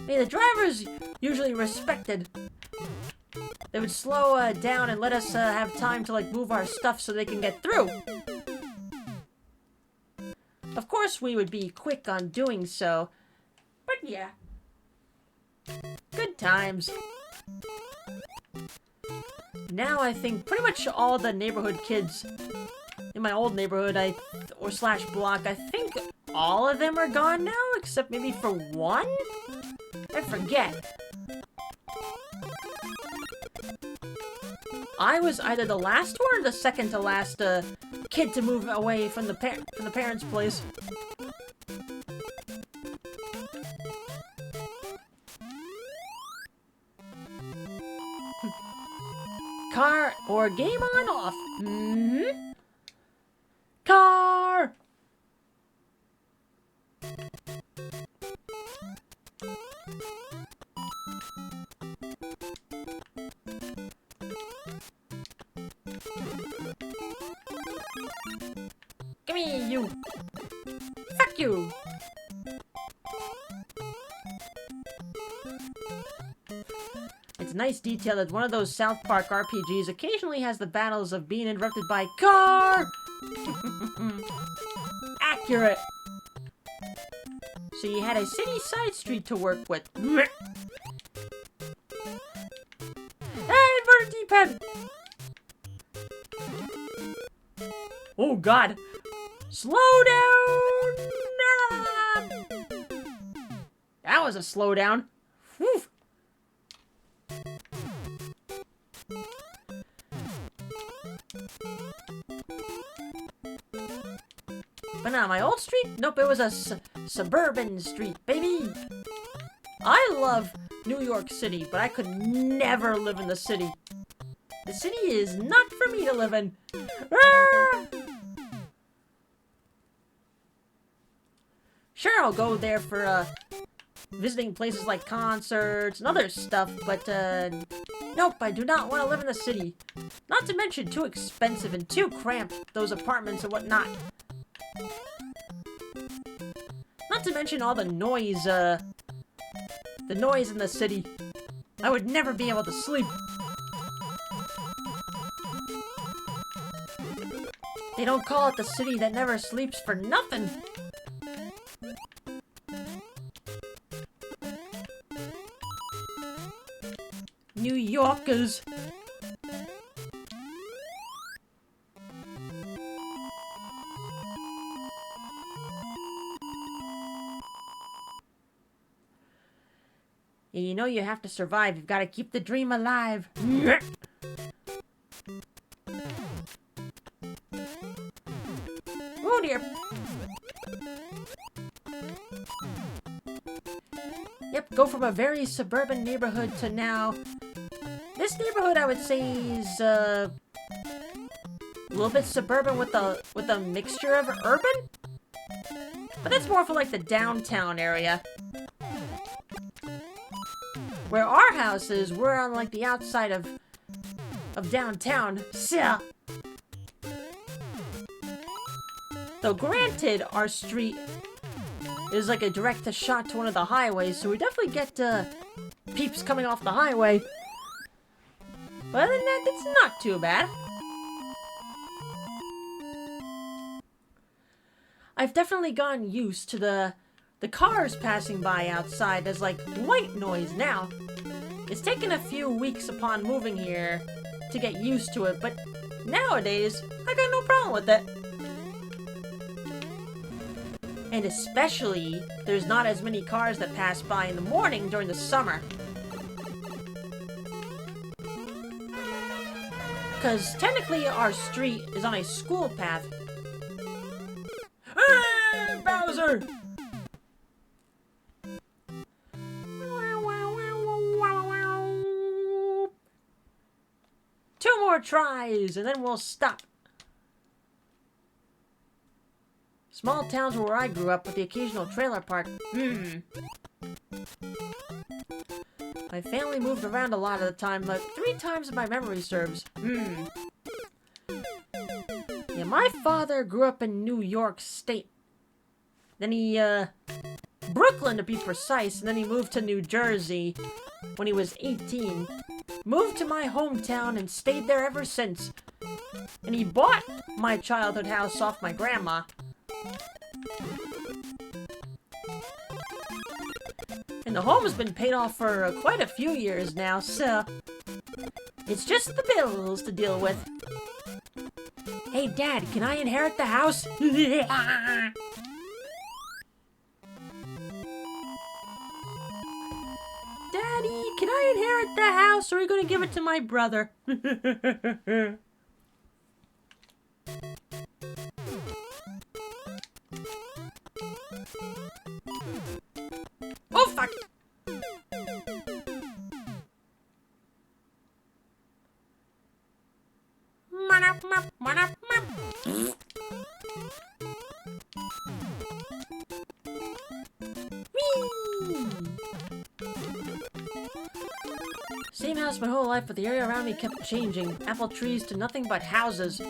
S1: Hey, the drivers usually respected. They would slow down and let us have time to like move our stuff so they can get through. Of course, we would be quick on doing so, but yeah. Good times. Now I think pretty much all the neighborhood kids in my old neighborhood, or slash block, I think all of them are gone now, except maybe for one? I forget. I was either the last one or the second to last kid to move away from the parents' place. Car or game on off. Car. Give me you. Fuck you. It's a nice detail that one of those South Park RPGs occasionally has the battles of being interrupted by car. Accurate. So you had a city side street to work with. Hey, inverted D-pad. Oh God. Slow down. Ah. That was a slowdown. Whew. But not my old street? Nope, it was a suburban street, baby. I love New York City, but I could never live in the city. The city is not for me to live in. Ah! Sure, I'll go there for visiting places like concerts and other stuff, but nope, I do not want to live in the city. Not to mention too expensive and too cramped, those apartments and whatnot. Not to mention all the noise in the city. I would never be able to sleep. They don't call it the city that never sleeps for nothing. New Yorkers. You know you have to survive. You've got to keep the dream alive. Oh dear. Yep, go from a very suburban neighborhood to now. This neighborhood, I would say, is a little bit suburban with a mixture of urban. But that's more for like the downtown area. Where our house is, we're on like the outside of downtown. So, though granted, our street is like a direct shot to one of the highways, so we definitely get peeps coming off the highway. But other than that, it's not too bad. I've definitely gotten used to the cars passing by outside as like white noise now. It's taken a few weeks upon moving here to get used to it, but nowadays, I got no problem with it. And especially, there's not as many cars that pass by in the morning during the summer. Because technically our street is on a school path. Hey, Bowser! Two more tries, and then we'll stop. Small towns were where I grew up, with the occasional trailer park. My family moved around a lot of the time, like 3 times if my memory serves. Yeah, my father grew up in New York State. Then he, Brooklyn to be precise, and then he moved to New Jersey when he was 18. Moved to my hometown and stayed there ever since. And he bought my childhood house off my grandma. And the home has been paid off for quite a few years now, so it's just the bills to deal with. Hey, Dad, can I inherit the house? Daddy, can I inherit the house, or are you going to give it to my brother? Oh, fuck! Same house my whole life, but the area around me kept changing. Apple trees to nothing but houses.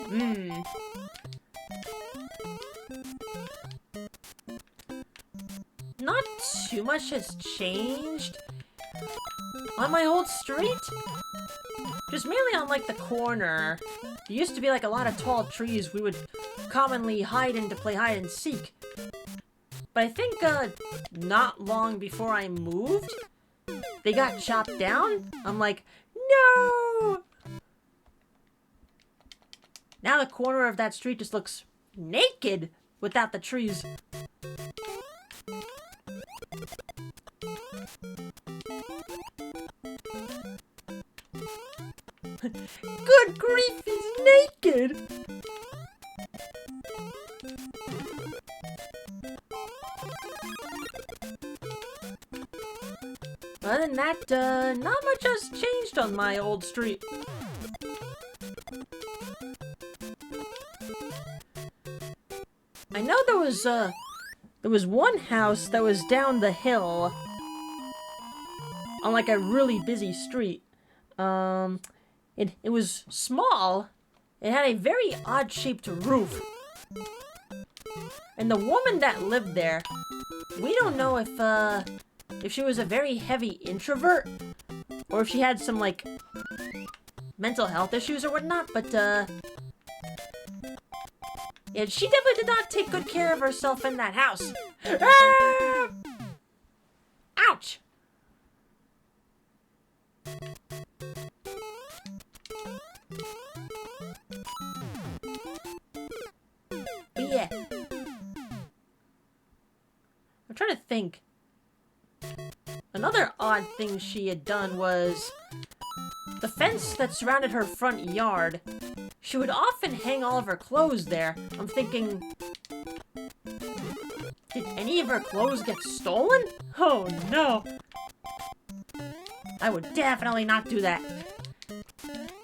S1: Not too much has changed on my old street. Just mainly on like the corner. There used to be like a lot of tall trees we would commonly hide in to play hide and seek. But I think not long before I moved, they got chopped down. I'm like, no! Now the corner of that street just looks naked without the trees. Good grief, he's naked! Other than that, not much has changed on my old street. I know there was one house that was down the hill on like a really busy street. It was small. It had a very odd-shaped roof. And the woman that lived there, we don't know if she was a very heavy introvert or if she had some like mental health issues or whatnot, but yeah, she definitely did not take good care of herself in that house. Ah! Ouch! But yeah. I'm trying to think. Another odd thing she had done was the fence that surrounded her front yard. She would often hang all of her clothes there. I'm thinking, did any of her clothes get stolen? Oh no. I would definitely not do that.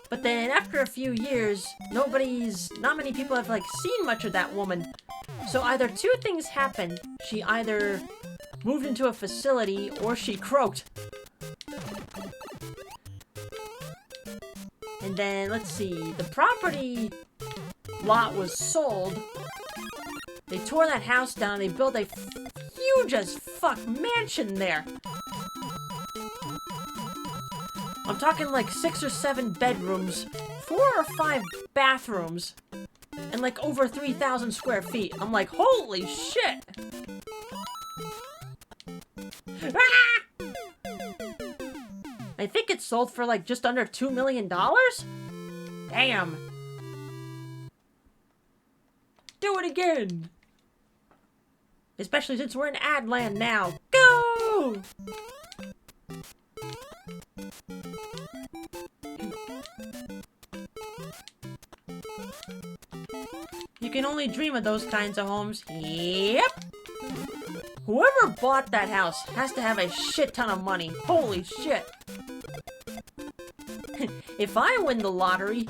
S1: But then after a few years, not many people have seen much of that woman. So either two things happened. She either moved into a facility or she croaked. And then, let's see, the property lot was sold. They tore that house down and they built a huge as fuck mansion there. I'm talking 6 or 7 bedrooms, 4 or 5 bathrooms, and over 3,000 square feet. I'm like, holy shit! Ah! I think it sold for just under $2 million? Damn. Do it again! Especially since we're in ad land now. Go! You can only dream of those kinds of homes. Yep. Whoever bought that house has to have a shit ton of money. Holy shit. If I win the lottery,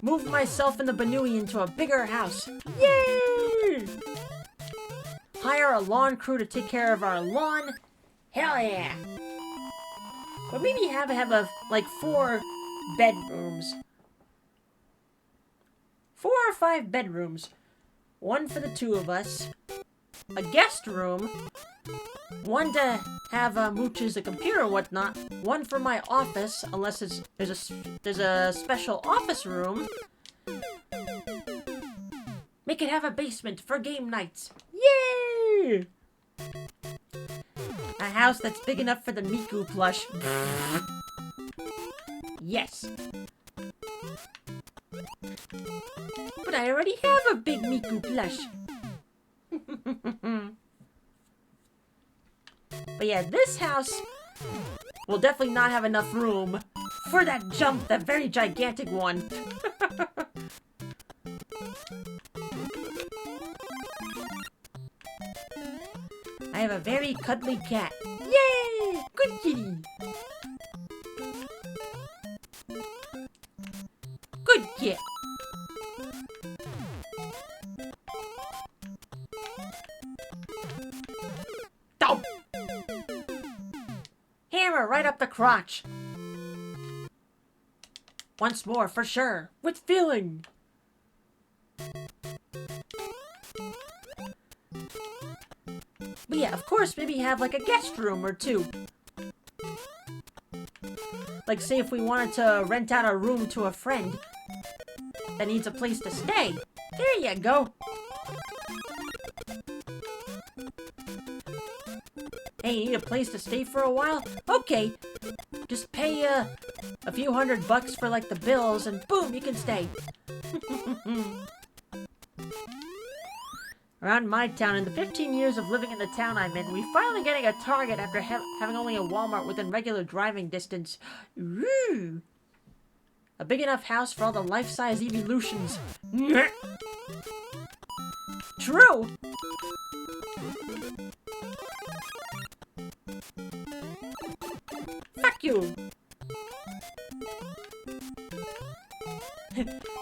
S1: move myself and the Banui into a bigger house. Yay! Hire a lawn crew to take care of our lawn. Hell yeah. But maybe have 4 bedrooms. 4 or 5 bedrooms. One for the 2 of us. A guest room. One to have mooches, a computer and whatnot. One for my office, unless there's a special office room. Make it have a basement for game nights. Yay! A house that's big enough for the Miku plush. Yes. But I already have a big Miku plush. But yeah, this house will definitely not have enough room for that jump, that very gigantic one. I have a very cuddly cat. Yay! Good kitty. Good kit. Dump. Hammer right up the crotch. Once more, for sure. With feeling. But yeah, of course, maybe have a guest room or 2. Say if we wanted to rent out a room to a friend that needs a place to stay. There you go. Hey, you need a place to stay for a while? Okay. Just pay a few $100 for the bills and boom, you can stay. Around my town, in the 15 years of living in the town I'm in, we're finally getting a Target after having only a Walmart within regular driving distance. Ooh. A big enough house for all the life-size evolutions. True! Fuck you!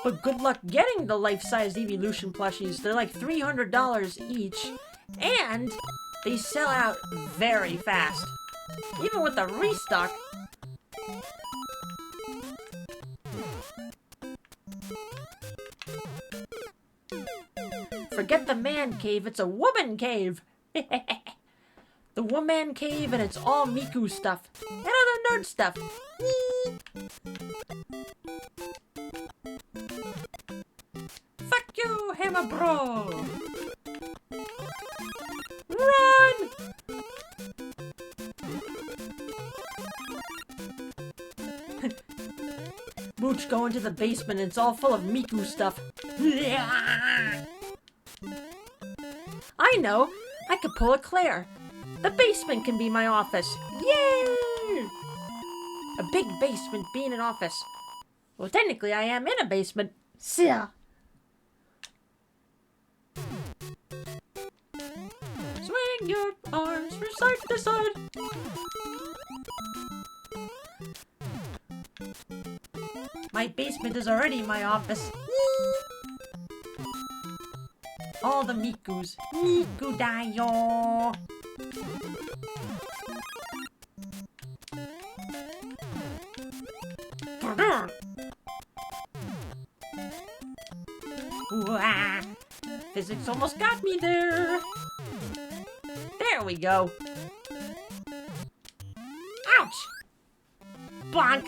S1: But good luck getting the life-size evolution plushies. They're $300 each, and they sell out very fast. Even with the restock. Forget the man cave, it's a woman cave! The woman cave, and it's all Miku stuff. And other nerd stuff. Fuck you, Hammer Bro! Run! Mooch go into the basement and it's all full of Miku stuff. I know! I could pull a Claire. The basement can be my office. Yay! A big basement being an office. Well, technically, I am in a basement. Yeah. Swing your arms from side to side. My basement is already my office. All the Mikus. Miku dayo. Wah. Physics almost got me there. There we go. Ouch! Bonk!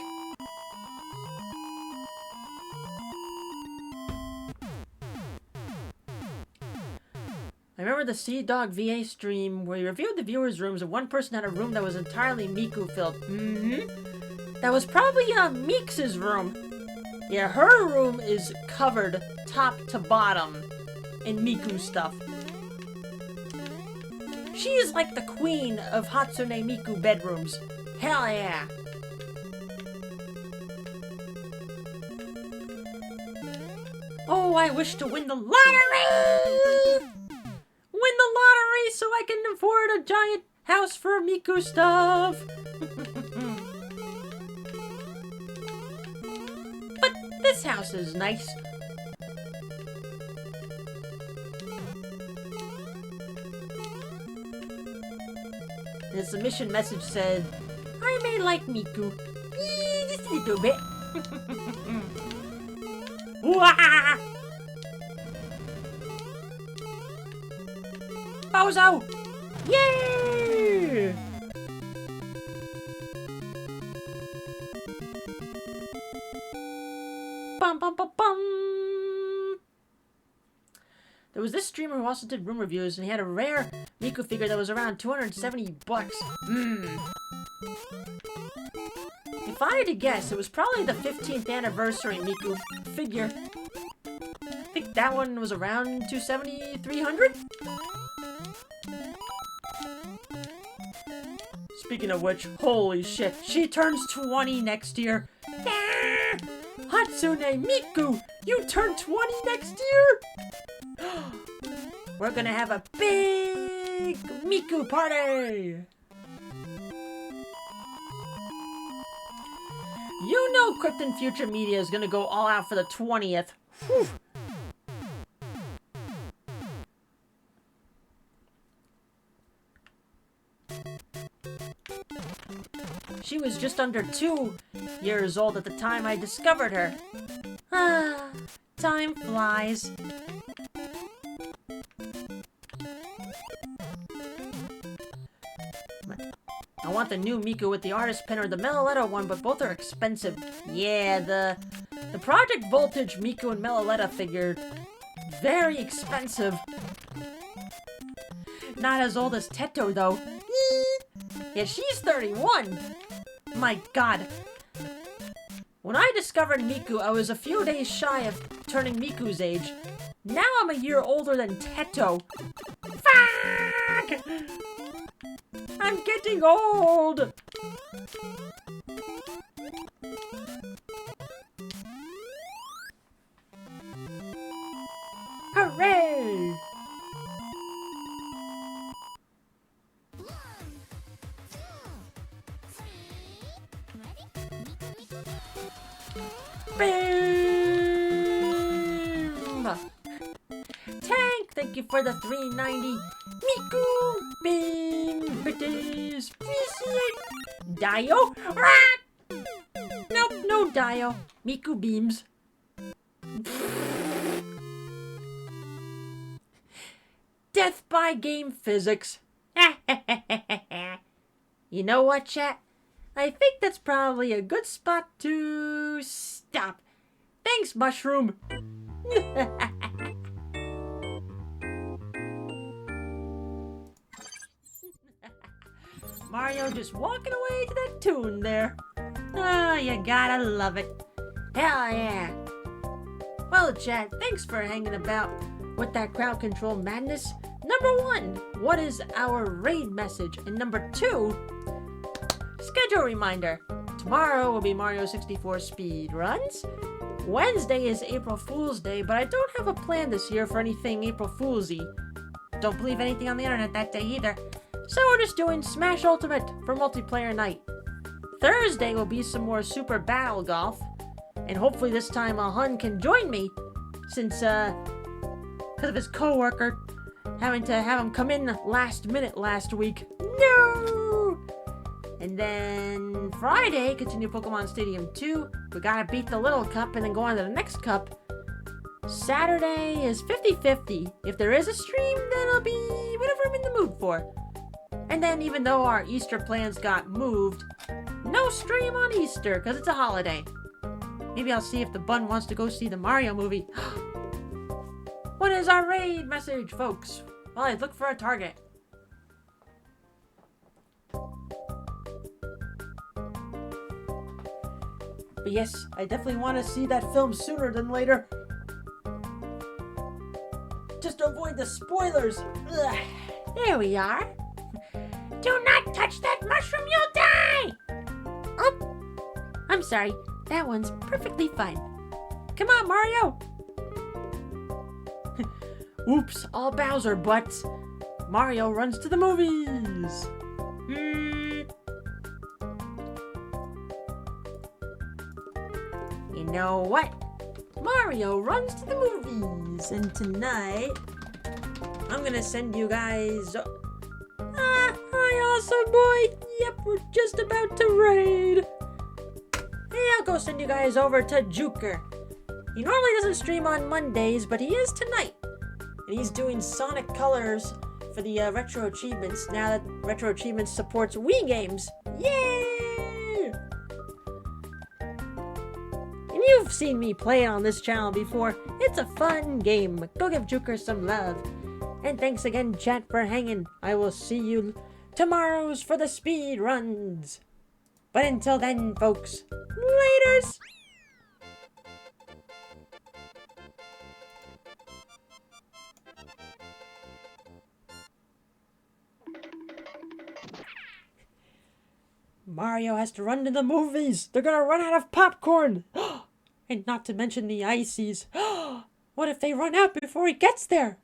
S1: I remember the Sea Dog VA stream where you reviewed the viewers' rooms and one person had a room that was entirely Miku filled. That was probably Meeks' room. Yeah, her room is covered top to bottom in Miku stuff. She is like the queen of Hatsune Miku bedrooms. Hell yeah! Oh, I wish to win the lottery! Win the lottery so I can afford a giant house for Miku stuff! But this house is nice. The submission message said, I may like Miku. Just a little bit. Wah! Bozo! Yay! Bum bum bum bum! There was this streamer who also did room reviews, and he had a rare Miku figure that was around $270. If I had to guess, it was probably the 15th anniversary Miku figure. I think that one was around $270, $300? Speaking of which, holy shit, she turns 20 next year. Ah! Hatsune Miku, you turn 20 next year? We're gonna have a big Miku party! You know Krypton Future Media is gonna go all out for the 20th. Whew. She was just under 2 years old at the time I discovered her. Ah, time flies. I want the new Miku with the artist pin or the Melaletta one, but both are expensive. Yeah, the Project Voltage Miku and Melaletta figure, very expensive. Not as old as Teto, though. Yeah, she's 31. My god. When I discovered Miku, I was a few days shy of turning Miku's age. Now I'm a year older than Teto. Fuck! I'm getting old! Hooray! Boom! Tank, thank you for the 390. Miku! Beam! Bitties! Appreciate! Dio? Rat! Nope, no Dio. Miku beams. Death by game physics. You know what, chat? I think that's probably a good spot to stop. Thanks, Mushroom. Mario just walking away to that tune there. Oh, you gotta love it. Hell yeah. Well, chat, thanks for hanging about with that crowd control madness. Number 1, what is our raid message? And number 2, schedule reminder. Tomorrow will be Mario 64 speed runs. Wednesday is April Fool's Day, but I don't have a plan this year for anything April Fool's-y. Don't believe anything on the internet that day either. So we're just doing Smash Ultimate for multiplayer night. Thursday will be some more Super Battle Golf. And hopefully this time Hun can join me, since, because of his coworker having to have him come in last minute last week. No! And then Friday, continue Pokemon Stadium 2. We gotta beat the Little Cup and then go on to the next cup. Saturday is 50-50. If there is a stream, then it'll be whatever I'm in the mood for. And then even though our Easter plans got moved, no stream on Easter, because it's a holiday. Maybe I'll see if the bun wants to go see the Mario movie. What is our raid message, folks? Well, I look for a target. But yes, I definitely want to see that film sooner than later. Just to avoid the spoilers. Ugh. There we are.
S2: Do not touch that mushroom, you'll die!
S1: Oh, I'm sorry. That one's perfectly fine. Come on, Mario! Oops, all Bowser butts. Mario runs to the movies. You know what? Mario runs to the movies. And tonight, I'm gonna send you guys... hi, awesome boy. Yep, we're just about to raid. Hey, I'll go send you guys over to Juker. He normally doesn't stream on Mondays, but he is tonight. And he's doing Sonic Colors for the Retro Achievements, now that Retro Achievements supports Wii games. Yay! And you've seen me play it on this channel before. It's a fun game. Go give Juker some love. And thanks again, chat, for hanging. I will see you tomorrow's for the speed runs. But until then, folks, laters! Mario has to run to the movies. They're gonna run out of popcorn. And not to mention the ices. What if they run out before he gets there?